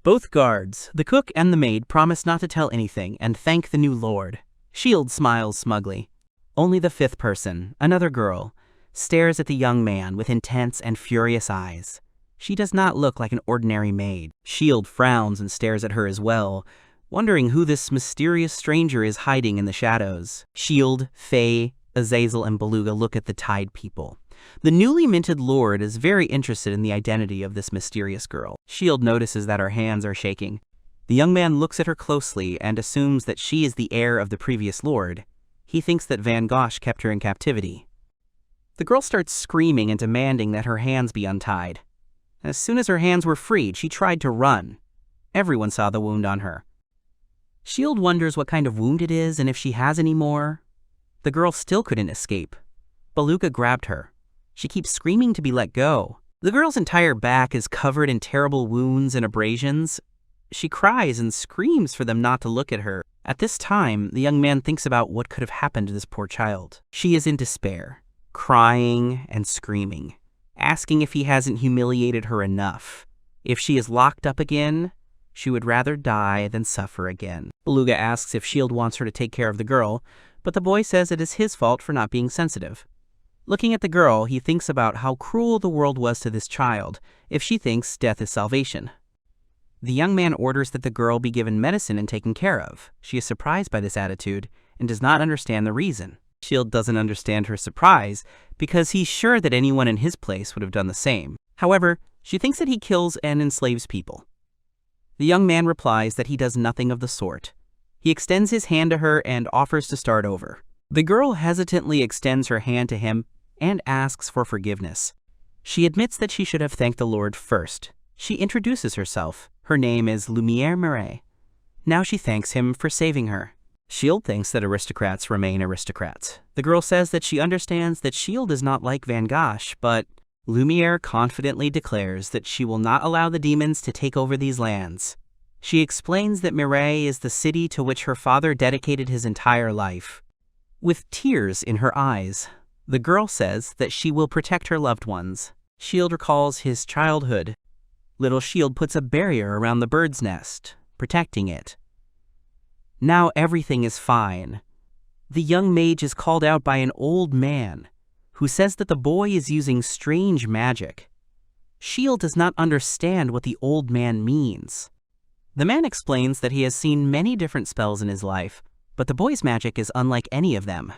Both guards, the cook and the maid, promise not to tell anything and thank the new lord. Shield smiles smugly. Only the 5th person, another girl, stares at the young man with intense and furious eyes. She does not look like an ordinary maid. Shield frowns and stares at her as well, wondering who this mysterious stranger is hiding in the shadows. Shield, Faye, Azazel, and Beluga look at the tied people. The newly minted lord is very interested in the identity of this mysterious girl. Shield notices that her hands are shaking. The young man looks at her closely and assumes that she is the heir of the previous lord. He thinks that Van Gogh kept her in captivity. The girl starts screaming and demanding that her hands be untied. As soon as her hands were freed, she tried to run. Everyone saw the wound on her. Shield wonders what kind of wound it is and if she has any more. The girl still couldn't escape. Beluga grabbed her. She keeps screaming to be let go. The girl's entire back is covered in terrible wounds and abrasions. She cries and screams for them not to look at her. At this time, the young man thinks about what could have happened to this poor child. She is in despair, crying and screaming, asking if he hasn't humiliated her enough. If she is locked up again, she would rather die than suffer again. Beluga asks if Shield wants her to take care of the girl, but the boy says it is his fault for not being sensitive. Looking at the girl, he thinks about how cruel the world was to this child, if she thinks death is salvation. The young man orders that the girl be given medicine and taken care of. She is surprised by this attitude and does not understand the reason. Shield doesn't understand her surprise because he's sure that anyone in his place would have done the same. However, she thinks that he kills and enslaves people. The young man replies that he does nothing of the sort. He extends his hand to her and offers to start over. The girl hesitantly extends her hand to him and asks for forgiveness. She admits that she should have thanked the Lord first. She introduces herself. Her name is Lumiere Marais. Now she thanks him for saving her. Shield thinks that aristocrats remain aristocrats. The girl says that she understands that Shield is not like Van Gogh, but Lumiere confidently declares that she will not allow the demons to take over these lands. She explains that Marais is the city to which her father dedicated his entire life. With tears in her eyes, the girl says that she will protect her loved ones. Shield recalls his childhood. Little Shield puts a barrier around the bird's nest, protecting it. Now everything is fine. The young mage is called out by an old man, who says that the boy is using strange magic. Shield does not understand what the old man means. The man explains that he has seen many different spells in his life, but the boy's magic is unlike any of them.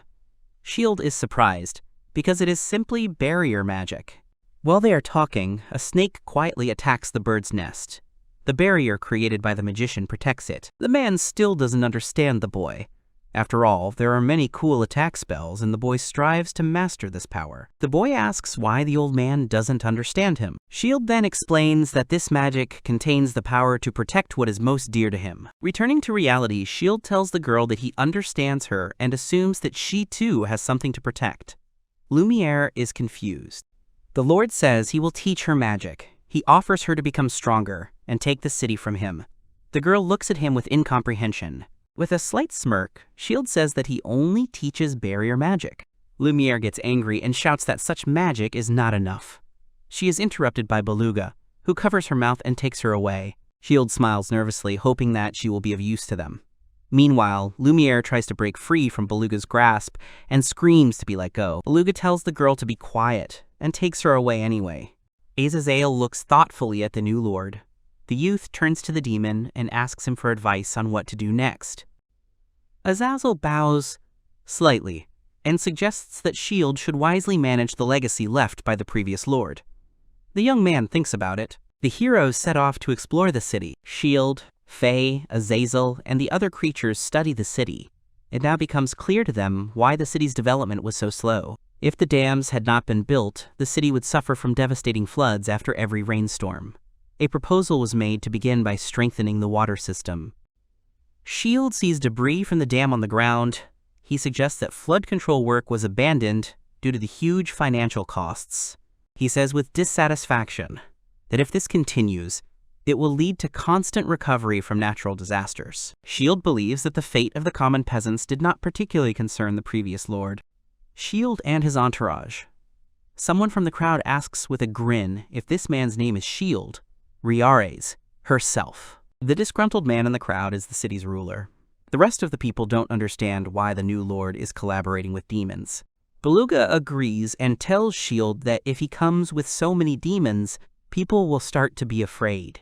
Shield is surprised, because it is simply barrier magic. While they are talking, a snake quietly attacks the bird's nest. The barrier created by the magician protects it. The man still doesn't understand the boy. After all, there are many cool attack spells, and the boy strives to master this power. The boy asks why the old man doesn't understand him. Shield then explains that this magic contains the power to protect what is most dear to him. Returning to reality, Shield tells the girl that he understands her and assumes that she too has something to protect. Lumiere is confused. The Lord says he will teach her magic. He offers her to become stronger and take the city from him. The girl looks at him with incomprehension. With a slight smirk, Shield says that he only teaches barrier magic. Lumiere gets angry and shouts that such magic is not enough. She is interrupted by Beluga, who covers her mouth and takes her away. Shield smiles nervously, hoping that she will be of use to them. Meanwhile, Lumiere tries to break free from Beluga's grasp and screams to be let go. Beluga tells the girl to be quiet and takes her away anyway. Azazel looks thoughtfully at the new lord. The youth turns to the demon and asks him for advice on what to do next. Azazel bows slightly and suggests that Shield should wisely manage the legacy left by the previous lord. The young man thinks about it. The heroes set off to explore the city. Shield, Faye, Azazel, and the other creatures study the city. It now becomes clear to them why the city's development was so slow. If the dams had not been built, the city would suffer from devastating floods after every rainstorm. A proposal was made to begin by strengthening the water system. Shield sees debris from the dam on the ground. He suggests that flood control work was abandoned due to the huge financial costs. He says with dissatisfaction that if this continues, it will lead to constant recovery from natural disasters. Shield believes that the fate of the common peasants did not particularly concern the previous lord. Shield and his entourage. Someone from the crowd asks with a grin if this man's name is Shield. Reyares, herself. The disgruntled man in the crowd is the city's ruler. The rest of the people don't understand why the new lord is collaborating with demons. Beluga agrees and tells Shield that if he comes with so many demons, people will start to be afraid.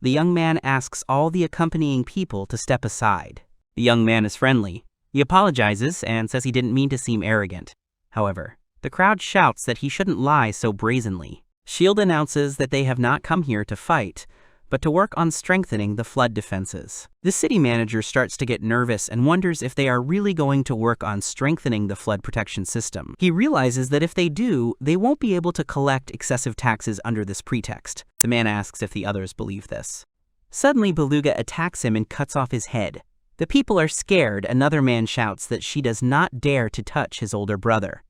The young man asks all the accompanying people to step aside. The young man is friendly. He apologizes and says he didn't mean to seem arrogant. However, the crowd shouts that he shouldn't lie so brazenly. Shield announces that they have not come here to fight, but to work on strengthening the flood defenses. The city manager starts to get nervous and wonders if they are really going to work on strengthening the flood protection system. He realizes that if they do, they won't be able to collect excessive taxes under this pretext. The man asks if the others believe this. Suddenly, Beluga attacks him and cuts off his head. The people are scared. Another man shouts that she does not dare to touch his older brother.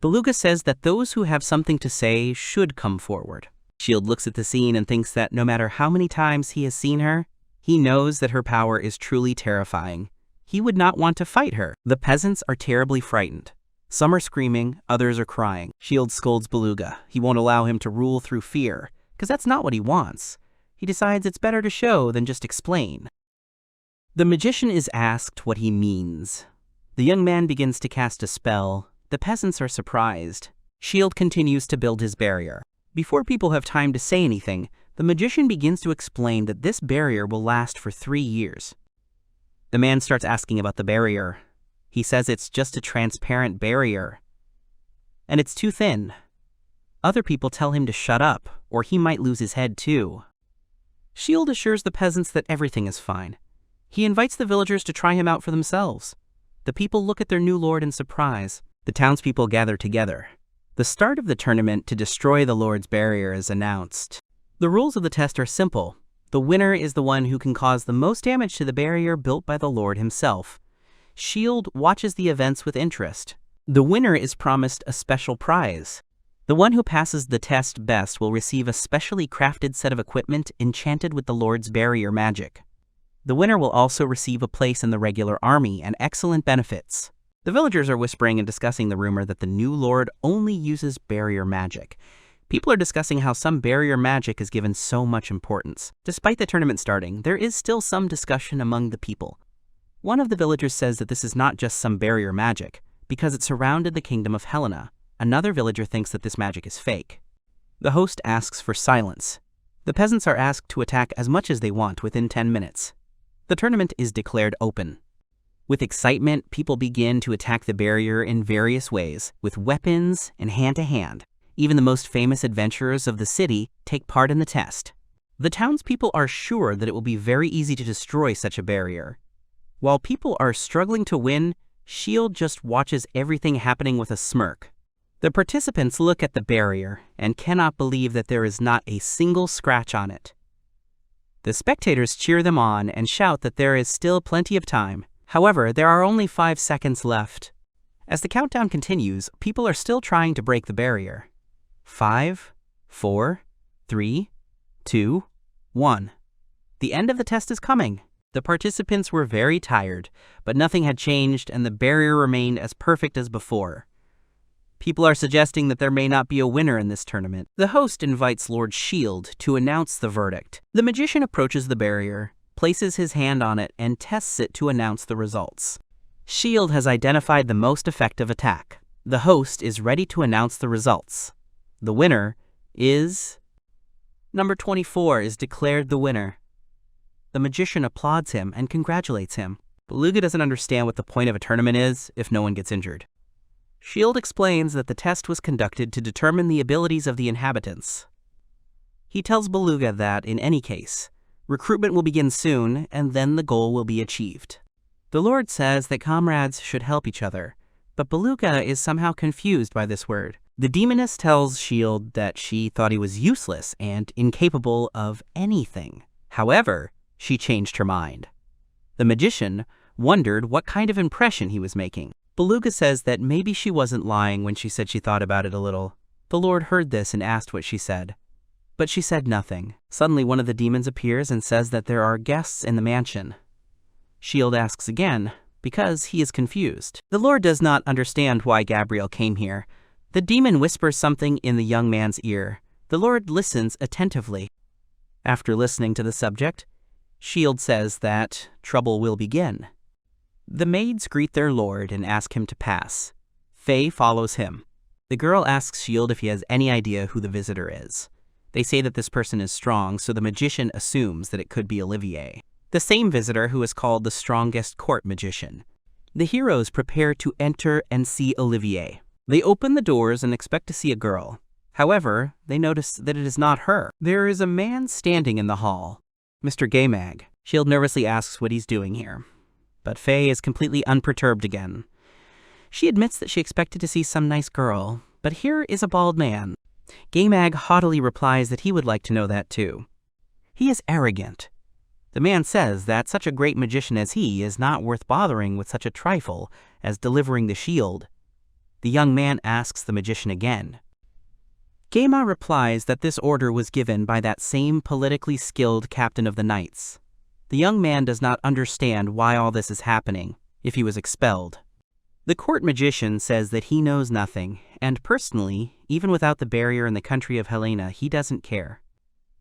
Beluga says that those who have something to say should come forward. Shield looks at the scene and thinks that no matter how many times he has seen her, he knows that her power is truly terrifying. He would not want to fight her. The peasants are terribly frightened. Some are screaming, others are crying. Shield scolds Beluga. He won't allow him to rule through fear, because that's not what he wants. He decides it's better to show than just explain. The magician is asked what he means. The young man begins to cast a spell. The peasants are surprised. Shield continues to build his barrier. Before people have time to say anything, the magician begins to explain that this barrier will last for 3 years. The man starts asking about the barrier. He says it's just a transparent barrier, and it's too thin. Other people tell him to shut up, or he might lose his head too. Shield assures the peasants that everything is fine. He invites the villagers to try him out for themselves. The people look at their new lord in surprise. The townspeople gather together. The start of the tournament to destroy the Lord's barrier is announced. The rules of the test are simple. The winner is the one who can cause the most damage to the barrier built by the Lord himself. Shield watches the events with interest. The winner is promised a special prize. The one who passes the test best will receive a specially crafted set of equipment enchanted with the Lord's barrier magic. The winner will also receive a place in the regular army and excellent benefits. The villagers are whispering and discussing the rumor that the new lord only uses barrier magic. People are discussing how some barrier magic is given so much importance. Despite the tournament starting, there is still some discussion among the people. One of the villagers says that this is not just some barrier magic, because it surrounded the kingdom of Helena. Another villager thinks that this magic is fake. The host asks for silence. The peasants are asked to attack as much as they want within 10 minutes. The tournament is declared open. With excitement, people begin to attack the barrier in various ways, with weapons and hand-to-hand. Even the most famous adventurers of the city take part in the test. The townspeople are sure that it will be very easy to destroy such a barrier. While people are struggling to win, Shield just watches everything happening with a smirk. The participants look at the barrier and cannot believe that there is not a single scratch on it. The spectators cheer them on and shout that there is still plenty of time. However, there are only 5 seconds left. As the countdown continues, people are still trying to break the barrier. 5, 4, 3, 2, 1. The end of the test is coming. The participants were very tired, but nothing had changed and the barrier remained as perfect as before. People are suggesting that there may not be a winner in this tournament. The host invites Lord Shield to announce the verdict. The magician approaches the barrier, places his hand on it, and tests it to announce the results. Shield has identified the most effective attack. The host is ready to announce the results. The winner is... Number 24 is declared the winner. The magician applauds him and congratulates him. Beluga doesn't understand what the point of a tournament is if no one gets injured. Shield explains that the test was conducted to determine the abilities of the inhabitants. He tells Beluga that, in any case, recruitment will begin soon and then the goal will be achieved. The Lord says that comrades should help each other, but Beluga is somehow confused by this word. The demoness tells Shield that she thought he was useless and incapable of anything. However, she changed her mind. The magician wondered what kind of impression he was making. Beluga says that maybe she wasn't lying when she said she thought about it a little. The Lord heard this and asked what she said. But she said nothing. Suddenly one of the demons appears and says that there are guests in the mansion. Shield asks again, because he is confused. The Lord does not understand why Gabriel came here. The demon whispers something in the young man's ear. The Lord listens attentively. After listening to the subject, Shield says that trouble will begin. The maids greet their lord and ask him to pass. Faye follows him. The girl asks Shield if he has any idea who the visitor is. They say that this person is strong, so the magician assumes that it could be Olivier, the same visitor who is called the strongest court magician. The heroes prepare to enter and see Olivier. They open the doors and expect to see a girl. However, they notice that it is not her. There is a man standing in the hall. Mr. Gaymag. Shield nervously asks what he's doing here. But Faye is completely unperturbed again. She admits that she expected to see some nice girl, but here is a bald man. Gaymag haughtily replies that he would like to know that too. He is arrogant. The man says that such a great magician as he is not worth bothering with such a trifle as delivering the shield. The young man asks the magician again. Gaima replies that this order was given by that same politically skilled captain of the knights. The young man does not understand why all this is happening, if he was expelled. The court magician says that he knows nothing, and personally, even without the barrier in the country of Helena, he doesn't care.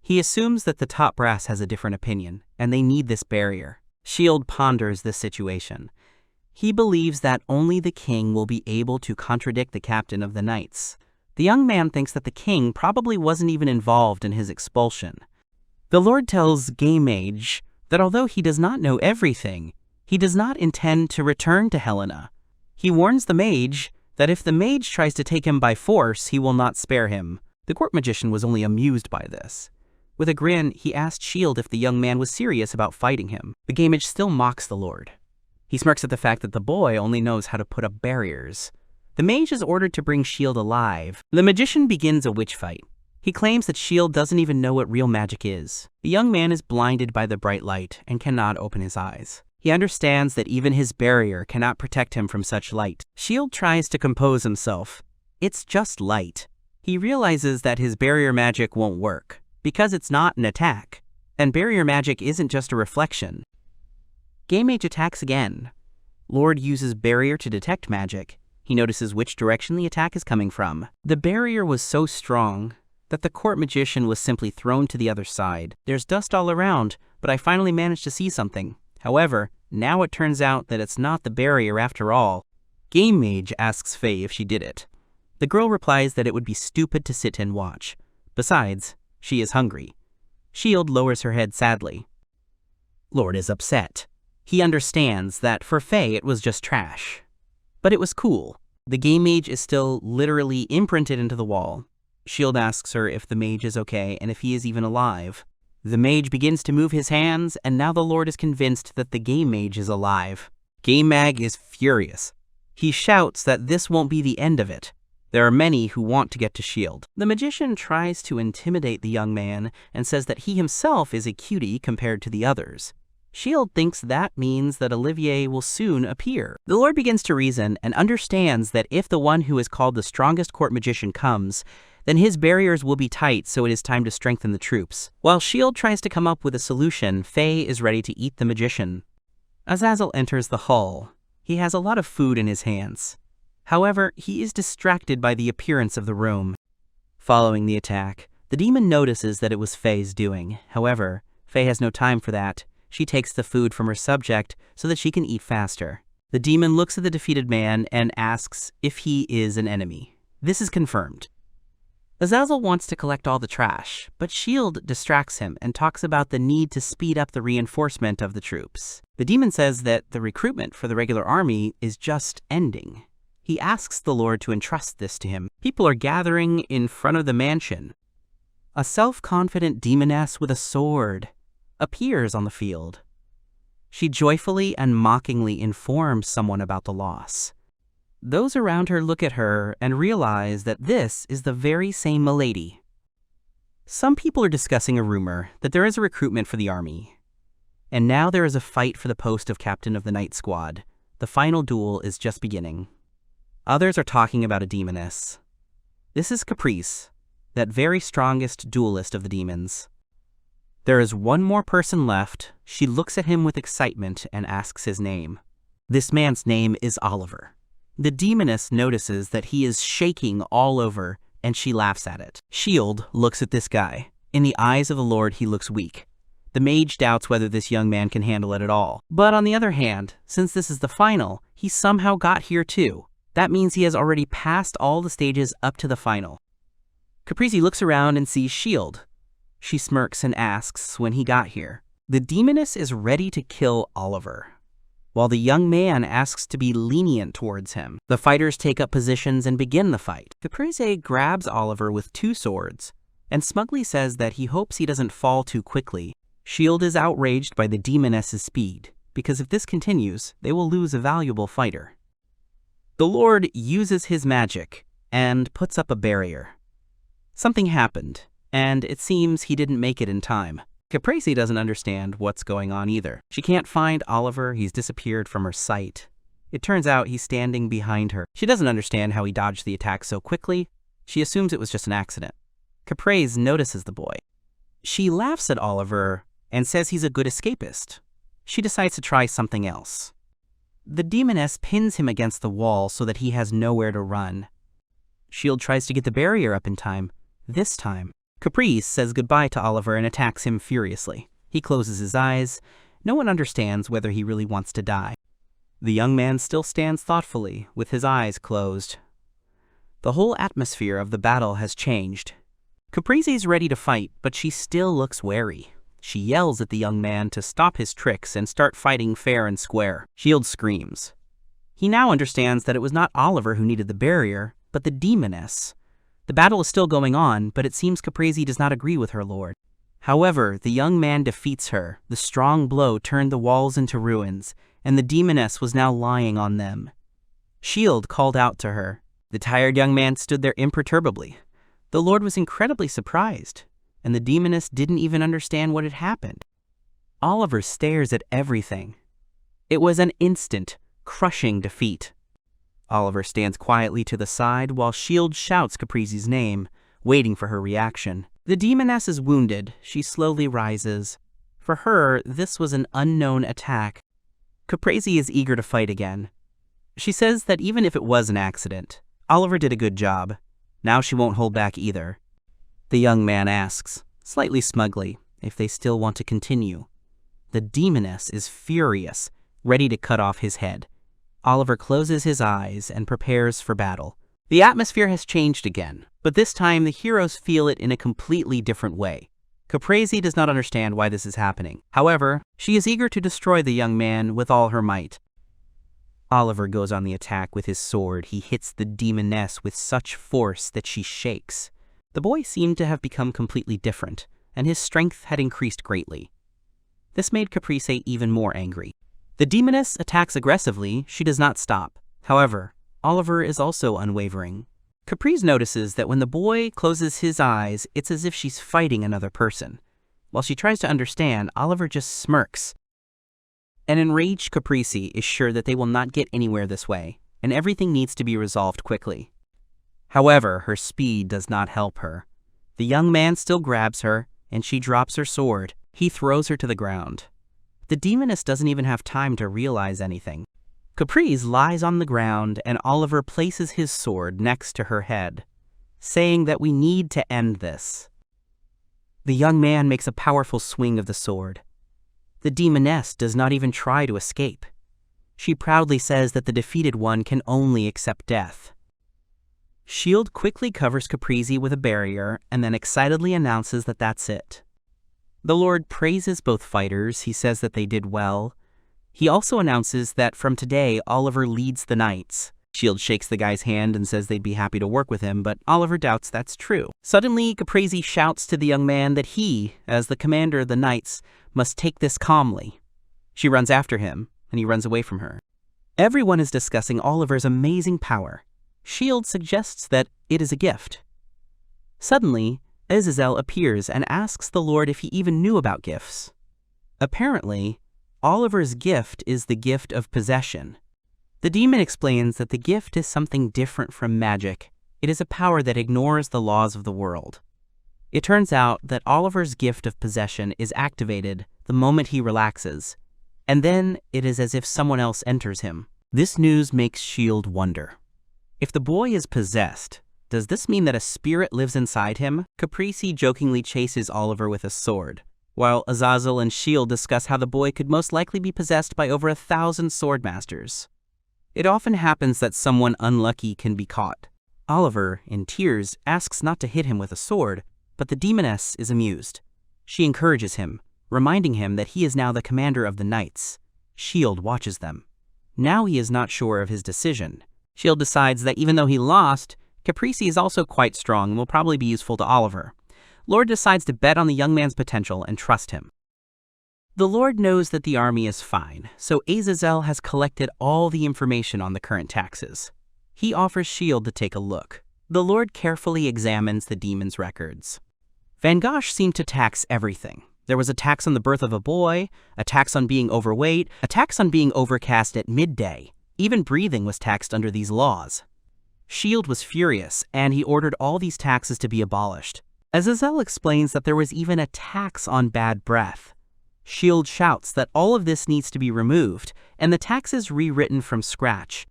He assumes that the top brass has a different opinion, and they need this barrier. Shield ponders this situation. He believes that only the king will be able to contradict the captain of the knights. The young man thinks that the king probably wasn't even involved in his expulsion. The Lord tells Gaymage that although he does not know everything, he does not intend to return to Helena. He warns the mage that if the mage tries to take him by force, he will not spare him. The court magician was only amused by this. With a grin, he asked Shield if the young man was serious about fighting him. The Gaymage still mocks the Lord. He smirks at the fact that the boy only knows how to put up barriers. The mage is ordered to bring Shield alive. The magician begins a witch fight. He claims that Shield doesn't even know what real magic is. The young man is blinded by the bright light and cannot open his eyes. He understands that even his barrier cannot protect him from such light. Shield tries to compose himself. It's just light. He realizes that his barrier magic won't work, because it's not an attack, and barrier magic isn't just a reflection. Gaymage attacks again. Lord uses barrier to detect magic. He notices which direction the attack is coming from. The barrier was so strong that the court magician was simply thrown to the other side. There's dust all around, but I finally managed to see something. However, now it turns out that it's not the barrier after all. Game Mage asks Faye if she did it. The girl replies that it would be stupid to sit and watch. Besides, she is hungry. Shield lowers her head sadly. Lord is upset. He understands that for Faye it was just trash. But it was cool. The Game Mage is still literally imprinted into the wall. Shield asks her if the mage is okay and if he is even alive. The mage begins to move his hands, and now the Lord is convinced that the Game Mage is alive. Game Mag is furious. He shouts that this won't be the end of it. There are many who want to get to Shield. The magician tries to intimidate the young man and says that he himself is a cutie compared to the others. Shield thinks that means that Olivier will soon appear. The Lord begins to reason and understands that if the one who is called the strongest court magician comes, then his barriers will be tight, so it is time to strengthen the troops. While Shield tries to come up with a solution, Faye is ready to eat the magician. Azazel enters the hall. He has a lot of food in his hands. However, he is distracted by the appearance of the room. Following the attack, the demon notices that it was Faye's doing. However, Faye has no time for that. She takes the food from her subject so that she can eat faster. The demon looks at the defeated man and asks if he is an enemy. This is confirmed. Azazel wants to collect all the trash, but Shield distracts him and talks about the need to speed up the reinforcement of the troops. The demon says that the recruitment for the regular army is just ending. He asks the Lord to entrust this to him. People are gathering in front of the mansion. A self-confident demoness with a sword appears on the field. She joyfully and mockingly informs someone about the loss. Those around her look at her and realize that this is the very same milady. Some people are discussing a rumor that there is a recruitment for the army. And now there is a fight for the post of captain of the night squad. The final duel is just beginning. Others are talking about a demoness. This is Caprice, that very strongest duelist of the demons. There is one more person left. She looks at him with excitement and asks his name. This man's name is Oliver. The demoness notices that he is shaking all over, and she laughs at it. Shield looks at this guy. In the eyes of the Lord, he looks weak. The mage doubts whether this young man can handle it at all. But on the other hand, since this is the final, he somehow got here too. That means he has already passed all the stages up to the final. Caprice looks around and sees Shield. She smirks and asks when he got here. The demoness is ready to kill Oliver, while the young man asks to be lenient towards him. The fighters take up positions and begin the fight. Caprice grabs Oliver with 2 swords and smugly says that he hopes he doesn't fall too quickly. Shield is outraged by the demoness's speed, because if this continues, they will lose a valuable fighter. The Lord uses his magic and puts up a barrier. Something happened, and it seems he didn't make it in time. Caprice doesn't understand what's going on either. She can't find Oliver. He's disappeared from her sight. It turns out he's standing behind her. She doesn't understand how he dodged the attack so quickly. She assumes it was just an accident. Caprice notices the boy. She laughs at Oliver and says he's a good escapist. She decides to try something else. The demoness pins him against the wall so that he has nowhere to run. Shield tries to get the barrier up in time. This time, Caprice says goodbye to Oliver and attacks him furiously. He closes his eyes. No one understands whether he really wants to die. The young man still stands thoughtfully, with his eyes closed. The whole atmosphere of the battle has changed. Caprice is ready to fight, but she still looks wary. She yells at the young man to stop his tricks and start fighting fair and square. Shield screams. He now understands that it was not Oliver who needed the barrier, but the demoness. The battle is still going on, but it seems Caprice does not agree with her lord. However, the young man defeats her. The strong blow turned the walls into ruins, and the demoness was now lying on them. Shield called out to her. The tired young man stood there imperturbably. The Lord was incredibly surprised, and the demoness didn't even understand what had happened. Oliver stares at everything. It was an instant, crushing defeat. Oliver stands quietly to the side while Shield shouts Caprice's name, waiting for her reaction. The demoness is wounded. She slowly rises. For her, this was an unknown attack. Caprice is eager to fight again. She says that even if it was an accident, Oliver did a good job. Now she won't hold back either. The young man asks, slightly smugly, if they still want to continue. The demoness is furious, ready to cut off his head. Oliver closes his eyes and prepares for battle. The atmosphere has changed again, but this time the heroes feel it in a completely different way. Caprese does not understand why this is happening. However, she is eager to destroy the young man with all her might. Oliver goes on the attack with his sword. He hits the demoness with such force that she shakes. The boy seemed to have become completely different, and his strength had increased greatly. This made Caprese even more angry. The demoness attacks aggressively. She does not stop. However, Oliver is also unwavering. Caprese notices that when the boy closes his eyes, it's as if she's fighting another person. While she tries to understand, Oliver just smirks. An enraged Caprese is sure that they will not get anywhere this way, and everything needs to be resolved quickly. However, her speed does not help her. The young man still grabs her, and she drops her sword. He throws her to the ground. The demoness doesn't even have time to realize anything. Caprese lies on the ground, and Oliver places his sword next to her head, saying that we need to end this. The young man makes a powerful swing of the sword. The demoness does not even try to escape. She proudly says that the defeated one can only accept death. Shield quickly covers Caprese with a barrier and then excitedly announces that that's it. The Lord praises both fighters. He says that they did well. He also announces that from today, Oliver leads the knights. Shield shakes the guy's hand and says they'd be happy to work with him, but Oliver doubts that's true. Suddenly, Caprese shouts to the young man that he, as the commander of the knights, must take this calmly. She runs after him, and he runs away from her. Everyone is discussing Oliver's amazing power. Shield suggests that it is a gift. Suddenly, Azazel appears and asks the Lord if he even knew about gifts. Apparently, Oliver's gift is the gift of possession. The demon explains that the gift is something different from magic. It is a power that ignores the laws of the world. It turns out that Oliver's gift of possession is activated the moment he relaxes, and then it is as if someone else enters him. This news makes Shield wonder. If the boy is possessed, does this mean that a spirit lives inside him? Caprese jokingly chases Oliver with a sword, while Azazel and Shield discuss how the boy could most likely be possessed by over 1,000 swordmasters. It often happens that someone unlucky can be caught. Oliver, in tears, asks not to hit him with a sword, but the demoness is amused. She encourages him, reminding him that he is now the commander of the knights. Shield watches them. Now he is not sure of his decision. Shield decides that even though he lost, Caprese is also quite strong and will probably be useful to Oliver. Lord decides to bet on the young man's potential and trust him. The Lord knows that the army is fine, so Azazel has collected all the information on the current taxes. He offers Shield to take a look. The Lord carefully examines the demon's records. Van Gogh seemed to tax everything. There was a tax on the birth of a boy, a tax on being overweight, a tax on being overcast at midday. Even breathing was taxed under these laws. Shield was furious, and he ordered all these taxes to be abolished. Azazel explains that there was even a tax on bad breath. Shield shouts that all of this needs to be removed, and the taxes rewritten from scratch.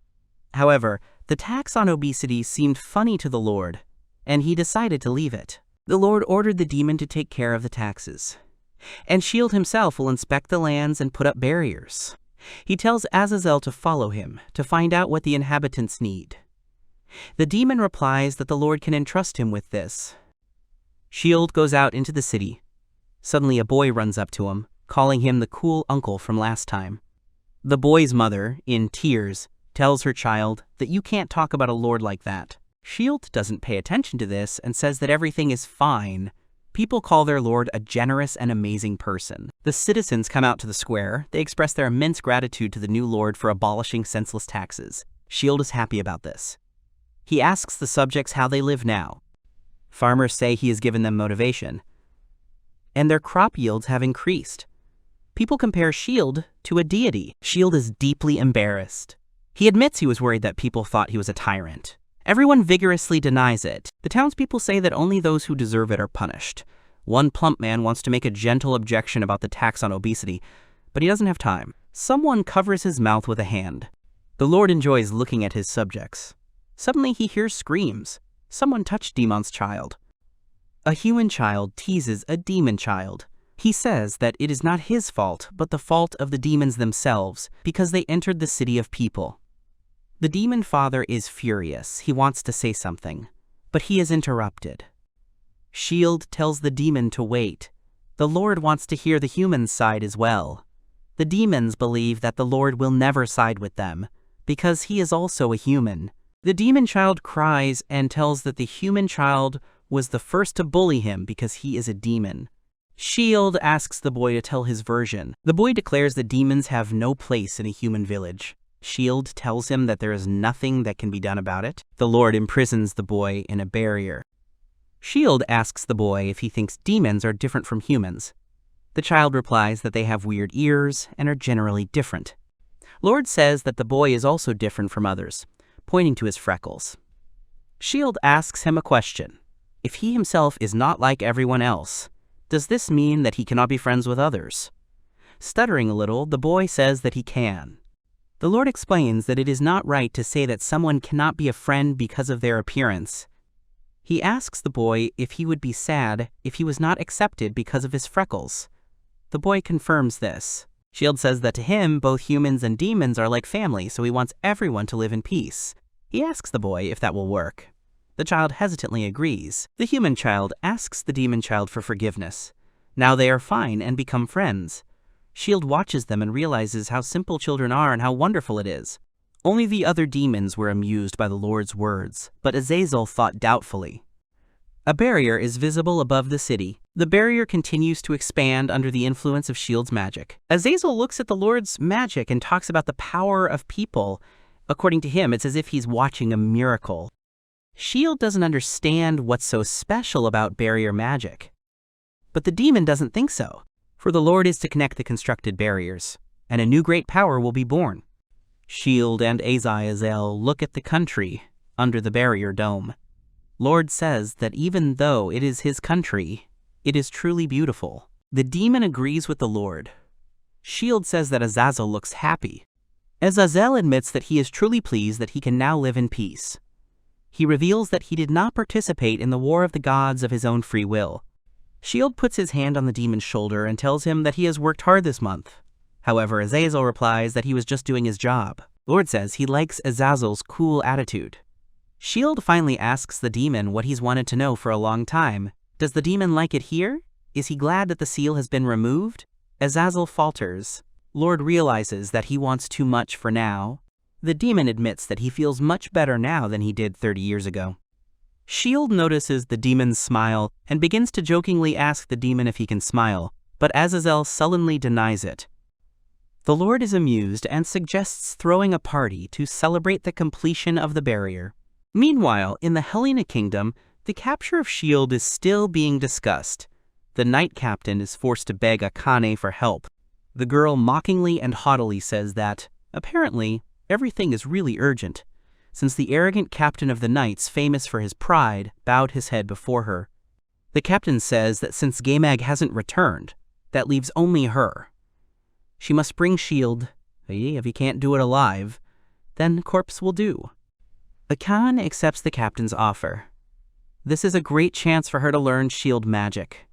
However, the tax on obesity seemed funny to the Lord, and he decided to leave it. The Lord ordered the demon to take care of the taxes, and Shield himself will inspect the lands and put up barriers. He tells Azazel to follow him to find out what the inhabitants need. The demon replies that the Lord can entrust him with this. Shield goes out into the city. Suddenly a boy runs up to him, calling him the cool uncle from last time. The boy's mother, in tears, tells her child that you can't talk about a lord like that. Shield doesn't pay attention to this and says that everything is fine. People call their lord a generous and amazing person. The citizens come out to the square. They express their immense gratitude to the new lord for abolishing senseless taxes. Shield is happy about this. He asks the subjects how they live now. Farmers say he has given them motivation, and their crop yields have increased. People compare Shield to a deity. Shield is deeply embarrassed. He admits he was worried that people thought he was a tyrant. Everyone vigorously denies it. The townspeople say that only those who deserve it are punished. One plump man wants to make a gentle objection about the tax on obesity, but he doesn't have time. Someone covers his mouth with a hand. The Lord enjoys looking at his subjects. Suddenly he hears screams. Someone touched Demon's child. A human child teases a demon child. He says that it is not his fault, but the fault of the demons themselves, because they entered the city of people. The demon father is furious. He wants to say something, but he is interrupted. Shield tells the demon to wait. The Lord wants to hear the human's side as well. The demons believe that the Lord will never side with them, because he is also a human. The demon child cries and tells that the human child was the first to bully him because he is a demon. Shield asks the boy to tell his version. The boy declares that demons have no place in a human village. Shield tells him that there is nothing that can be done about it. The Lord imprisons the boy in a barrier. Shield asks the boy if he thinks demons are different from humans. The child replies that they have weird ears and are generally different. Lord says that the boy is also different from others, pointing to his freckles. Shield asks him a question. If he himself is not like everyone else, does this mean that he cannot be friends with others? Stuttering a little, the boy says that he can. The Lord explains that it is not right to say that someone cannot be a friend because of their appearance. He asks the boy if he would be sad if he was not accepted because of his freckles. The boy confirms this. Shield says that to him, both humans and demons are like family, so he wants everyone to live in peace. He asks the boy if that will work. The child hesitantly agrees. The human child asks the demon child for forgiveness. Now they are fine and become friends. Shield watches them and realizes how simple children are and how wonderful it is. Only the other demons were amused by the Lord's words, but Azazel thought doubtfully. A barrier is visible above the city. The barrier continues to expand under the influence of Shield's magic. Azazel looks at the Lord's magic and talks about the power of people. According to him, it's as if he's watching a miracle. Shield doesn't understand what's so special about barrier magic. But the demon doesn't think so, for the Lord is to connect the constructed barriers, and a new great power will be born. Shield and Azazel look at the country under the barrier dome. Lord says that even though it is his country, it is truly beautiful. The demon agrees with the Lord. Shield says that Azazel looks happy. Azazel admits that he is truly pleased that he can now live in peace. He reveals that he did not participate in the war of the gods of his own free will. Shield puts his hand on the demon's shoulder and tells him that he has worked hard this month. However, Azazel replies that he was just doing his job. Lord says he likes Azazel's cool attitude. Shield finally asks the demon what he's wanted to know for a long time. Does the demon like it here? Is he glad that the seal has been removed? Azazel falters. Lord realizes that he wants too much for now. The demon admits that he feels much better now than he did 30 years ago. Shield notices the demon's smile and begins to jokingly ask the demon if he can smile, but Azazel sullenly denies it. The Lord is amused and suggests throwing a party to celebrate the completion of the barrier. Meanwhile, in the Helena kingdom, the capture of Shield is still being discussed. The knight captain is forced to beg Akane for help. The girl mockingly and haughtily says that, apparently, everything is really urgent, since the arrogant captain of the knights, famous for his pride, bowed his head before her. The captain says that since Gamag hasn't returned, that leaves only her. She must bring Shield. If he can't do it alive, then corpse will do. Akane accepts the captain's offer. This is a great chance for her to learn Shield magic.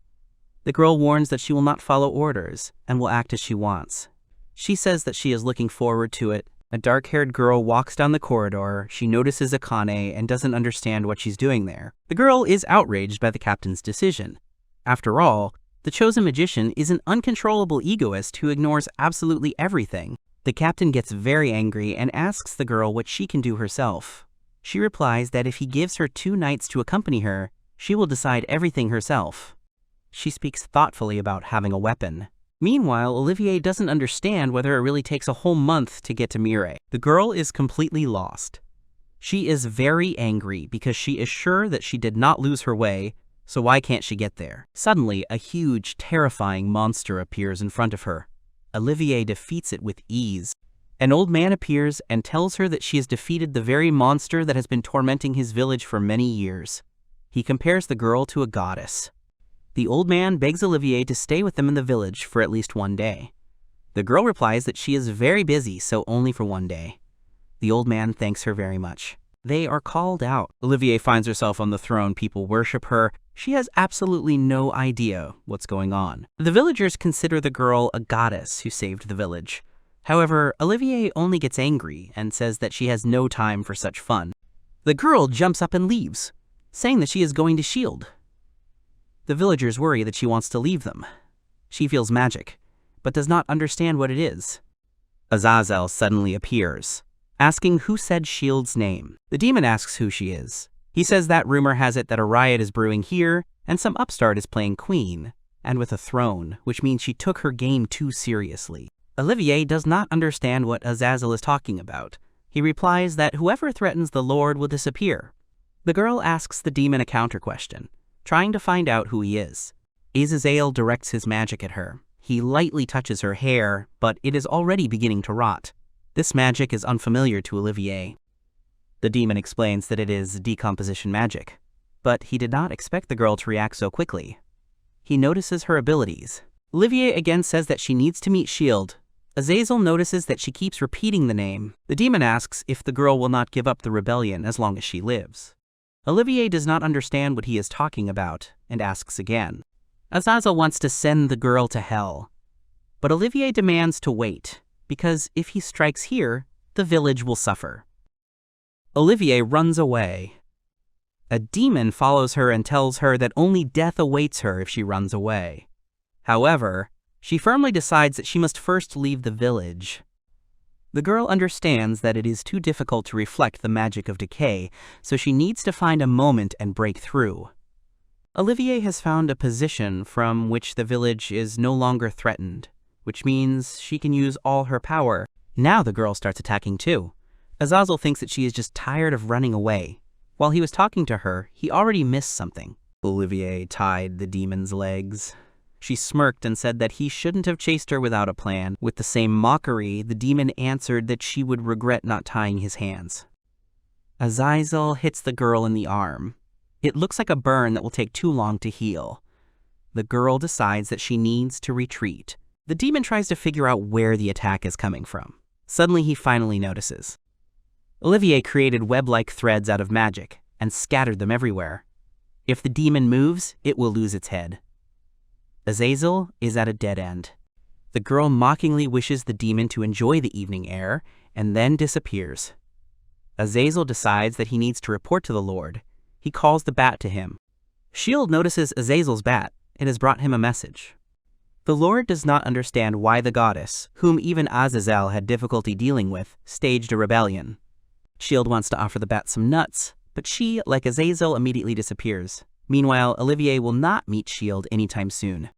The girl warns that she will not follow orders and will act as she wants. She says that she is looking forward to it. A dark-haired girl walks down the corridor. She notices Akane and doesn't understand what she's doing there. The girl is outraged by the captain's decision. After all, the chosen magician is an uncontrollable egoist who ignores absolutely everything. The captain gets very angry and asks the girl what she can do herself. She replies that if he gives her 2 knights to accompany her, she will decide everything herself. She speaks thoughtfully about having a weapon. Meanwhile, Olivier doesn't understand whether it really takes a whole month to get to Mire. The girl is completely lost. She is very angry because she is sure that she did not lose her way, so why can't she get there? Suddenly, a huge, terrifying monster appears in front of her. Olivier defeats it with ease. An old man appears and tells her that she has defeated the very monster that has been tormenting his village for many years. He compares the girl to a goddess. The old man begs Olivier to stay with them in the village for at least one day. The girl replies that she is very busy, so only for one day. The old man thanks her very much. They are called out. Olivier finds herself on the throne. People worship her. She has absolutely no idea what's going on. The villagers consider the girl a goddess who saved the village. However, Olivier only gets angry and says that she has no time for such fun. The girl jumps up and leaves, saying that she is going to shield. The villagers worry that she wants to leave them. She feels magic, but does not understand what it is. Azazel suddenly appears, asking who said Shield's name. The demon asks who she is. He says that rumor has it that a riot is brewing here, and some upstart is playing queen, and with a throne, which means she took her game too seriously. Olivier does not understand what Azazel is talking about. He replies that whoever threatens the Lord will disappear. The girl asks the demon a counter question, trying to find out who he is. Azazel directs his magic at her. He lightly touches her hair, but it is already beginning to rot. This magic is unfamiliar to Olivier. The demon explains that it is decomposition magic, but he did not expect the girl to react so quickly. He notices her abilities. Olivier again says that she needs to meet Shield. Azazel notices that she keeps repeating the name. The demon asks if the girl will not give up the rebellion as long as she lives. Olivier does not understand what he is talking about and asks again. Azazel wants to send the girl to hell, but Olivier demands to wait, because if he strikes here, the village will suffer. Olivier runs away. A demon follows her and tells her that only death awaits her if she runs away. However, she firmly decides that she must first leave the village. The girl understands that it is too difficult to reflect the magic of decay, so she needs to find a moment and break through. Olivier has found a position from which the village is no longer threatened, which means she can use all her power. Now the girl starts attacking too. Azazel thinks that she is just tired of running away. While he was talking to her, he already missed something. Olivier tied the demon's legs. She smirked and said that he shouldn't have chased her without a plan. With the same mockery, the demon answered that she would regret not tying his hands. Azazel hits the girl in the arm. It looks like a burn that will take too long to heal. The girl decides that she needs to retreat. The demon tries to figure out where the attack is coming from. Suddenly he finally notices. Olivier created web-like threads out of magic and scattered them everywhere. If the demon moves, it will lose its head. Azazel is at a dead end. The girl mockingly wishes the demon to enjoy the evening air and then disappears. Azazel decides that he needs to report to the Lord. He calls the bat to him. Shield notices Azazel's bat. It has brought him a message. The Lord does not understand why the goddess, whom even Azazel had difficulty dealing with, staged a rebellion. Shield wants to offer the bat some nuts, but she, like Azazel, immediately disappears. Meanwhile, Olivier will not meet Shield anytime soon.